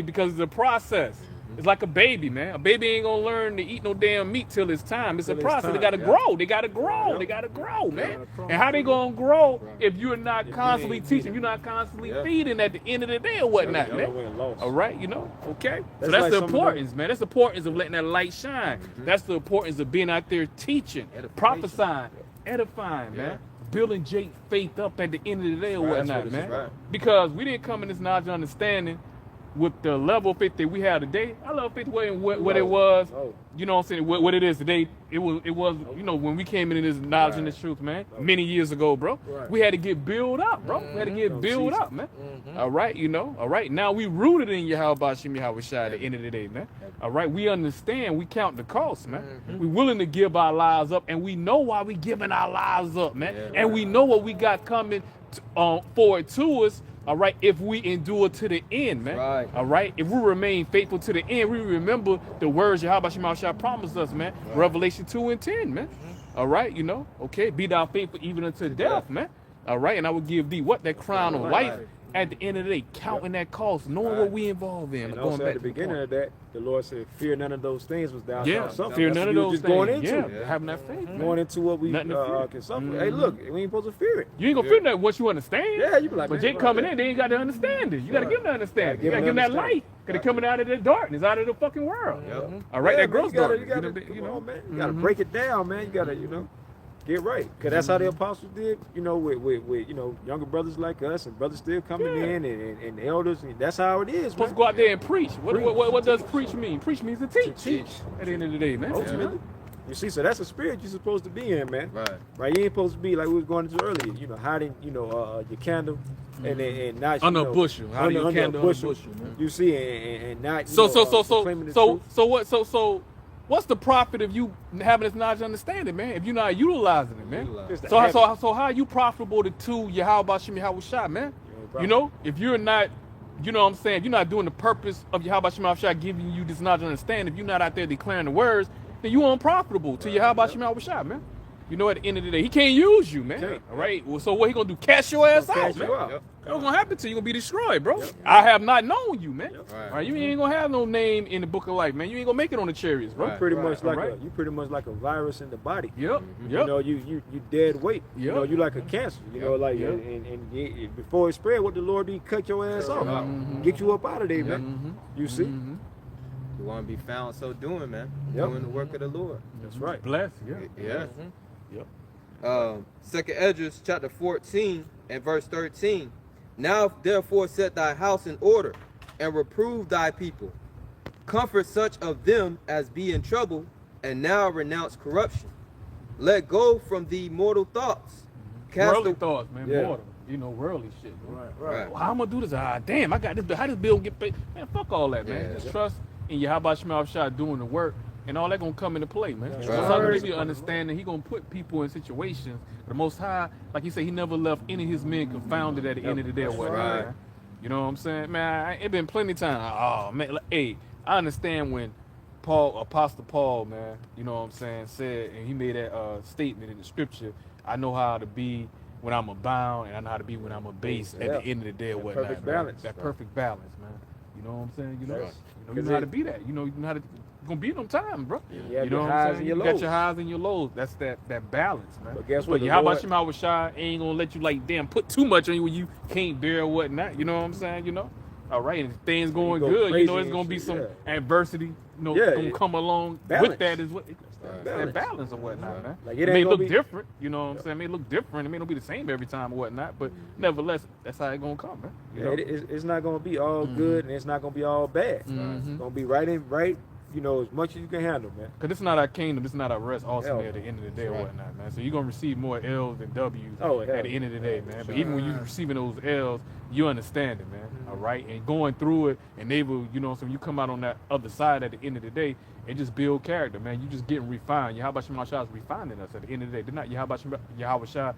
because it's a process. It's like a baby, man. A baby ain't gonna learn to eat no damn meat till it's time. It's a Till it's process. They time, gotta yeah. grow. They gotta grow. They gotta grow, man. And how they gonna grow if you're not constantly teaching? You're not constantly feeding at the end of the day or whatnot, Y'all man. went lost. All right, you know, okay. So That's that's like the some of importance, man. That's the importance of letting that light shine. That's the importance of being out there teaching, Edification. prophesying, edifying, man. Building Jake's faith up at the end of the day or Right, whatnot, that's what man. it's about. Because we didn't come in this knowledge and understanding with the level of faith that we have today. I love faith what it was. You know what I'm saying? What it is today. It was, you know, when we came in this knowledge and this truth, man, many years ago, bro. Right. We had to get built up, bro. We had to get built up, man. All right, you know, all right. Now we rooted in Yahawashi at the end of the day, man. All right, we understand, we count the cost, man. We willing to give our lives up, and we know why we giving our lives up, man. And we know what we got coming forward to us. All right, if we endure to the end, man. Right. All right, if we remain faithful to the end, we remember the words Yahawashi promised us, man. Revelation 2:10, man. All right, you know, okay, be thou faithful even unto death, man. All right, and I will give thee what? That crown of life at the end of the day, counting that cost, knowing what we involved in. And Going also back at the to beginning of that, the Lord said, "Fear none of those things was thou yeah, shalt suffer." fear That's none what of we those just things. going into. Yeah, having that faith, man. Going into what we Nothing to fear. can suffer. Hey, look, we ain't supposed to fear it. You ain't gonna feel that once you understand. Yeah, you be like, but man, Jake right coming there. in, they ain't got the understanding. You gotta give them the understanding. You Gotta gotta give give them them that light. Because they're coming out of the darkness, out of the fucking world. Yep. All right, Yeah, that gross darkness. You gotta, you know, man. You gotta break it down, man. You gotta, get right. Because that's how the apostles did, with younger brothers like us and brothers still coming in and elders. And that's how it is, supposed to man. go out there and preach. What does preach mean? Preach means to teach. At the end of the day, man. Ultimately. You see, so that's the spirit you're supposed to be in, man. Right. You ain't supposed to be like we was going into earlier, hiding, your candle and not Under a bushel. Hiding your candle under a bushel, man. You see, and not claiming the So what's the profit of you having this knowledge and understanding, man? If you're not utilizing it, man. So how are you profitable to Bahasham Yahawashi, man? If you're not, you know what I'm saying, if you're not doing the purpose of Bahasham Yahawashi giving you this knowledge and understanding, if you're not out there declaring the words, then you unprofitable to Bahasham Yahawashi, man. At the end of the day, he can't use you, man. All right. Well, so what he gonna do? Cash your ass out, man. What's gonna happen to you? You're gonna be destroyed, bro. I have not known you, man. All right. You ain't gonna have no name in the book of life, man. You ain't gonna make it on the chariots, bro. You pretty much like a virus in the body. Yep. You dead weight. Yep. You like a cancer. And before it spread, what the Lord did, cut your ass off, get you up out of there, man. You see. You want to be found so doing, man. Yep. Doing the work of the Lord. That's right. Blessed. Yeah. Yep. Second Esdras chapter 14 and verse 13. Now therefore set thy house in order, and reprove thy people. Comfort such of them as be in trouble, and now renounce corruption. Let go from thee mortal thoughts. Worldly thoughts, man. Yeah. Mortal. Worldly shit. Bro. Right. Well, how I'm gonna do this? Damn, I got this. How this bill get paid? Man, fuck all that, man. Just trust in Bahasham Yahawashi doing the work, and all that gonna come into play, man. Right. So I'm gonna give you understanding. He gonna put people in situations. The Most High, like he said, he never left any of his men confounded at the end of the day or whatnot. Right. Man. You know what I'm saying, man? It been plenty of time. Oh man, hey, I understand when Apostle Paul, man, you know what I'm saying, said, and he made that statement in the scripture. I know how to be when I'm abound, and I know how to be when I'm abased at the end of the day or whatnot. Perfect man. balance. That perfect balance, man. You know what I'm saying? You know Right. how to be that. You know how to gonna be them times, bro. You have know your what highs I'm saying? and your You got lows. your highs and your lows. That's that balance, man. But guess what? But Bahasham Yahawashi ain't gonna let you put too much on you when you can't bear or whatnot. You know what I'm saying? All right, and if things going go good, crazy it's and gonna be shit, some adversity, gonna come along Balance. with that is what Balance. that balance or whatnot, man. Like, it it may ain't look gonna be- different, you know what I'm saying? It may look different. It may not be the same every time or whatnot, but nevertheless, that's how it gonna come, man. You know? It's not gonna be all good, and it's not gonna be all bad. It's gonna be right, as much as you can handle, man. Because this is not our kingdom, this is not our rest ultimately Hell, at the end of the day or right. whatnot, man. So you're going to receive more L's than W's Oh, at hell, the end of the day, man. But sure. even when you're receiving those L's, you understand it, man. All right? And going through it and able, so when you come out on that other side at the end of the day, it just build character, man. You just getting refined. Bahasham Yahawashi is refining us at the end of the day. Did not Bahasham Yahawashi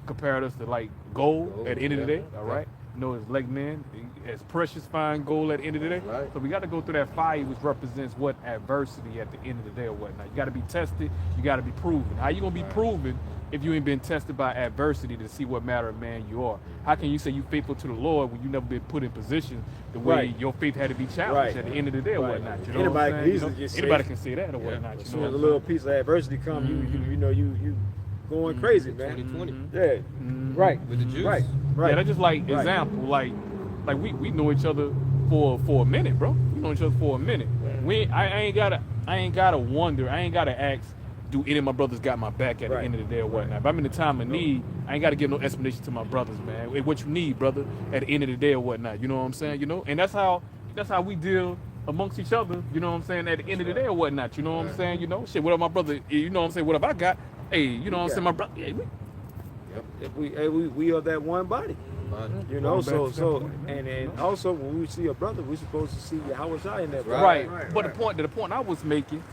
compared us to like gold at the end of the day, all right? It's like man, as precious fine gold at the end of the day. Right. So we got to go through that fire, which represents what adversity at the end of the day or whatnot. You got to be tested. You got to be proven. How you gonna be proven if you ain't been tested by adversity to see what matter of man you are? How can you say you faithful to the Lord when you never been put in position the way your faith had to be challenged at the end of the day or whatnot? You know Anybody what I'm can saying? easily just say anybody it. can say that or whatnot. As You soon know as what a I'm little saying? piece of adversity come, you going crazy, man. 2020. Yeah, right. With the Jews. Right. Yeah, that's just like example, like we know each other for a minute, bro. We know each other for a minute. I ain't gotta wonder. I ain't gotta ask, do any of my brothers got my back at the end of the day or whatnot? If I'm in the time of need, I ain't gotta give no explanation to my brothers, man. Hey, what you need, brother, at the end of the day or whatnot. You know what I'm saying? And that's how we deal amongst each other. You know what I'm saying? At the end of the day or whatnot. You know what I'm saying? Shit. What up, my brother? You know what I'm saying? What have I got? Hey, you know what I'm saying? My brother. Hey, We are that one body. And also when we see a brother, we're supposed to see Yahawashi in that body. Right. But the point I was making,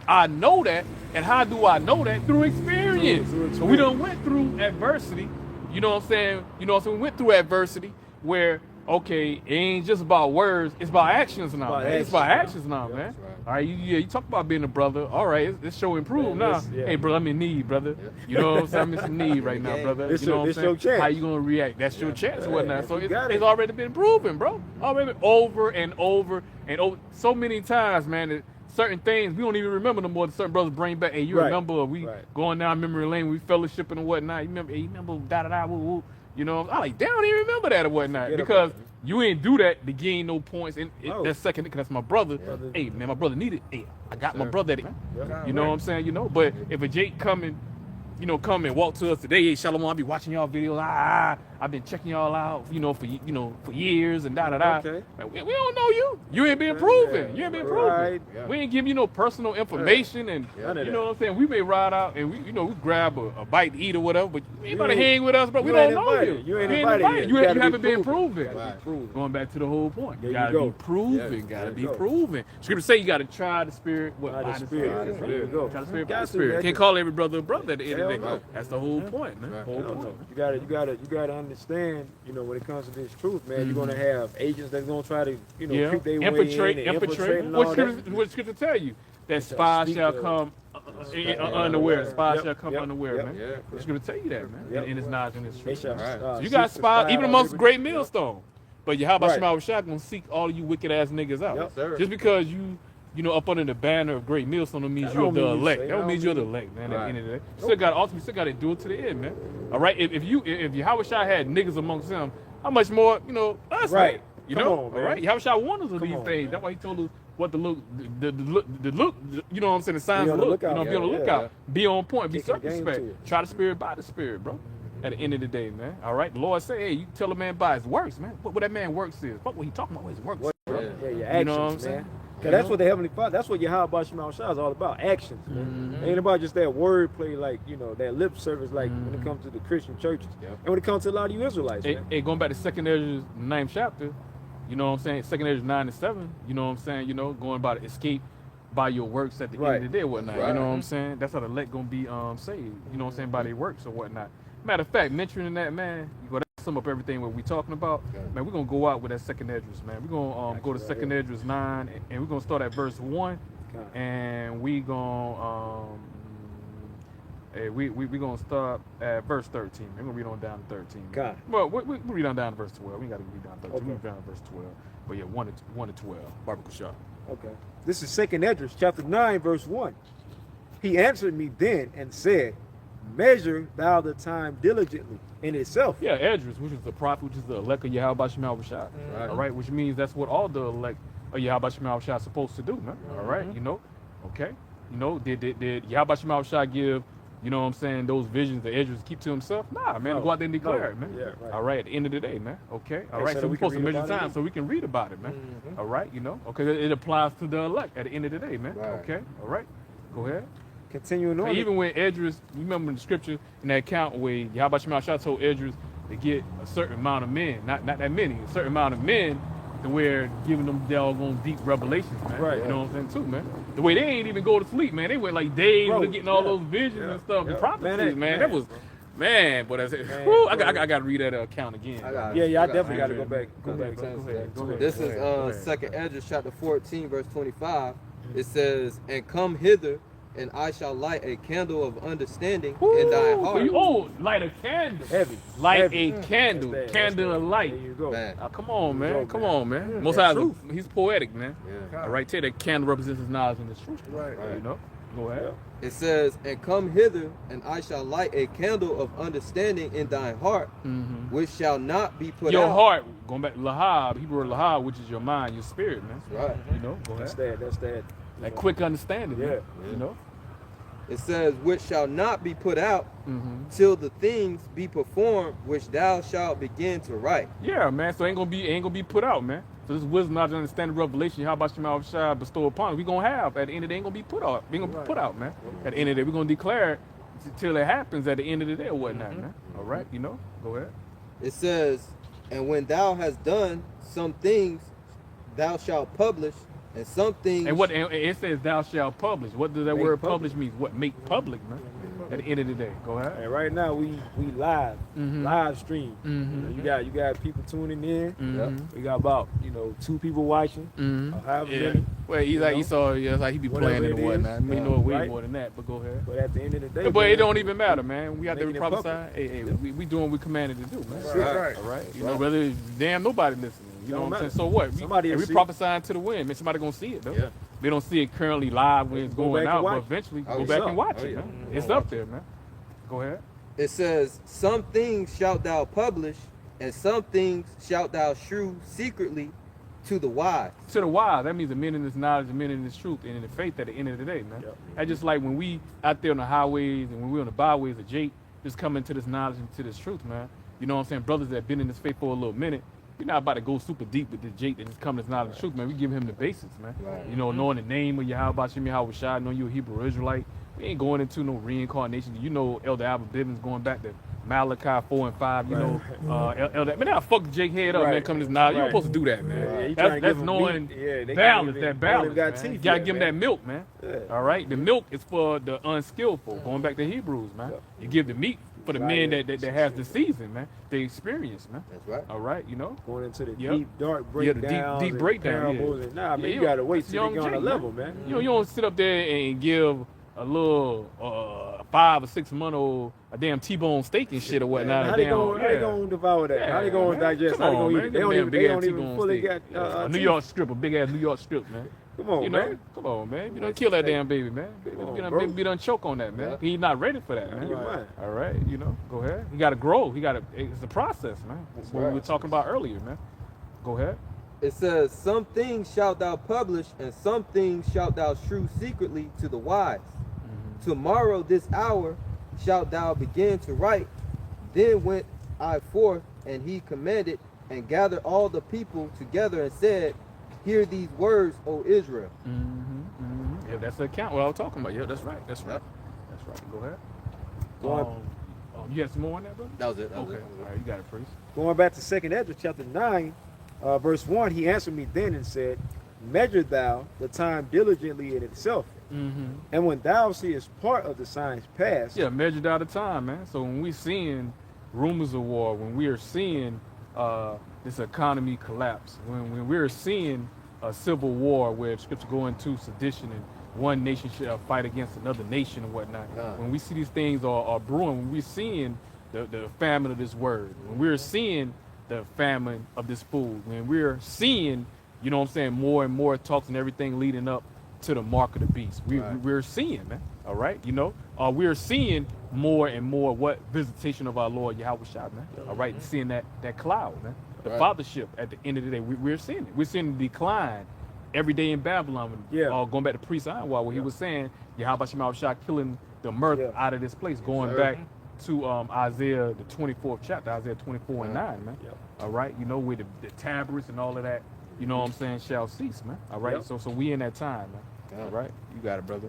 I know that, and how do I know that? Through experience. So we done went through adversity. You know what I'm saying? So we went through adversity where, okay, it ain't just about words, it's about actions now, man. It's about actions now, man. All right, you talk about being a brother. All right, it's show improve now. Hey, brother, I'm in need, brother. You know what I'm saying? I'm in some need right now, brother. This you know what I'm saying? your chance. How you gonna react? That's your chance or whatnot. So it's it. already been proven, bro. Already over and over and over. So many times, man, that certain things we don't even remember no more. Certain brothers bring back. Hey, you remember we going down memory lane, we fellowshipping and whatnot. You remember da da da woo woo. You know, I like, damn, I don't even remember that or whatnot. Forget Because about it. you ain't do that to gain no points. And No. that's second, because that's my brother. Brother. Hey, man, my brother needed. Hey, I got my Sure. brother. Man. Yeah. You know what I'm saying? You know, but if a Jake come and walk to us today, hey, Shalawam, I'll be watching y'all videos. I've been checking y'all out, for years and da. Okay. Man, we don't know you. You ain't been proven. You ain't been proven. Right. Yeah. We ain't giving you no personal information, and None of you that. know what I'm saying. We may ride out and we grab a bite to eat or whatever, but you ain't about to ain't- hang with us, bro. We you don't ain't know invited. you. You ain't invited yet. You You gotta be haven't been proven. proven. Gotta be proven. Going back to the whole point, There you you gotta go. be proven. Yeah, Gotta there be you go. proven. Scripture say you gotta try the spirit. By the By Spirit. There you go. Try the spirit by Got the to, spirit. man. Can't call every brother a brother at the end of the Hell day. no. That's the whole point, man. Right. Whole No, no. point. You gotta understand, when it comes to this truth, man, you're gonna have agents that's gonna try to, creep their way in infiltrate. and infiltrate and What all that. scripture tell you? That shall spies speak shall the- come unaware. Spies Yep, shall come yep, unaware, yep. man. Yeah. The scripture tell you that, man. Yep. And it's knowledge and it's They truth. shall, Right. So you seek got to spies, spy even out amongst every- great millstone. But Yahawah Right. Shema Shah gonna seek all of you wicked ass niggas out. Yep. Sir. Just because you up under the banner of great millstone don't mean That you're don't the mean you elect. say- That don't that mean don't you're the mean- elect, man. At Right. the end of the day, you still got to do it to the end, man. All right. If Yahawah Shah had niggas amongst them, how much more us? Right. Man? You Come know, on, man. all right. Yahawah Shah warned us of Come these on, things. man. That's why he told us what to look, the look. You know what I'm saying? The signs Be of on the look. lookout. Be on the Yeah, lookout. yeah. Be on point. Be Kicking the game circumspect. to it. Try the spirit by the spirit, bro. At the end of the day, man. All right. The Lord say, hey, you tell a man by his works, man. What that man works is. Fuck what he talking about. His works. What, bro. Yeah. Yeah, your You actions, know what I'm man. saying? Cause that's what the Heavenly Father, that's what Yahawah Shah is all about, actions, man. Ain't about just that wordplay, like, that lip service, like when it comes to the Christian churches. Yep. And when it comes to a lot of you Israelites, man. Hey, going back to 2nd Ezra 9th chapter, you know what I'm saying? 2nd Ezra 9 and 7, you know what I'm saying? Going by the escape by your works at the Right. end of the day or whatnot. You Right. know what I'm saying? That's how the elect gonna be saved. You know what I'm saying? By their works or whatnot. Matter of fact, mentioning that, man, you go to sum up everything what we talking about. Okay. Man, we're gonna go out with that 2nd Ezra, man. We're gonna go to Gotcha, right 2nd Ezra 9, and we're gonna start at verse 1, God. and we gonna we gonna start at verse 13. We're gonna read on down to 13. man. God. Well, we read on down to verse 12. We ain't gotta read down to 13. Okay. We read down to verse 12. But yeah, 1 to 12. Barbecue shop. Okay. This is 2nd Ezra, chapter 9, verse 1. He answered me then and said, measure thou the time diligently in itself. Yeah, Esdras, which is the prophet, which is the elect of Yahawah Shema Shah. Right. All right, which means that's what all the elect of Yahawah Shema Shah are supposed to do, man. All right, okay. Did Yahawah Shema Shah give, those visions that Esdras keep to himself? Nah, man, No. go out there and declare No. it, man. Yeah, right. All right, at the end of the day, man. Okay, all Hey, right, so so that we're we can supposed to read measure about it? time so we can read about it, man. All right, okay, it applies to the elect at the end of the day, man. Right. Okay, all right, go ahead. Continuing So on. even when Esdras, you remember in the scripture in that account where Yahawah Shema Shah told Esdras to get a certain amount of men, not that many, a certain amount of men, to where giving them doggone deep revelations, man. Right. You know what I'm saying too, man. The way they ain't even go to sleep, man. They went like days Bro, getting all yeah, those visions yeah, and stuff, yeah. and prophecies, man. That was, man. But I said, Man, whew, I bro. got to read that account again. I got it. Yeah, I got definitely it. got to go back. Go Go back. ahead, to go that. ahead, go ahead. This Go is ahead, go ahead. 2nd Ezra chapter 14 verse 25. It says, and come hither, and I shall light a candle of understanding in thy Ooh, heart. light a candle. Heavy. Light Heavy. a candle. That's Candle that. of light. There you go. Man. Come on, man. Go, Come man. on, man. Most that's High, truth. he's poetic, man. Yeah. All right, tell you that candle represents his knowledge and his truth. Right. Right. Go ahead. It says, and come hither, and I shall light a candle of understanding in thine heart, which shall not be put Your out. heart, going back to Lahab, Hebrew word Lahab, which is your mind, your spirit, man. Right. Go That's ahead. that. That quick understanding, man. Yeah. It says, which shall not be put out till the things be performed which thou shalt begin to write. Yeah, man. So ain't gonna be put out, man. So this wisdom, knowledge, and understanding, revelation, how about Shema Shah bestow upon us, we gonna have at the end of the day, ain't gonna be put out. We ain't gonna be put out, man. At the end of the day, we gonna declare it till it happens at the end of the day or whatnot, man. All right, go ahead. It says, and when thou hast done some things, thou shalt publish, and some things. And it says thou shalt publish. What does that Make word public. publish mean? What make public, man? At the end of the day, go ahead. And right now we live, live stream. You got people tuning in. We got about 2 people watching. However Yeah. many. Well, he's like he saw, like he be Whatever playing it it and whatnot. is. We know it way Right. more than that, but go ahead. But at the end of the day, But it man, don't even matter, man. We out there Making it prophesying. Hey, we doing what we commanded to do, man. Right. All right. Whether damn nobody listening. You know Don't what I'm matter. saying? So what? Somebody we will see it. prophesying to the wind, man. Somebody gonna see it though. Yeah. They don't see it currently live when it's Go going back and out, but watch it. eventually Oh, go it's back up. and watch Oh, it, yeah. man. It's up there, man. Go ahead. It says, some things shalt thou publish, and some things shalt thou shew secretly to the wise. To the wise, that means the men in this knowledge, the men in this truth, and in the faith at the end of the day, man. Yep. That's just like when we out there on the highways and when we on the byways of Jake, just coming to this knowledge and to this truth, man. You know what I'm saying? Brothers that been in this faith for a little minute, we're not about to go super deep with this Jake that just come to this knowledge and truth, man. We give him the basics, man. Right. You know, knowing the name of Yahawashi, Yahawashi, knowing you're a Hebrew Israelite. We ain't going into no reincarnation. You know, Elder Albert Bivens going back to Malachi 4 and 5. You know, Elder. Man, I fuck Jake head up, man. Come to this knowledge. You don't supposed to do that, man. That's knowing balance. That balance. You gotta give him that milk, man. Yeah. All right. The milk is for the unskillful. Going back to Hebrews, man. You give the meat for the men that has the season, man. The experience, man. That's right. All right. You know. Going into the Yep. deep, dark Yeah, the breakdowns. deep breakdown. parables Yeah. and, nah, man, Yeah, you gotta wait that's till they young get on a Jake, level, man. You don't sit up there and give a little 5 or 6 month old a damn T-bone steak and shit or whatnot. How they gonna devour that? How they gonna digest? How they gonna eat it? They don't even fully get a New York strip, a big ass New York strip, man. Come on, You know, man. come on, man. You don't kill that damn baby, man. on, You bro. done, done choke on that, man. Yeah. He's not ready for that, man. You're right. All right, you know, go ahead. He got to grow. It's a process, man. That's what we were talking about earlier, man. Go ahead. It says, some things shalt thou publish, and some things shalt thou shew secretly to the wise. Tomorrow this hour shalt thou begin to write. Then went I forth, and he commanded, and gathered all the people together, and said, hear these words, O Israel. Yeah, that's the account. What I was talking about. Yeah, that's right. That's right. Yep. That's right. Go ahead. Going, You got some more on that, brother? That was it. That was Okay. it. All right, you got it, priest. going back to 2nd Ezra chapter 9, verse 1, he answered me then and said, measure thou the time diligently in itself. And when thou seest part of the signs past, Yeah, measured out of time, man. So when we seeing rumors of war, when we are seeing this economy collapse, when we're seeing a civil war where scripture go into sedition and one nation should fight against another nation and whatnot. When we see these things are brewing, when we're seeing the famine of this word, when we're seeing the famine of this food, when we're seeing, you know what I'm saying, more and more talks and everything leading up to the mark of the beast. We're seeing, man. All right, you know, we're seeing more and more what visitation of our Lord Yahawashi, man. All right, seeing that cloud, man. The fathership at the end of the day, we're seeing it. We're seeing the decline every day in Babylon. Going back to Priest Ironwall, where he was saying Yahawashi killing the mirth out of this place, going back to Isaiah the 24th chapter, Isaiah 24 and 9, man. All right, you know, with the tabrets and all of that, you know what I'm saying, shall cease, man. All right, so we in that time, man. All right, you got it, brother.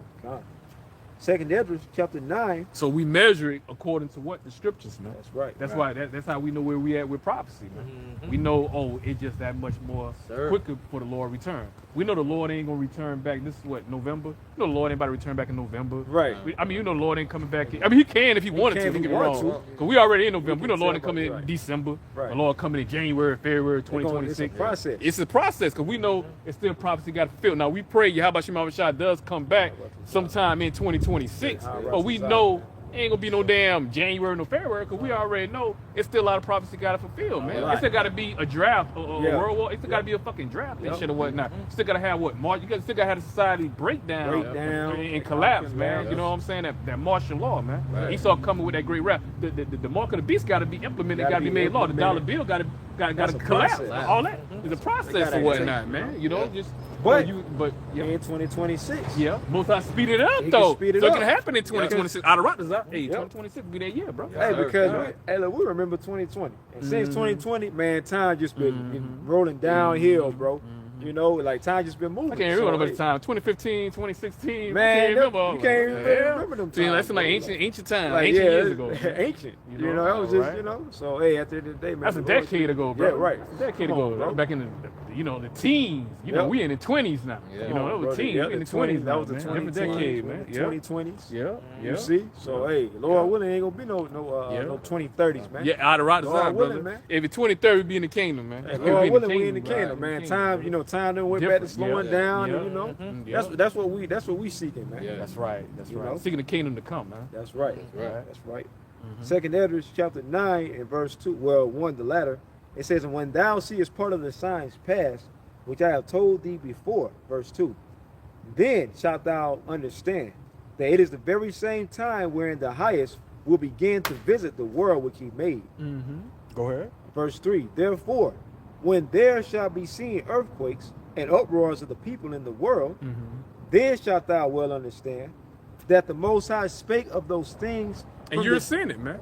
2nd Ezra chapter 9. So we measure it according to what the scriptures, man. That's right. That's why that's how we know where we at with prophecy, man. We know, it's just that much more quicker for the Lord return. We know the Lord ain't gonna return back. This is what, November? You know the Lord ain't about to return back in November. Right. I mean, you know the Lord ain't coming back. He can if he wanted to. Don't get me wrong. Because we already in November. We know the Lord ain't coming in December. Right. The Lord coming in January, February 2026. It's a process. It's a process because we know it's still prophecy got to fulfill. Now we pray Yahawashi does come back sometime in 2026, but we know it ain't gonna be no damn January, no February, because we already know it's still a lot of prophecy got to fulfill, man. It still got to be a draft, a world war. It still got to be a fucking draft and shit or whatnot. Still got to have what? You still got to have the society breakdown and collapse, man. You know what I'm saying? That martial law, man. Esau coming with that great rap. The mark of the beast got to be implemented, got to be made law. The dollar bill got to collapse. All that is a process or whatnot, man. You know, just. But in 2026. Yeah, most I speed it up He though. can speed it so up. it can happen in 2026. Out of Rockers out. Hey, 2026 be that year, bro. Hey, because we remember 2020. And since 2020, man, time just been rolling downhill, bro. You know, like time just been moving. I can't remember the time. 2015, 2016. Man, I can't remember. you can't even remember them See, times. that's like ancient time. Like, ancient years ago. Ancient. You know, that was just, you know. So, hey, at the end of the day, man. That's a decade ago, bro. Yeah, right. That's a decade Come on, ago. bro. Back in the teens. You know, we in the 20s now. You know, that was teens. Yeah, We in the 20s. 20s. That was the man. 20 Different decade, man. 2020s. Yeah. You see? So, hey, Lord willing, ain't gonna be no 2030s, man. Yeah, out of Rockers Lord out, willing, brother. man. If it's 2030, we be in the kingdom, man. Hey, We Lord be willing, we in the kingdom, right. man. Time, you know, time done went back to slowing down, and you know, Yeah. that's what we seeking, man. That's right. That's You right. know? Seeking the kingdom to come, man. That's right. right. That's right. 2nd Ezra chapter 9 and verse 2. Well, 1, the latter. It says, and when thou seest part of the signs past, which I have told thee before, verse 2, then shalt thou understand that it is the very same time wherein the highest will begin to visit the world which he made. Go ahead. Verse 3, therefore, when there shall be seen earthquakes and uproars of the people in the world, then shalt thou well understand that the Most High spake of those things. And you're seeing it, man.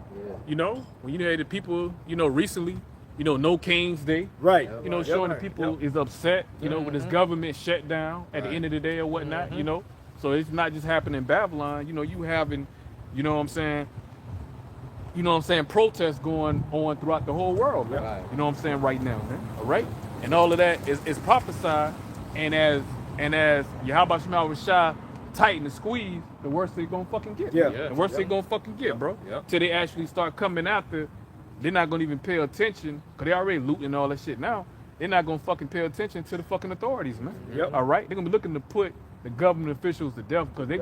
You know, when you had the people, you know, recently, you know, no King's Day. Right. You know, showing the people is upset, you know, with this government shut down at the end of the day or whatnot, you know. So it's not just happening in Babylon, you know, you having, you know what I'm saying, protests going on throughout the whole world, man. Right. You know what I'm saying, right now, man. All right? And all of that is prophesied, and as Yahawashi tighten and squeeze, the worse they gonna fucking get. Yeah. The worse they gonna fucking get, bro. Till they actually start coming after, they're not gonna even pay attention, because they already looting all that shit now. They're not gonna fucking pay attention to the fucking authorities, man. All right? They're gonna be looking to put the government officials to death, because they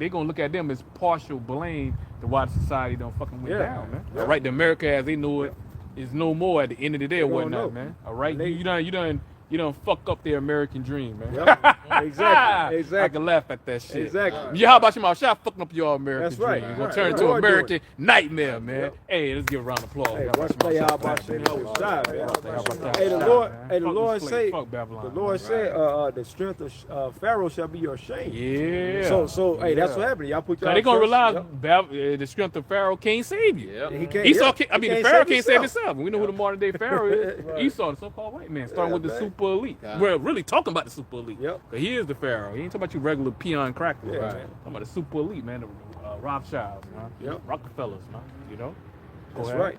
gonna look at them as partial blame to why the society don't fucking went down, man. All right? The America as they know it is no more at the end of the day or whatnot, man. All right? You done fuck up their American dream, man. Exactly. I can laugh at that shit. Exactly. Yeah, how about you, Shot fucking up your American That's right. dream? You're gonna Right. turn into Lord an American nightmare, man. Hey, let's give a round of applause. Hey, Yahawah watch Shema play Shah, Yahawashi man. and Yahawashi, man. Yahawashi, Hey, the man. Lord, Fuck hey, the this Lord place. say, Fuck Babylon, the Lord man. said, the strength of Pharaoh shall be your shame. Yeah. So, hey, that's what happened. Y'all put y'all. Now they gonna trust- realize the strength of Pharaoh can't save you. He can't. Esau, yeah, can't, he the Pharaoh can't save himself. himself. We know who the modern day Pharaoh is. Esau, the so-called white man, starting with the man. super elite. We're really talking about the super elite. Yep. Cause he is the Pharaoh. He ain't talking about you regular peon crackers. Yeah, man. man. Talking about the super elite, man. The Rothschilds, man. Yep. Rockefellers, man. You know. Go That's ahead. right.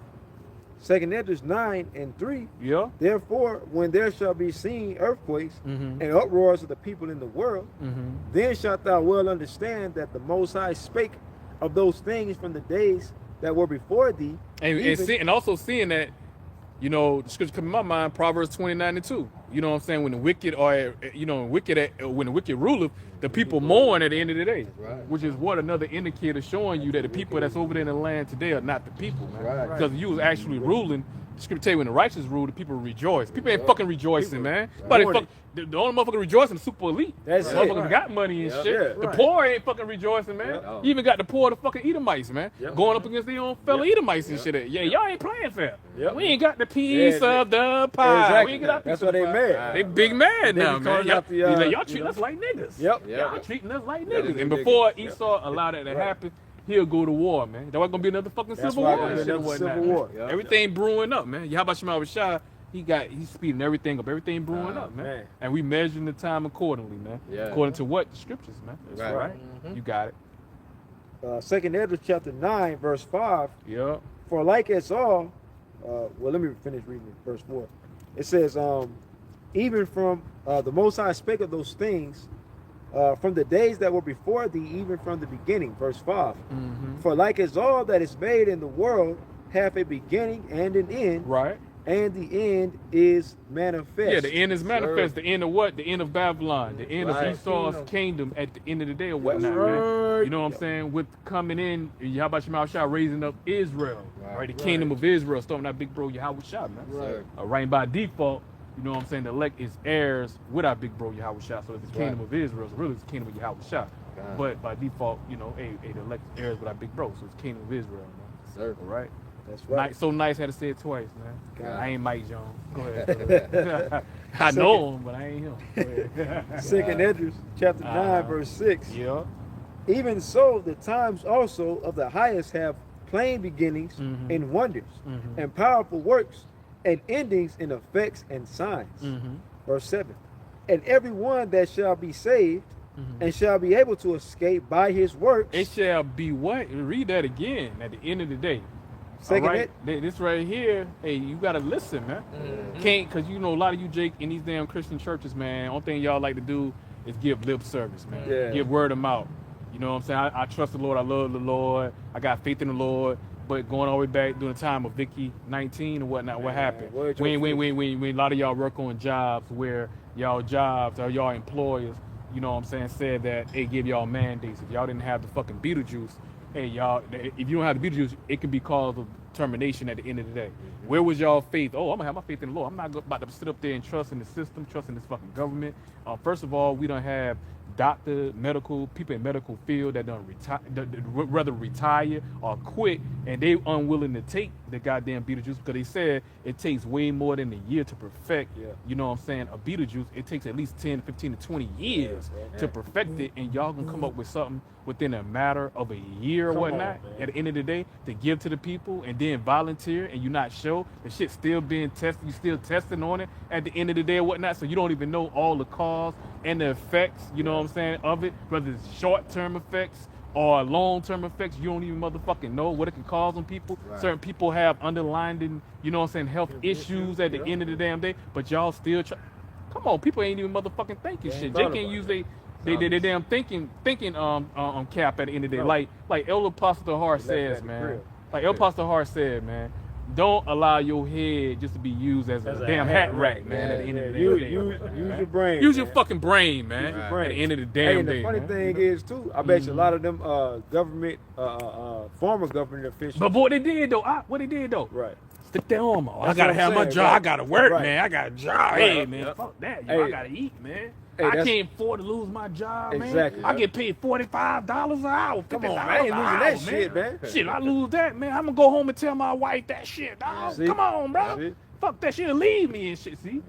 2 Esdras 9:3. Yeah. Therefore, when there shall be seen earthquakes Mm-hmm. and uproars of the people in the world, Mm-hmm. then shalt thou well understand that the Most High spake of those things from the days that were before thee. And also seeing that, you know, the scripture come in my mind, Proverbs 29:2. You know what I'm saying? When the wicked when the wicked ruleth, the people mourn at the end of the day. Right. Which is what another indicator showing you that the people that's over there in the land today are not the people, man. Right. Because if you was actually ruling, the scripture tell you when the righteous rule, the people rejoice. People ain't fucking rejoicing, man. But the only motherfucker rejoicing is super elite. That's The it. motherfuckers got money and shit. Yeah. The poor ain't fucking rejoicing, man. Yeah. You even got the poor, the fucking Edomites, man. Yep. Going up against their own fellow Edomites and shit. Yeah, y'all ain't playing fair. Yep. We ain't got the piece Yeah, of the pie. Exactly. We ain't got That's piece why of they the pie. mad. They big mad They now, be man. calling Y'all, out the, y'all you treating know. us like niggas. Yep. Y'all treating us like Yeah, niggas. we And niggas. before Esau allowed that to happen, he'll go to war, man. That's why gonna be another fucking That's civil why war gonna and be shit and another whatnot. civil war. Yeah. Everything brewing up, man. Yahawashi, he's speeding everything up. Everything brewing up, man. man. And we measuring the time accordingly, man. Yeah. According to what? The scriptures, man. That's Right. right. You got it. 2 Esdras chapter 9, verse 5. Yeah. For like as all, well, let me finish reading verse 4. It says, even from the Most High spake of those things from the days that were before thee, even from the beginning. Verse 5. Mm-hmm. For like as all that is made in the world hath a beginning and an end, Right. and the end is manifest. Yeah, the end is manifest. The end of what? The end of Babylon. The end Right. of Esau's kingdom at the end of the day or whatnot, right. man. You know what I'm saying? With coming in, Yahawashi raising up Israel, right? The kingdom of Israel, starting that big bro Yahawashi, man. Right. Right by default, you know what I'm saying? The elect is heirs with our big bro Yahawashi. So it's the kingdom of Israel. So really it's the kingdom of Yahawashi. But by default, you know, the elect is heirs with our big bro. So it's the kingdom of Israel, man. Sir. All right? That's right. So nice had to say it twice, man. God. I ain't Mike Jones. Go ahead. I know him, but I ain't him. Go ahead. 2 Esdras chapter 9, verse 6. Yeah. Even so, the times also of the highest have plain beginnings Mhm. in wonders, Mhm. and powerful works, and endings in effects and signs. Mm-hmm. Verse 7. And every one that shall be saved, Mhm. and shall be able to escape by his works. It shall be what? Read that again at the end of the day. Second All right? This right here, hey, you gotta listen, man. Mm-hmm. Can't, cause you know a lot of you, Jake, in these damn Christian churches, man. Only thing y'all like to do is give lip service, man. Yeah. Give word of mouth. You know what I'm saying? I trust the Lord. I love the Lord. I got faith in the Lord. But going all the way back during the time of Vicky 19 and whatnot, what happened? where'd your When a lot of y'all work on jobs where y'all jobs or y'all employers, you know what I'm saying, said that they give y'all mandates. If y'all didn't have the fucking Beetlejuice, hey, y'all, if you don't have the Beetlejuice, it can be cause of termination at the end of the day. Where was y'all faith? Oh, I'm gonna have my faith in the Lord. I'm not about to sit up there and trust in the system, trust in this fucking government. First of all, we don't have doctor, medical people in medical field that don't retire, rather retire or quit, and they unwilling to take the goddamn Beetlejuice because they said it takes way more than a year to perfect. You know what I'm saying? A Beetlejuice, it takes at least 10, 15 to 20 years to perfect it, and y'all gonna come up with something within a matter of a year or whatnot. At the end of the day, to give to the people and then volunteer, and you not show the shit still being tested, you still testing on it at the end of the day or whatnot. So you don't even know all the cause and the effects, you know what I'm saying, of it, whether it's short-term effects or long-term effects. You don't even motherfucking know what it can cause on people. Certain people have underlying, you know what I'm saying, health issues at the end of the damn day, but y'all still try. Come on, people ain't even motherfucking thinking shit. They can't use they damn thinking cap at the end of the day. Like Elder Pastor Hart says, man. Like Elder Pastor Hart said, man. Don't allow your head just to be used as a damn hat rack, man. At the end of the day, use your brain. Use your fucking brain, man. At the end of the damn day. And the funny thing is too, I bet you a lot of them government, former government officials. But what they did though, Right. stick their arm on. I gotta have my job. I gotta work, man. I got a job. Hey, man, fuck that. I gotta eat, man. I can't afford to lose my job, man. Exactly. I get paid $45 an hour. Come on, I ain't losing that shit, man. Shit, I lose that, man. I'm gonna go home and tell my wife that shit, dog. Come on, bro. Fuck that shit and leave me and shit, see?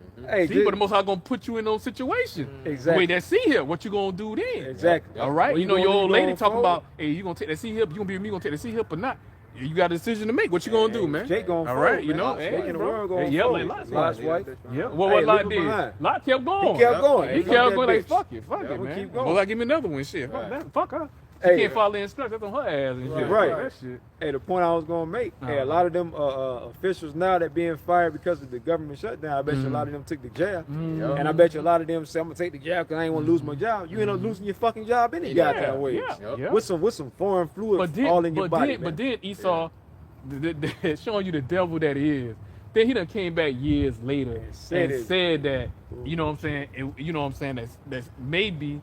See, but the Most High gonna put you in those situations. Exactly. The way that see here, what you gonna do then? Exactly. All right? Well, you know your old lady talking forward? about, hey, you gonna take that C hip, you gonna be with me, gonna take that C hip or not? You got a decision to make. What you gonna do, man? Jake going all right, forward, you know, man. Jake in the world going yeah, forward. like Lot's wife. Yeah, what Lot did? behind. Lot kept going. He kept going. He He kept kept going that like, bitch. fuck it, We'll man. keep going. Well, like, give me another one, shit. Fuck that, fuck her. She Hey, can't follow the instructions on her ass and shit. Right. That shit. Hey, the point I was gonna make, hey, a lot of them officials now that being fired because of the government shutdown, I bet you a lot of them took the jab, and I bet you a lot of them say, "I'm gonna take the jab because I ain't want to lose my job." You end up losing your fucking job any goddamn way. With some foreign fluid all in your body. But then Esau, showing you the devil that he is. Then he done came back years later and said that, you know what I'm saying, you know what I'm saying, that's maybe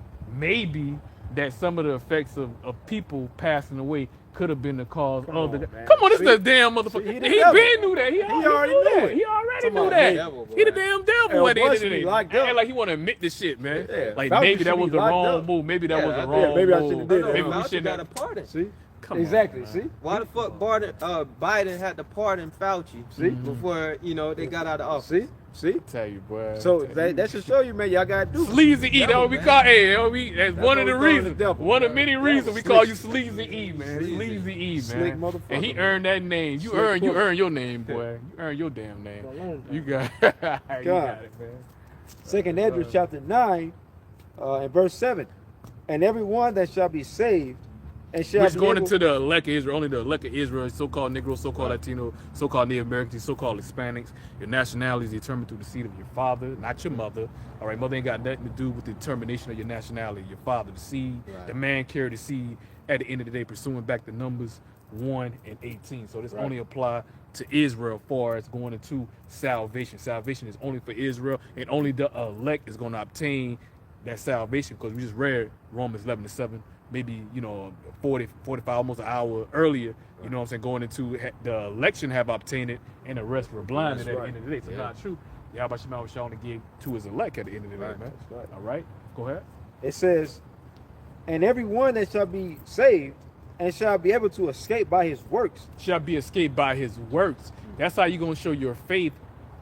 that some of the effects of people passing away could have been the cause of the. Come on, this is the damn motherfucker. He been knew that. He already knew that. He already knew that. He the damn devil at the end of the day. Like he want to admit this shit, man. Like maybe that was the wrong move. Maybe that was the wrong move. Maybe I shouldn't have did that. Maybe we should have got a pardon. See? Exactly. On, see? Why the fuck Biden had to pardon Fauci before they got out of office? See? Tell you, boy. So that should show you, man. Y'all gotta do sleazy E. That's what we call. That's one of the reasons. One of many reasons we call you sleazy E, man. Sleazy E, man. Slick motherfucker. And he earned that name. You earn your name, boy. You earn your damn name. You got it, man. 2nd Ezra chapter 9, and verse 7. And everyone that shall be saved and shall which be going able, into the elect of Israel, only the elect of Israel, so-called Negroes, so-called Latino, so-called Native Americans, so-called Hispanics. Your nationality is determined through the seed of your father, not your mother. All right, mother ain't got nothing to do with the determination of your nationality. Your father, the seed, the man carried the seed. At the end of the day, pursuing back to Numbers 1 and 18. So this only apply to Israel as far as going into salvation. Salvation is only for Israel, and only the elect is going to obtain that salvation, because we just read Romans 11:7. Maybe 40, 45, almost an hour earlier, you know what I'm saying, going into the election have obtained it, and the rest were blinded at the end of the day. So not true. Yahawashi only gave to his elect at the end of the day, man. All right, go ahead. It says, and everyone that shall be saved and shall be able to escape by his works. Shall be escaped by his works. That's how you're going to show your faith,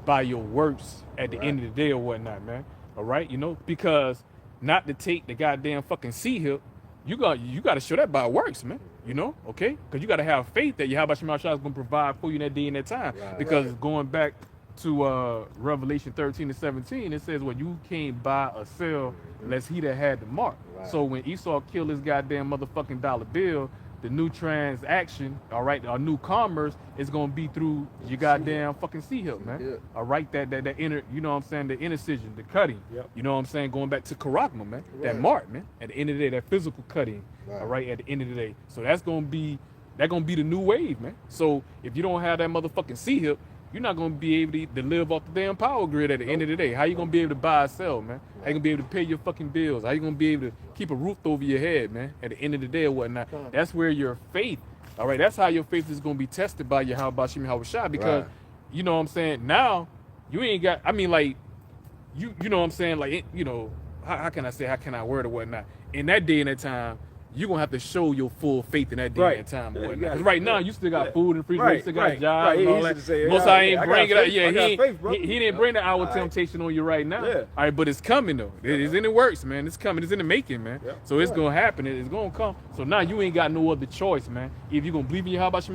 by your works at the end of the day or whatnot, man. All right, because not to take the goddamn fucking C hip, you got to show that by works, man. Okay? Because you got to have faith that Yahawashi is going to provide for you in that day and that time. Because going back to Revelation 13:17, it says, well, you can't buy or sell unless he that had the mark. So when Esau killed his goddamn motherfucking dollar bill, the new transaction, all right, our new commerce is going to be through your goddamn fucking C-hip, man. All right, that inner, you know what I'm saying, the incision, the cutting. You know what I'm saying, going back to Karakma, man. That mark, man. At the end of the day, that physical cutting, all right, at the end of the day. So that's going to be the new wave, man. So if you don't have that motherfucking C-hip, you're not going to be able to live off the damn power grid at the end of the day. How you going to be able to buy or sell, man? How you going to be able to pay your fucking bills? How you going to be able to keep a roof over your head, man, at the end of the day or whatnot? That's where your faith, all right, that's how your faith is going to be tested by Yahawashi, because, you know what I'm saying, now, you ain't got, I mean, like, you know what I'm saying, like, how can I word or whatnot? In that day and that time, you're gonna have to show your full faith in that day and time or whatnot. 'Cause right now, you still got food in the refrigerator, you still got jobs and all that. Most I ain't bring it up. Yeah, he didn't bring the hour temptation on you right now. All right, but it's coming though. It's in the works, man. It's coming. It's in the making, man. So it's gonna happen. It's gonna come. So now you ain't got no other choice, man. If you gonna believe in Yahawashi,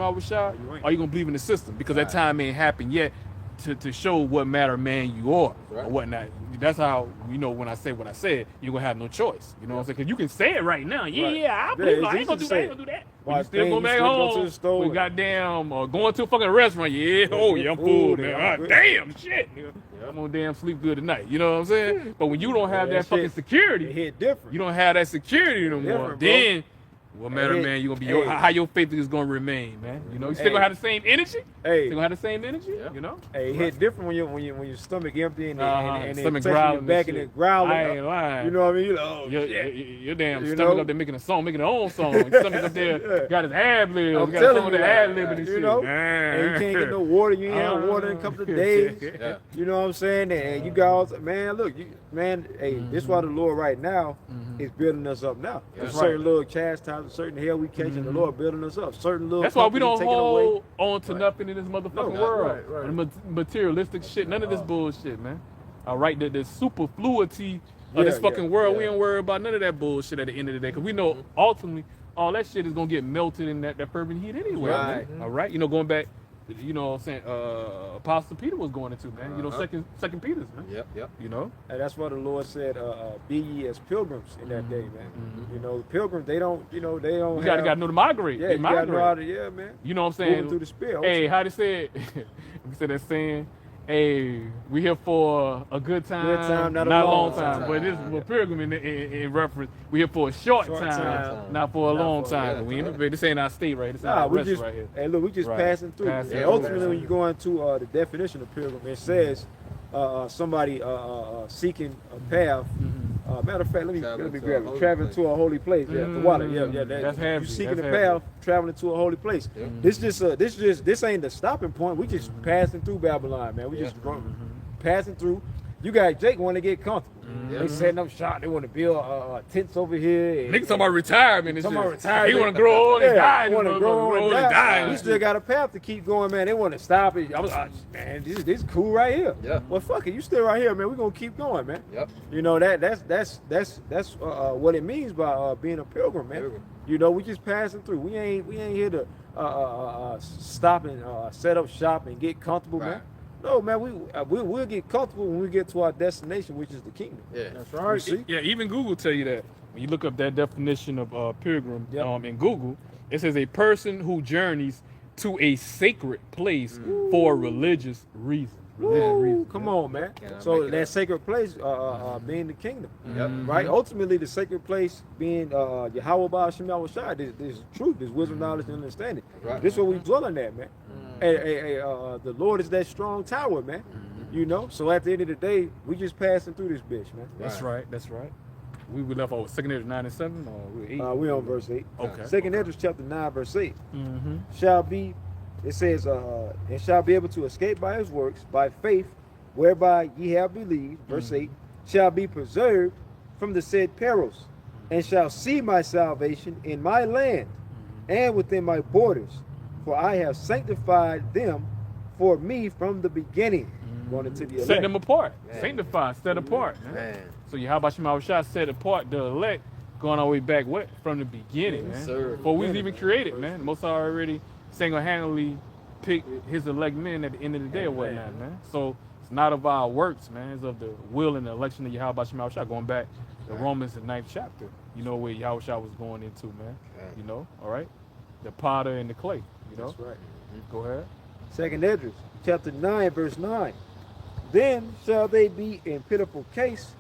or you gonna believe in the system, because that time ain't happened yet to show what matter man you are or whatnot. That's how, when I said, you're gonna have no choice. You know what I'm saying? Because you can say it right now. I believe I ain't gonna do that. I ain't gonna do that. But you still go back home with goddamn going to a fucking restaurant. I'm full, man. Damn shit. I'm gonna damn sleep good tonight. You know what I'm saying? But when you don't have that fucking security, it hit different. You don't have that security no more. Then what matter, man, you gonna be how your faith is gonna remain, man. You still gonna have the same energy. Still gonna have the same energy. It hit different when your stomach empty and stomach then growling your back and it growling. I ain't lying. You know what I mean? Your damn stomach up there making their own song. Your stomach up there got his ad libs, got some of the ad lib and shit. And you can't get no water. You ain't had water in a couple of days. You know what I'm saying? And you guys, man, look, this is why the Lord right now is building us up now. Certain little chastisement, certain hell we catch, and the Lord building us up. Certain little. That's why we don't hold on to nothing in this motherfucking world. Materialistic shit, none of this bullshit, man. All right, the superfluity of this fucking world, we don't worry about none of that bullshit at the end of the day, because we know ultimately all that shit is gonna get melted in that fervent heat anyway. Man. All right, going back. You know what I'm saying? Apostle Peter was going into, man. Second Peter's, man. Yep. And that's what the Lord said, be ye as pilgrims in that day, man. The pilgrims, they don't. You gotta know to migrate. Yeah, you gotta know how to, man. You know what I'm saying? Moving through the spirit. Hey, how they say it? We said that saying, hey, we here for a good time, not a long time. But this is for pilgrim in reference. We here for a short time, not for a long time. We ain't, this ain't our state, right? This ain't our rest right here. Hey, look, we just passing through. And ultimately, when you go into the definition of pilgrim, it says somebody seeking a path. Matter of fact, let me grab it. Traveling to a holy place. The water. That's heavy. You seeking a path, traveling to a holy place. This ain't the stopping point. We just passing through Babylon, man. We just passing through. You got Jake want to get comfortable. They setting up shop. They want to build tents over here. Niggas talking about retirement. He want to grow old and die. Want to grow old and die. We still got a path to keep going, man. They want to stop it. I was like, man, this is cool right here. Well, fuck it. You still right here, man. We're gonna keep going, man. That's what it means by being a pilgrim, man. We just passing through. We ain't here to stop and set up shop and get comfortable, man. No, man, we'll get comfortable when we get to our destination, which is the kingdom. That's right. See? Yeah, even Google tell you that. When you look up that definition of pilgrim in Google, it says a person who journeys to a sacred place for a religious reason. Come on, man. So that sacred place being the kingdom, right? Ultimately, the sacred place being Yahawah, Bahasham, Yahawashi. This truth, this wisdom, knowledge, and understanding. This is what we dwelling at, man. The Lord is that strong tower, man. So at the end of the day, we just passing through this bitch, man. That's right. We left over 2 Ezra 9 and 7 or we 8? We on verse 8. Okay. 2 Ezra chapter 9, verse 8. It says, and shall be able to escape by his works, by faith, whereby ye have believed, verse 8, shall be preserved from the said perils, and shall see my salvation in my land and within my borders. For I have sanctified them for me from the beginning. Going into the elect. Set them apart. Sanctified, set apart. Man. So Yahawashi set apart the elect, going all the way back from the beginning, man. Before we was even created, man. Most already single-handedly picked his elect men at the end of the day or whatnot, man. So it's not of our works, man. It's of the will and the election of Yahawashi, going back to Romans, the 9th chapter. Where Yahawashi was going into, man. All right? The potter and the clay. That's right. Go ahead. 2 Ezra, chapter 9, verse 9. Then shall they be in pitiful case,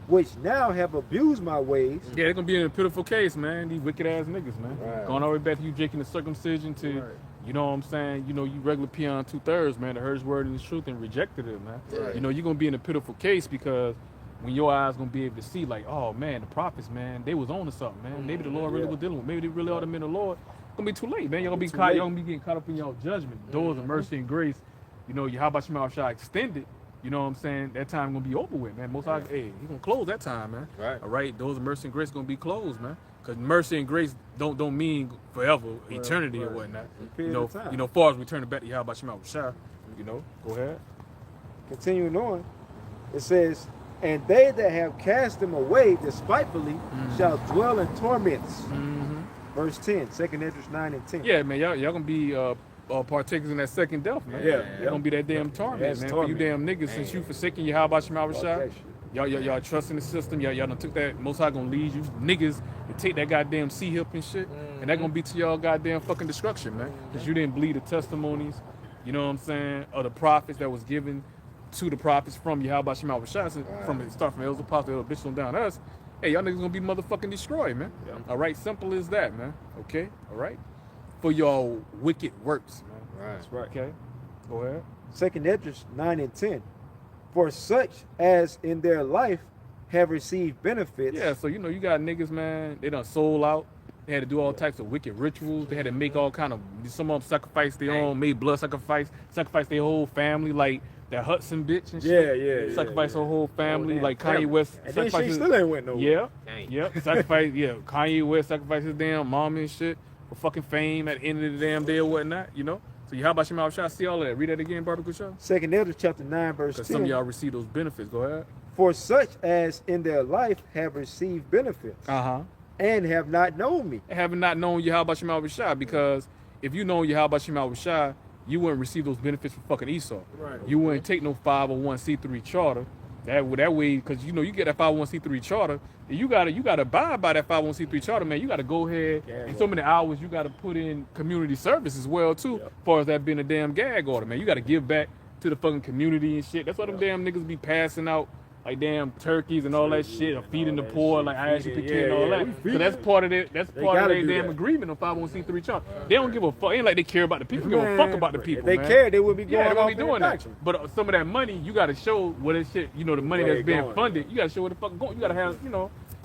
which now have abused my ways. Yeah, they're going to be in a pitiful case, man. These wicked ass niggas, man. Going all the way back to you taking the circumcision to, you know what I'm saying, you regular peon 2/3, man, that heard his word and his truth and rejected it, man. You're going to be in a pitiful case because when your eyes going to be able to see, like, oh, man, the prophets, man, they was on to something, man. Maybe the Lord really was dealing with. Maybe they really ought to been the Lord. It's going to be too late, man. You're going to be getting caught up in your judgment. Doors of mercy and grace, Yahawashi extended, you know what I'm saying, that time gonna be over with, man. Most High, hey, he gonna close that time, man. Right. All right, those mercy and grace gonna be closed, man. Cause mercy and grace don't mean forever, eternity or whatnot. Far as returning back to Yahawah Shah, go ahead. Continuing on, it says, and they that have cast them away despitefully shall dwell in torments. Verse 10, 2nd Esdras 9 and 10. Yeah, man, y'all gonna be partakers in that second death, man. Yeah. It's gonna be that damn torment, man. For you damn niggas, since you forsaking Yahawah Shah, y'all trusting the system, y'all done took that. Most High gonna lead you niggas to take that goddamn sea hip and shit, and that gonna be to y'all goddamn fucking destruction, man. Cause you didn't believe the testimonies, you know what I'm saying, of the prophets that was given to the prophets from Yahawah Shah, from the start from the elders, apostles, the elder bishops on down to us. Hey, y'all niggas gonna be motherfucking destroyed, man. Yeah. All right, simple as that, man. Okay, all right, for y'all wicked works, man. Right. That's right. Okay, go ahead. 2nd Esdras 9 and 10. For such as in their life have received benefits. Yeah, so you got niggas, man, they done sold out. They had to do all types of wicked rituals. They had to make all kind of, some of them sacrifice their own, made blood sacrifice their whole family, like that Hudson bitch and shit. Yeah. Sacrifice her whole family, like Kanye West. And then she still ain't went nowhere. Yeah. Sacrifice, Kanye West sacrificed his damn mom and shit for fucking fame at the end of the damn day or whatnot, So Yahawah Shah, see all of that. Read that again, Barbecue Show. 2nd Esdras chapter 9 verse 10. Because some of y'all receive those benefits. Go ahead. For such as in their life have received benefits. And have not known me. Have not known Yahawah Shah, because if you know Yahawah Shah, you wouldn't receive those benefits from fucking Esau. Right. You wouldn't take no 501c3 charter. That way, because you get that 501c3 charter, you gotta abide by that 501c3 charter, man. You gotta go ahead and so many hours you gotta put in community service as well too, as far as that being a damn gag order, man. You gotta give back to the fucking community and shit. That's why them damn niggas be passing out like damn turkeys and all that shit, or feeding the poor, like ISUPK and all that. So that's part of it. That's part of their damn agreement on 501c3 charter. They don't give a fuck. Ain't like they care about the people. They give a fuck about the people. If they care, they would be going. Yeah, they would be doing that. But some of that money, you got to show what that shit. The money that's being funded. You got to show where the fuck going. You got to have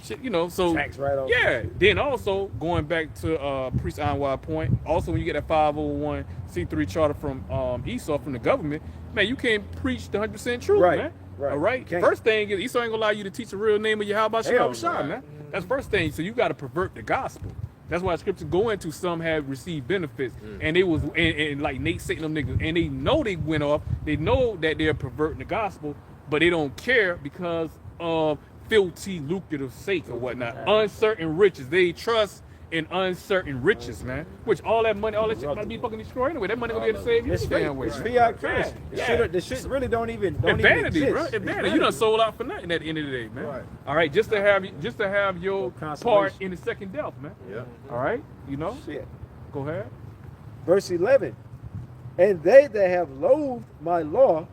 shit. So tax write-off. Yeah. Then also going back to Priest Anwar point. Also, when you get that 501c3 charter from Esau, from the government, man, you can't preach the 100% truth, man. Right. All right. First thing is Esau ain't gonna allow you to teach the real name of Yahawah Shah, man. That's first thing. So you got to pervert the gospel. That's why scripture go into some have received benefits, and they was and like Nate Satan them niggas, and they know they went off. They know that they're perverting the gospel, but they don't care because of filthy, lucrative sake or whatnot. Uncertain riches. They trust in uncertain riches, man. Which all that money, all that shit might be fucking destroyed anyway. That money gonna be able to save you any damn way. It's fiat currency. The shit really don't even vanity, exist. bro. It's vanity. You done sold out for nothing at the end of the day, man. Right. All right, just to have your part in the second death, man. Yeah. All right, Shit. Go ahead. Verse 11. And they that have loathed my law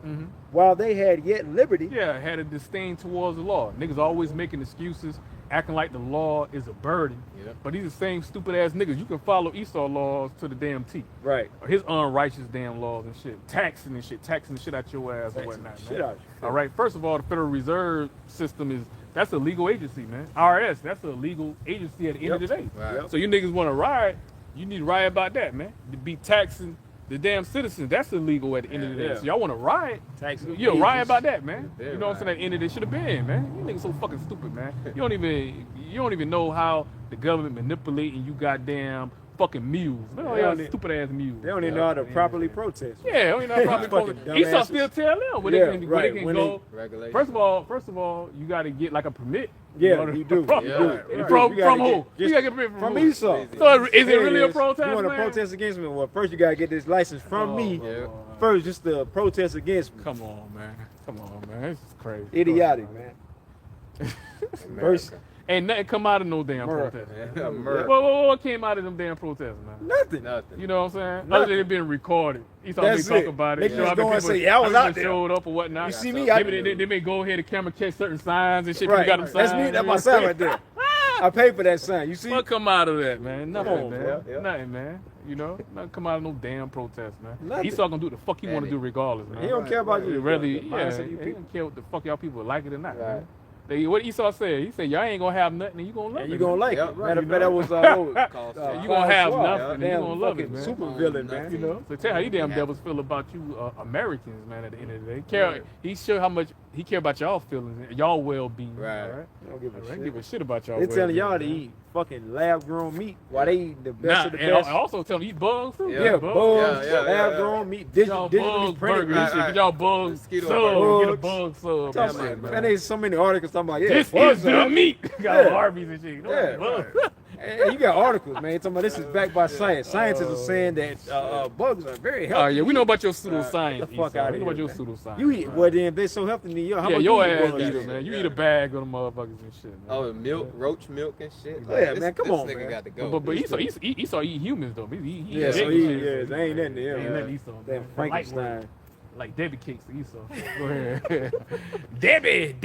while they had yet liberty. Yeah, had a disdain towards the law. Niggas always making excuses, acting like the law is a burden. Yep. But these are the same stupid ass niggas. You can follow Esau laws to the damn T. Right. Or his unrighteous damn laws and shit. Taxing the shit out your ass and whatnot, man. All right, first of all, the Federal Reserve System that's a legal agency, man. IRS, that's a legal agency at the end of the day. Right. So you niggas want to riot, you need to riot about that, man. To be taxing the damn citizens, that's illegal at the end of the day. So y'all want to riot, you riot about that, man. You know what I'm saying? At the end of the day should have been, man. You niggas so fucking stupid, man. You don't even know how the government manipulating you goddamn fucking mules. Man, stupid ass mules. They don't even know how to properly protest. Yeah, they don't even know how to properly protest. Esau still tell them where they can go. First of all, you got to get like a permit. Yeah, you do. From who? You gotta get a permit from Esau. So is it really a protest? You want to protest against me? Well, first you gotta get this license from me. First, just to protest against me. Come on, man. This is crazy. Idiotic, man. Verse. Ain't nothing come out of no damn protest. What came out of them damn protests, man? Nothing. You know what I'm saying? Other than it being recorded. Esau may talk about it. They just go and say, I was out there. Showed up or whatnot. You see me? They may go ahead and camera catch certain signs and shit. Right. Got them signs. That's me. That's my sign right there. I paid for that sign. You see? What come out of that, man? Nothing, man. Nothing, man. Nothing come out of no damn protest, man. Nothing. Esau gonna do the fuck he want to do regardless, man. He don't care about you. He don't care what the fuck y'all people like it or not, man. What Esau said? He said, y'all ain't gonna have nothing and you gonna love And it. you gonna like Yep. it. Matter of You fact, that know? was You gonna have Schwab, nothing and you damn gonna love it, fucking man. super villain, man. Nothing. You know, so tell how these damn devils feel about you Americans, man. At the end of the day, he showed how much he care about y'all feelings, y'all well-being. Right. All right. They don't give a They shit. give a shit about y'all. They telling y'all to well-being, eat fucking lab-grown meat while they eating the best Nah, of the and best. also tell them eat bugs too. Yeah. Yeah, bugs. bugs, Yeah. lab-grown meat, Y'all digitally bug printed burgers. meat. Shit, get y'all bugs Mosquito sub. Get a bugs. bug sub. Talking Yeah, about, man. man, there's so many articles talking about, yeah, This bugs is the are- meat. Got Yeah. Arby's and shit. You know, Yeah. bugs. And you got articles, man, talking about this is backed by science. Scientists are saying that bugs are very healthy. Oh yeah, we know about your Get pseudoscience. the fuck Esau. out We of know about here, your man. pseudoscience. You eat, right? well then, if they so healthy, then how Yeah, much your you eat ass bugs? eat it, man. You eat a bag of them motherfuckers and shit, man. Oh, milk, roach milk and shit. Yeah, man, come on, this nigga man. got to go. But Esau eat humans though. He Yeah, so dick he, and shit. yeah, they ain't nothing to him. Ain't man. nothing Esau. Damn man. Frankenstein. Like Debbie cakes to Esau. Go ahead. Debbie.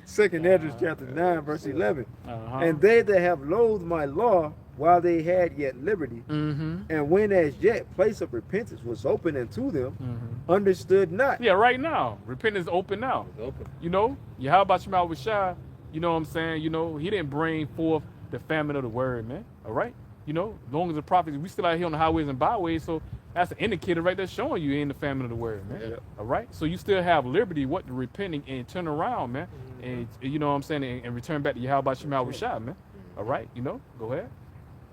Second Esdras chapter 9, verse 11. Uh-huh. And they that have loathed my law while they had yet liberty, Mm-hmm. and when as yet place of repentance was open unto them, Mm-hmm. understood not. Yeah, right now. Repentance open now. It's open. You know, Yahawah Yahawashi, you know what I'm saying? You know, he didn't bring forth the famine of the word, man. All right? You know, as long as the prophets, we still out here on the highways and byways, so that's an indicator right there showing you ain't the famine of the word, man. Yeah. All right? So you still have liberty, what, to repenting and turn around, man. And you know what I'm saying? And return back to Yahawah Yahawashi, man. All right? You know, go ahead.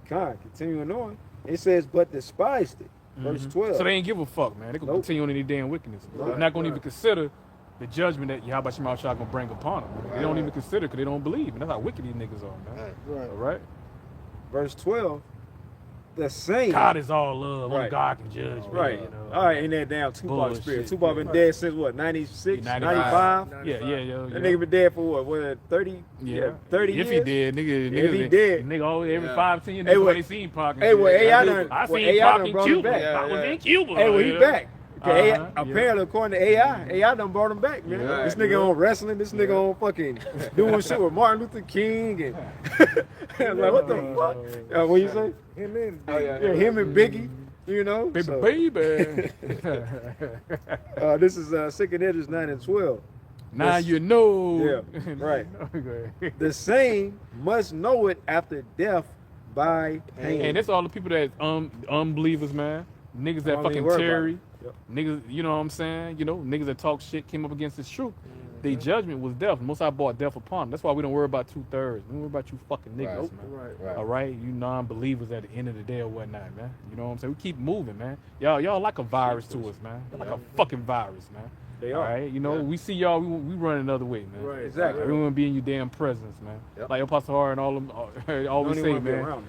God, continuing on. It says, but despised it. Verse 12. So they ain't give a fuck, man. They gonna Nope. continue on any damn wickedness. Right, They're not gonna even consider the judgment that Yahawah Yahawashi gonna bring upon them. They don't even consider because they don't believe. And that's how wicked these niggas are, man. Right. All right? Verse 12. The same. God is all love. Only Right. God can judge. Man, Right. you know. All right, in that damn Tupac Bullshit. spirit. Tupac been dead since what, 96, 95? 95? Yeah. That nigga been dead for what 30? Yeah. 30 years? If he did, nigga. If he dead. Nigga always every Yeah. 5-10 years Hey, niggas what- already seen Pac. and Hey, shit. well, AI done, I well, seen AI Pac done in brought him Cuba. back. Yeah, I was yeah. in Cuba. Hey, well, he yeah. back. Okay, Uh-huh, apparently, according to AI done brought him back, man. Yeah. This nigga on wrestling, this nigga on fucking doing shit with Martin Luther King and like what the fuck? What you say? Him in. Yeah, him and Biggie, you know. Baby, So, baby. this is 2nd Esdras 9 and 12. Now This- you know. Yeah, right. Okay. The same must know it after death by pain. And that's all the people that unbelievers, man. Niggas that Don't even fucking worry about Terry. it. Yep. Niggas, you know what I'm saying? You know, niggas that talk shit came up against this truth. Their judgment was death. Most I brought death upon them. That's why we don't worry about 2/3. We don't worry about you fucking niggas, Right. man. Right. All right, you non-believers at the end of the day or whatnot, man. You know what I'm saying? We keep moving, man. Y'all like a virus to us, man. Y'all like a fucking virus, man. They All are. right, you know, we see y'all, we run another way, man. Right. Exactly. We want to be in your damn presence, man. Yep. Like Apostle Har and all them always even say, wanna be man. around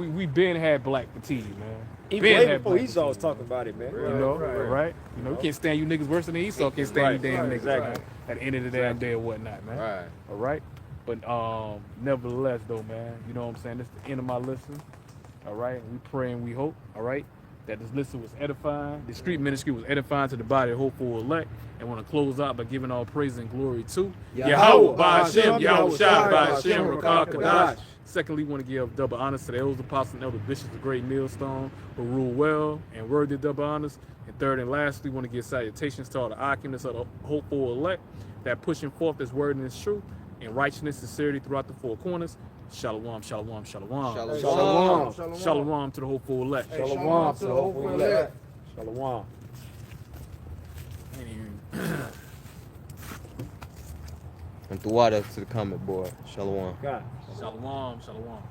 We been had black fatigue, man. Even Been way had before black Esau was fatigue, talking about it, man. you know, Right. right? You know, we can't stand you niggas worse than Esau can't stand you Right, damn right, niggas, man. exactly. At the end of the damn day or whatnot, man. Right. All right? But nevertheless, though, man, you know what I'm saying? This is the end of my lesson. All right? We pray and we hope, all right, that this lesson was edifying. The street ministry was edifying to the body of hopeful elect. And want to close out by giving all praise and glory to Yahawah, Bahasham, Yahawah, Bahasham, Rawchaa, Qadash. Secondly, want to give double honors to the elders, apostles, and elder bishops, the great millstone, who rule well and worthy of double honors. And third and lastly, want to give salutations to all the occupants of the hopeful elect that pushing forth this word and this truth in righteousness, sincerity throughout the four corners. Shalawam, shalawam, shalawam. Shalom. Shalawam to the hopeful elect. Hey, Shalom to the hopeful elect. Shalom. And the water to the comment board. Shalom. God. Shalawam, shalawam.